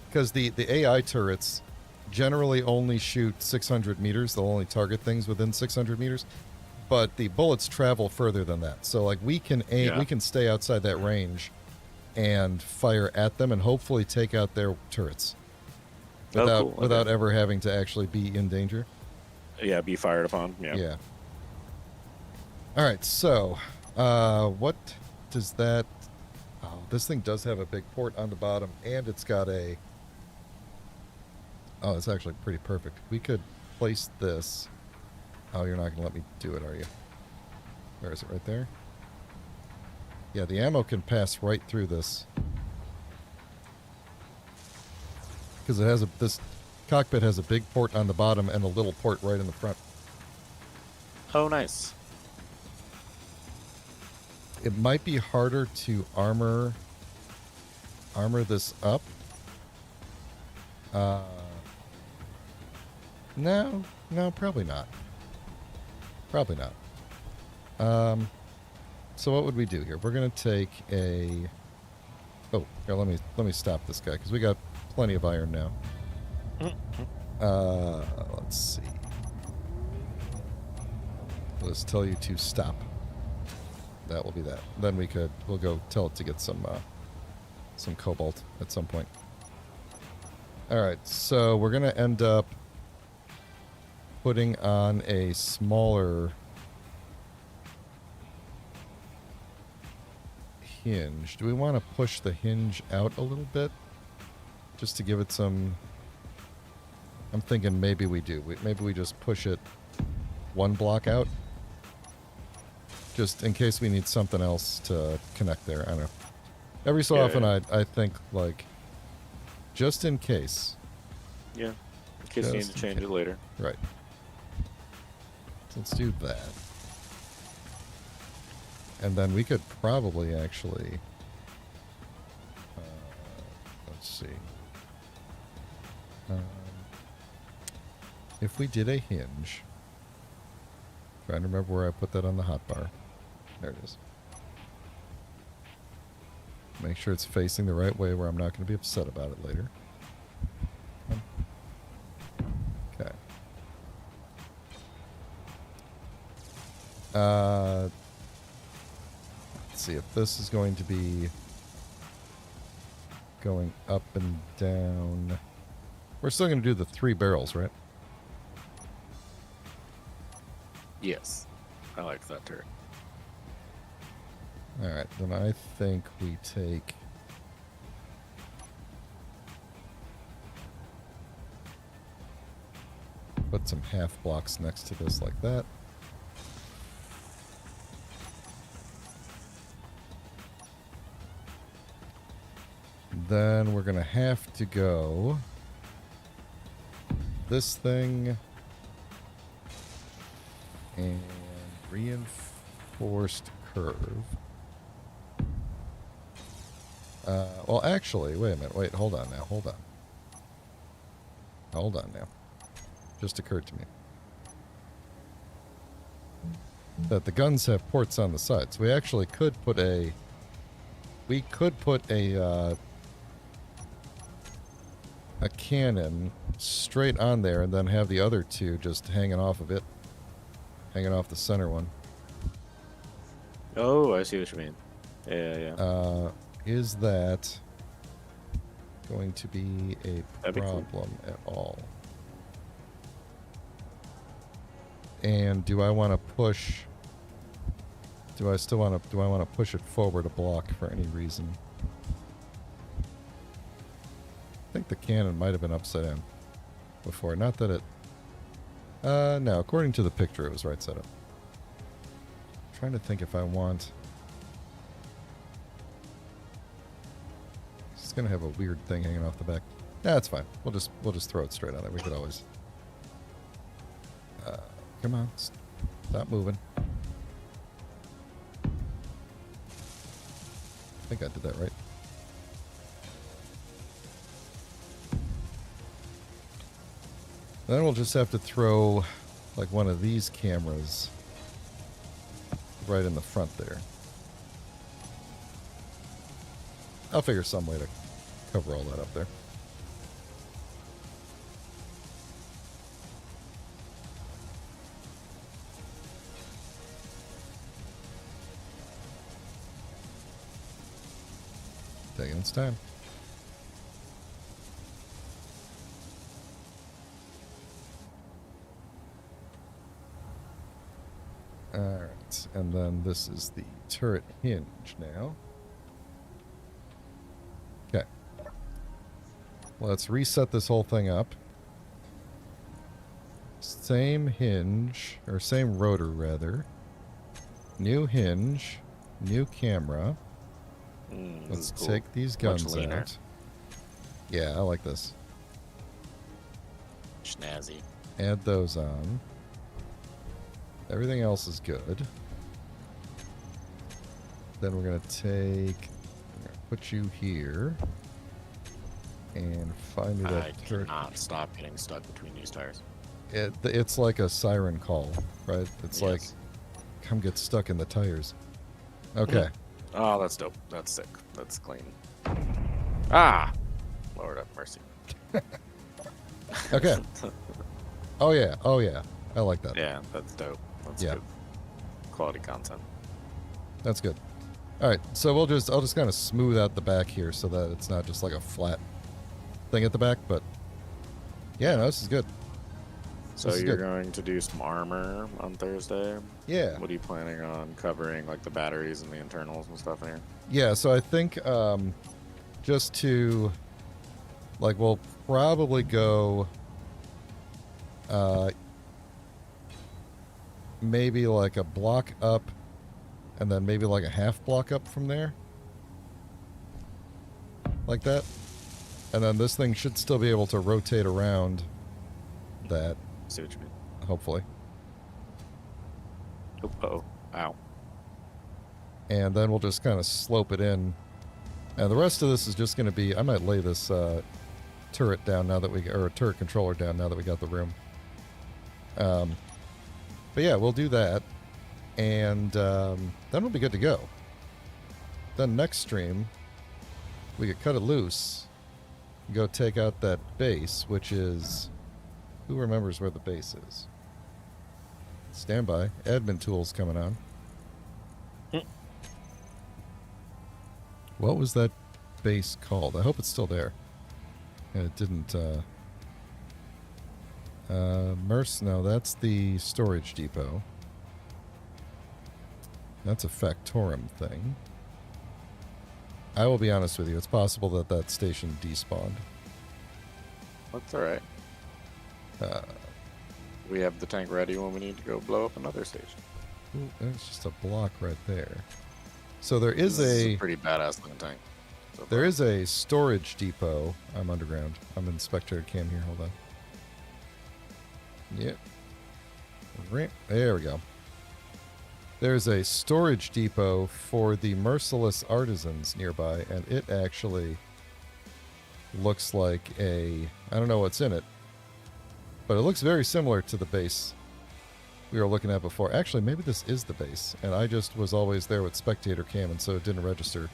because the AI turrets generally only shoot 600 meters. They'll only target things within 600 meters, but the bullets travel further than that. So like we can aim, Yeah. we can stay outside that range and fire at them and hopefully take out their turrets without cool. Okay. without ever having to actually be in danger. Yeah, be fired upon. Yeah. Yeah. All right. So, what does that? Oh, this thing does have a big port on the bottom, and it's got a. Oh, it's actually pretty perfect. We could place this. Oh, you're not going to let me do it, are you? Where is it? Right there. Yeah, the ammo can pass right through this because it has this cockpit has a big port on the bottom and a little port right in the front. Oh, nice. It might be harder to armor this up. No, probably not. Probably not. So what would we do here? We're gonna take a. Oh, here, let me stop this guy because we got plenty of iron now. Let's see. Let's tell you to stop. that will be that. Then we'll go tell it to get some cobalt at some point. All right, so we're gonna end up putting on a smaller hinge. Do we want to push the hinge out a little bit, just to give it some? I'm thinking maybe we do. Maybe we just push it one block out, just in case we need something else to connect there. I don't know. Every so often, I think, like, just in case. Yeah, in case you need to change it later. Right. So let's do that. And then we could probably actually... let's see. If we did a hinge... Trying to remember where I put that on the hotbar. There it is. Make sure it's facing the right way where I'm not going to be upset about it later. Okay. Let's see if this is going to be going up and down. We're still going to do the 3 barrels, right? Yes. I like that turret. Alright, then I think we take... Put some half blocks next to this like that. Then we're going to have to go... This thing... And reinforced curve. Well, actually, wait a minute. Wait, hold on now. Hold on. Hold on now. Just occurred to me that the guns have ports on the sides. We actually could put a... We could put a cannon straight on there and then have the other 2 just hanging off of it. Hanging off the center one. Oh, I see what you mean. Yeah. Is that going to be a That'd be cool. problem at all? And do I want to push... Do I still want to... Do I want to push it forward a block for any reason? I think the cannon might have been upside down before. Not that it... no, according to the picture, it was right side up. I'm trying to think if I want... It's gonna have a weird thing hanging off the back. Nah, it's fine. We'll just throw it straight on there. We could always... come on. Stop moving. I think I did that right. Then we'll just have to throw like one of these cameras right in the front there. I'll figure some way to cover all that up there. Taking its time. Alright, and then this is the turret hinge now. Okay. Let's reset this whole thing up. Same hinge, or same rotor rather. New hinge, new camera. Let's Cool. take these Much guns leaner. out. Yeah, I like this. Snazzy. Add those on. Everything else is good. Then we're going to take... put you here. And find me I that turret. cannot stop getting stuck between these tires. It's like a siren call, right? It's like, Yes. come get stuck in the tires. Okay. Oh, that's dope. That's sick. That's clean. Ah! Lord have mercy. Okay. Oh, yeah. Oh, yeah. I like that. Yeah, that's dope. That's Yeah. good. Quality content. That's good. All right, so I'll just kind of smooth out the back here so that it's not just like a flat thing at the back. But yeah, no, this is good. So This is you're good. going to do some armor on Thursday? Yeah. What are you planning on covering, like the batteries and the internals and stuff in here? Yeah, so I think just to, like, we'll probably go maybe like a block up and then maybe like a half block up from there. Like that. And then this thing should still be able to rotate around that, See what you mean? hopefully. Oh, uh-oh. Ow. And then we'll just kind of slope it in. And the rest of this is just going to be, I might lay this turret down now that we, or a turret controller down now that we got the room. But yeah, we'll do that. And then we'll be good to go. Then next stream, we could cut it loose, go take out that base, which is, who remembers where the base is? Stand by. Admin tools coming on. What was that base called? I hope it's still there. And it didn't, no, that's the storage depot. That's a Factorum thing. I will be honest with you, it's possible that that station despawned. That's alright. We have the tank ready when we need to go blow up another station. Ooh, there's just a block right there. So there is This is a pretty badass looking tank. So there far. is a storage depot. I'm underground. I'm in spectator cam here. Hold on. Yep. There we go. There's a storage depot for the merciless artisans nearby, and it actually looks like a, I don't know what's in it, but it looks very similar to the base we were looking at before. Actually, maybe this is the base, and I just was always there with spectator cam, and so it didn't register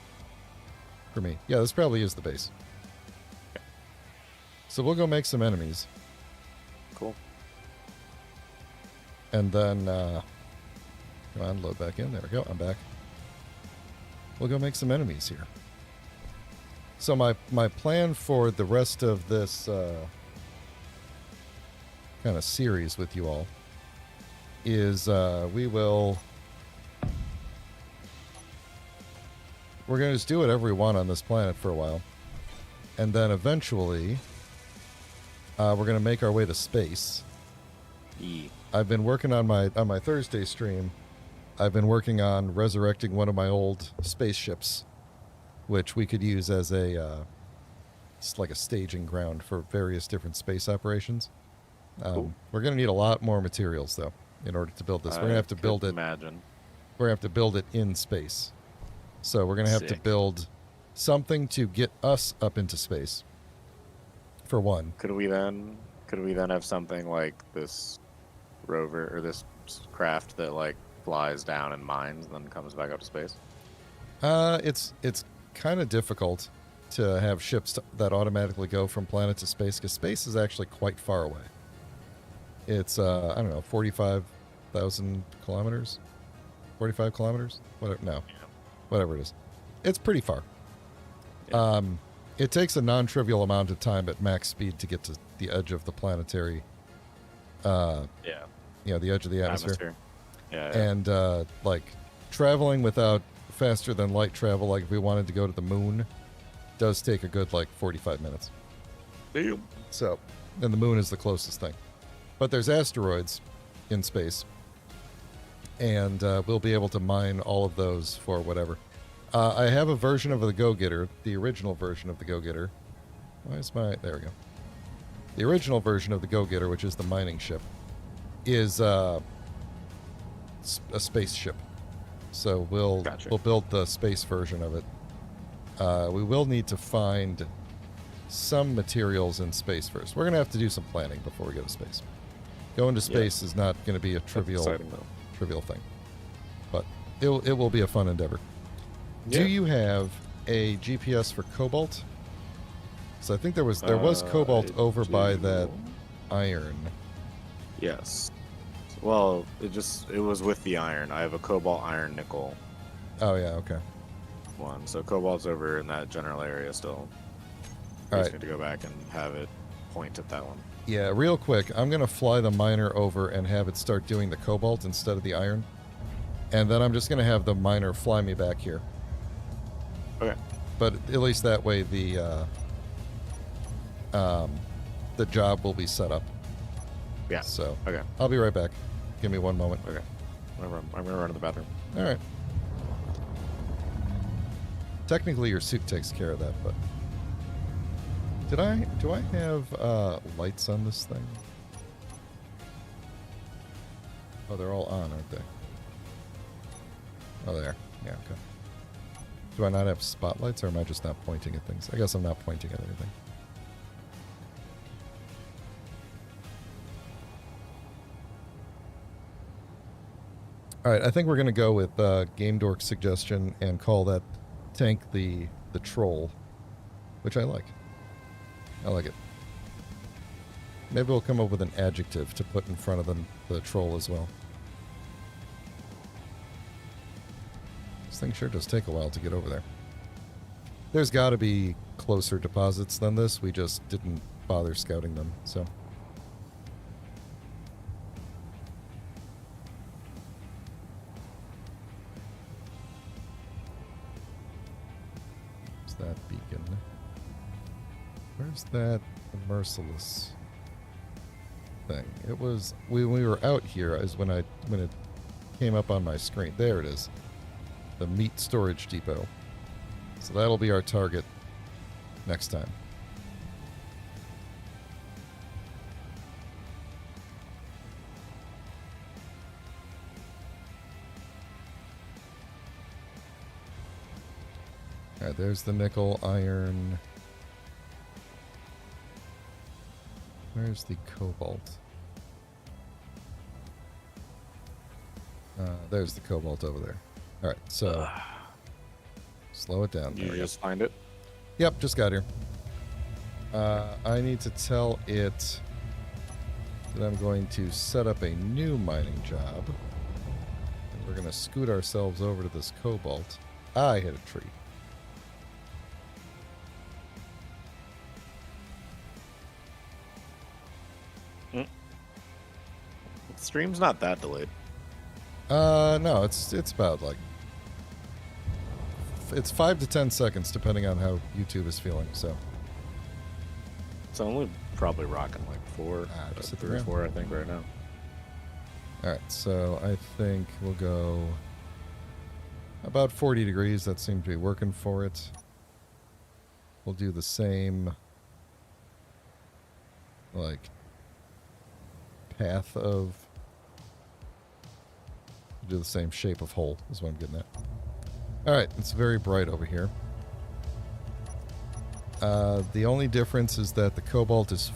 for me. Yeah, this probably is the base. So we'll go make some enemies, Cool. and then, come on, load back in. There we go. I'm back. We'll go make some enemies here. So my plan for the rest of this kind of series with you all is we're going to just do whatever we want on this planet for a while. And then eventually we're going to make our way to space. I've been working on my Thursday stream. I've been working on resurrecting one of my old spaceships, which we could use as a it's like a staging ground for various different space operations. Cool. We're going to need a lot more materials though in order to build this. We're going to have to build it. Imagine. We're going to have to build it in space. So we're going to have to Sick. build something to get us up into space. For one. Could we then have something like this rover or this craft that like flies down and mines and then comes back up to space? It's kind of difficult to have ships that automatically go from planet to space because space is actually quite far away. It's I don't know, 45,000 kilometers, 45 kilometers. Whatever it is. It's pretty far. Yeah. It takes a non-trivial amount of time at max speed to get to the edge of the planetary. Yeah. The edge of the atmosphere. Yeah. And like traveling without faster than light travel, like if we wanted to go to the moon, does take a good like 45 minutes. Damn. So, and the moon is the closest thing. But there's asteroids in space, and we'll be able to mine all of those for whatever. I have a version of the Go-Getter, the original version of the Go-Getter. There we go. The original version of the Go-Getter, which is the mining ship, is a spaceship. So we'll build the space version of it. We will need to find some materials in space first. We're going to have to do some planning before we go to space. Going to space is not going to be a trivial thing, but it will be a fun endeavor. Yeah. Do you have a GPS for Cobalt? So I think there was Cobalt over by that iron. Yes. Well, it was with the iron. I have a cobalt, iron, nickel. Oh, yeah, okay. one. So Cobalt's over in that general area still. We All just right. need to go back and have it point at that one. Yeah, real quick, I'm going to fly the miner over and have it start doing the cobalt instead of the iron. And then I'm just going to have the miner fly me back here. Okay. But at least that way the job will be set up. Yeah. So Okay. I'll be right back. Give me one moment. Okay. I'm going to run to the bathroom. All right. Technically, your suit takes care of that, but do I have lights on this thing? Oh, they're all on, aren't they? Oh, there. Yeah, okay. Do I not have spotlights, or am I just not pointing at things? I guess I'm not pointing at anything. All right, I think we're going to go with Game Dork's suggestion and call that tank the troll, which I like. I like it. Maybe we'll come up with an adjective to put in front of the troll as well. This thing sure does take a while to get over there. There's got to be closer deposits than this. We just didn't bother scouting them, so... that beacon. Where's that merciless thing? It was when we were out here is when it came up on my screen. There it is. The meat storage depot. So that'll be our target next time. Alright, there's the nickel, iron. Where's the cobalt? There's the cobalt over there. Alright, so... slow it down. Did you There just find it? Yep, just got here. I need to tell it that I'm going to set up a new mining job. And we're going to scoot ourselves over to this cobalt. I hit a tree. The stream's not that delayed. No, it's about like... It's 5 to 10 seconds, depending on how YouTube is feeling, so... It's only probably rocking like 4, just hit the 3 or ground. 4, I think, right now. Alright, so I think we'll go... about 40 degrees. That seems to be working for it. We'll do the same... like... path of... do the same shape of hole, is what I'm getting at. Alright, it's very bright over here. The only difference is that the cobalt is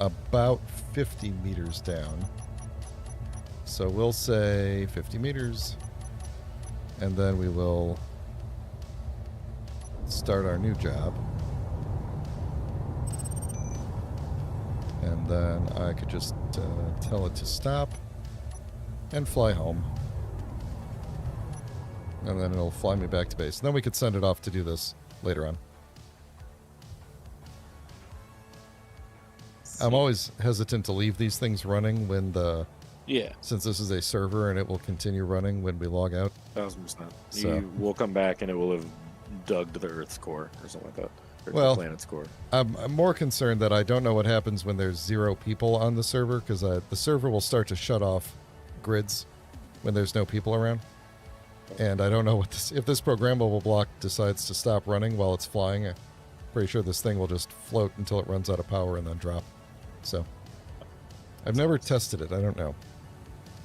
about 50 meters down. So we'll say 50 meters. And then we will start our new job. And then I could just tell it to stop and fly home. And then it'll fly me back to base. And then we could send it off to do this later on. I'm always hesitant to leave these things running when Yeah, since this is a server and it will continue running when we log out. 1000%. So- You will come back and it will have dug to the Earth's core or something like that. Or Well, the planet's core. I'm more concerned that I don't know what happens when there's 0 people on the server, because the server will start to shut off grids when there's no people around. And I don't know what if this programmable block decides to stop running while it's flying. I'm pretty sure this thing will just float until it runs out of power and then drop. So I've never tested it. I don't know.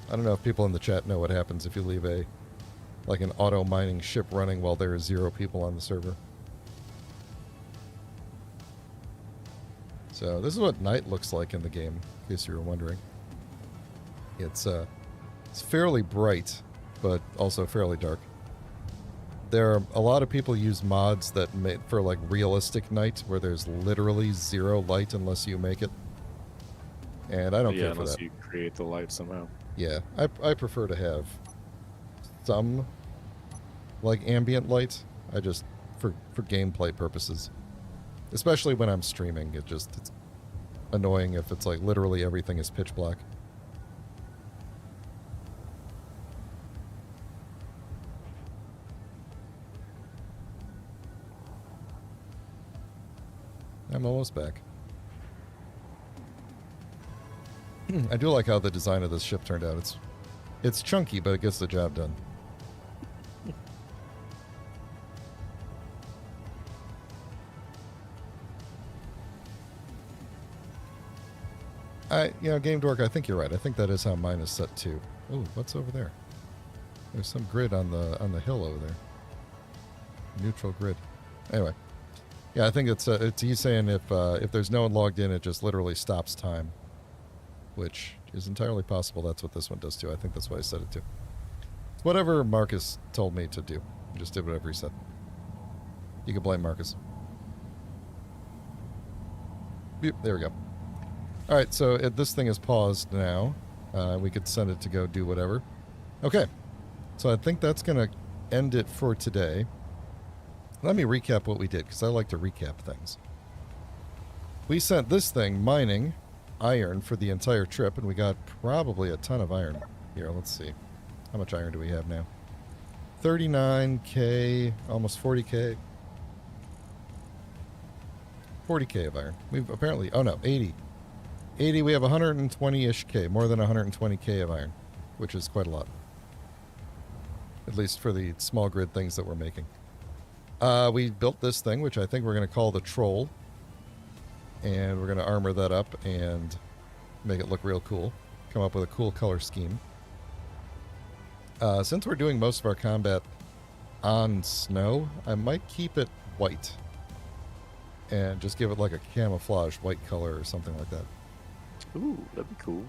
I don't know if people in the chat know what happens if you leave an auto mining ship running while there are 0 people on the server. So this is what night looks like in the game, in case you were wondering. It's fairly bright, but also fairly dark. There are a lot of people use mods that make for like realistic night, where there's literally 0 light unless you make it. And I don't care for unless that. you create the light somehow. Yeah, I prefer to have some like ambient light. I just for gameplay purposes, especially when I'm streaming, it's annoying if it's like literally everything is pitch black. I'm almost back. I do like how the design of this ship turned out. It's chunky, but it gets the job done. Game Dork, I think you're right. I think that is how mine is set too. Oh, what's over there? There's some grid on the hill over there. Neutral grid. Anyway, yeah, I think it's he's saying if there's no one logged in, it just literally stops time, which is entirely possible. That's what this one does too. I think that's what I set it to. It's whatever Marcus told me to do. I just did whatever he said. You can blame Marcus. Yep, there we go. All right, so this thing is paused now. We could send it to go do whatever. Okay, so I think that's going to end it for today. Let me recap what we did, because I like to recap things. We sent this thing mining iron for the entire trip, and we got probably a ton of iron. Here, let's see. How much iron do we have now? 39K, almost 40K. 40K of iron. We've apparently... Oh, no, 80. 80, we have 120-ish K, more than 120K of iron, which is quite a lot. At least for the small grid things that we're making. We built this thing, which I think we're going to call the Troll. And we're going to armor that up and make it look real cool. Come up with a cool color scheme. Since we're doing most of our combat on snow, I might keep it white. And just give it like a camouflage white color or something like that. Ooh, that'd be cool.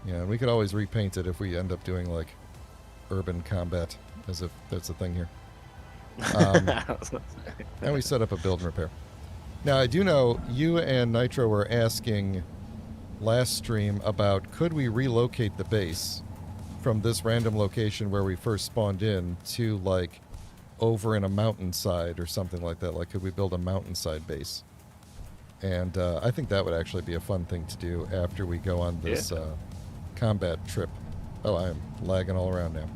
Yeah, and we could always repaint it if we end up doing like urban combat, as if that's a thing here. And we set up a build and repair. Now, I do know you and Nitro were asking last stream about could we relocate the base from this random location where we first spawned in to like over in a mountainside or something like that. Like, could we build a mountainside base? And I think that would actually be a fun thing to do after we go on this combat trip. Oh, I am lagging all around now.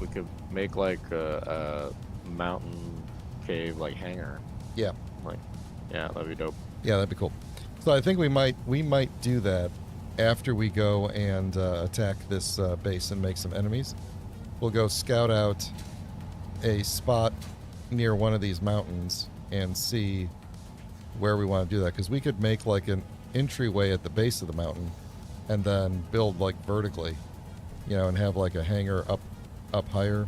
We could make like a mountain cave like hangar. Yeah. Like, yeah, that'd be dope. Yeah, that'd be cool. So I think we might do that after we go and attack this base and make some enemies. We'll go scout out a spot near one of these mountains and see where we want to do that, because we could make like an entryway at the base of the mountain and then build like vertically, and have like a hangar up higher,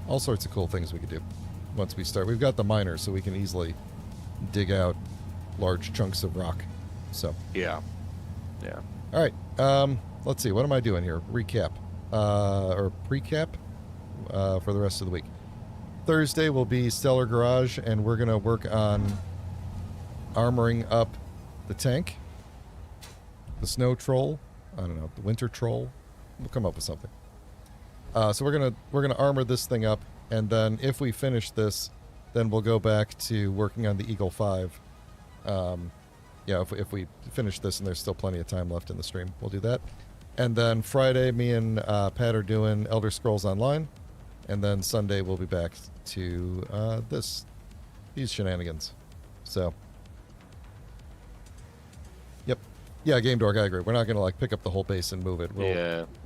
all sorts of cool things we could do once we start. We've got the miners, so we can easily dig out large chunks of rock. So yeah. All right, let's see, what am I doing here? Recap or precap for the rest of the week. Thursday will be Stellar Garage, and we're going to work on armoring up the tank, the Snow Troll, I don't know, the Winter Troll. We'll come up with something. So we're gonna armor this thing up, and then if we finish this, then we'll go back to working on the Eagle 5. If we finish this and there's still plenty of time left in the stream, we'll do that. And then Friday, me and Pat are doing Elder Scrolls Online. And then Sunday we'll be back to these shenanigans. So, yep, yeah, Game Dork, I agree. We're not gonna like pick up the whole base and move it.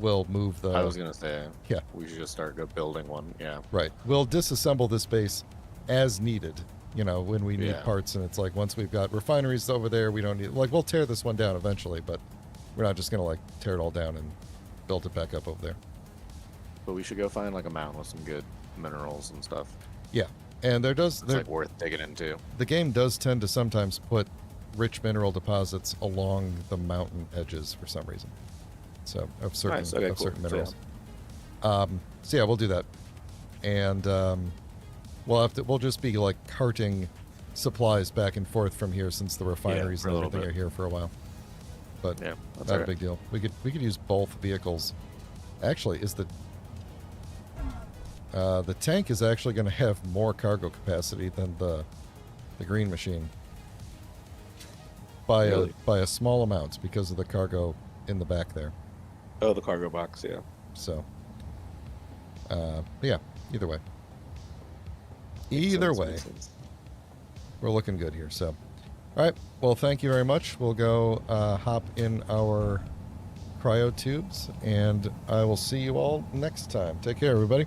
We'll move the. I was gonna say. Yeah. We should just start building one. Yeah. Right. We'll disassemble this base as needed. When we need parts, and it's like once we've got refineries over there, we don't need we'll tear this one down eventually, but we're not just gonna like tear it all down and build it back up over there. But we should go find like a mountain with some good minerals and stuff. Yeah, and it's like worth digging into. The game does tend to sometimes put rich mineral deposits along the mountain edges for some reason. So of certain certain minerals. So yeah, we'll do that, and we'll just be like carting supplies back and forth from here since the refineries and everything are here for a while. But not a big deal. We could use both vehicles. Actually, The tank is actually going to have more cargo capacity than the green machine by Really? a small amount because of the cargo in the back there. Oh, the cargo box, yeah. So, yeah, either way. Makes Either sense, way, makes sense. we're looking good here. So, all right. Well, thank you very much. We'll go hop in our cryo tubes, and I will see you all next time. Take care, everybody.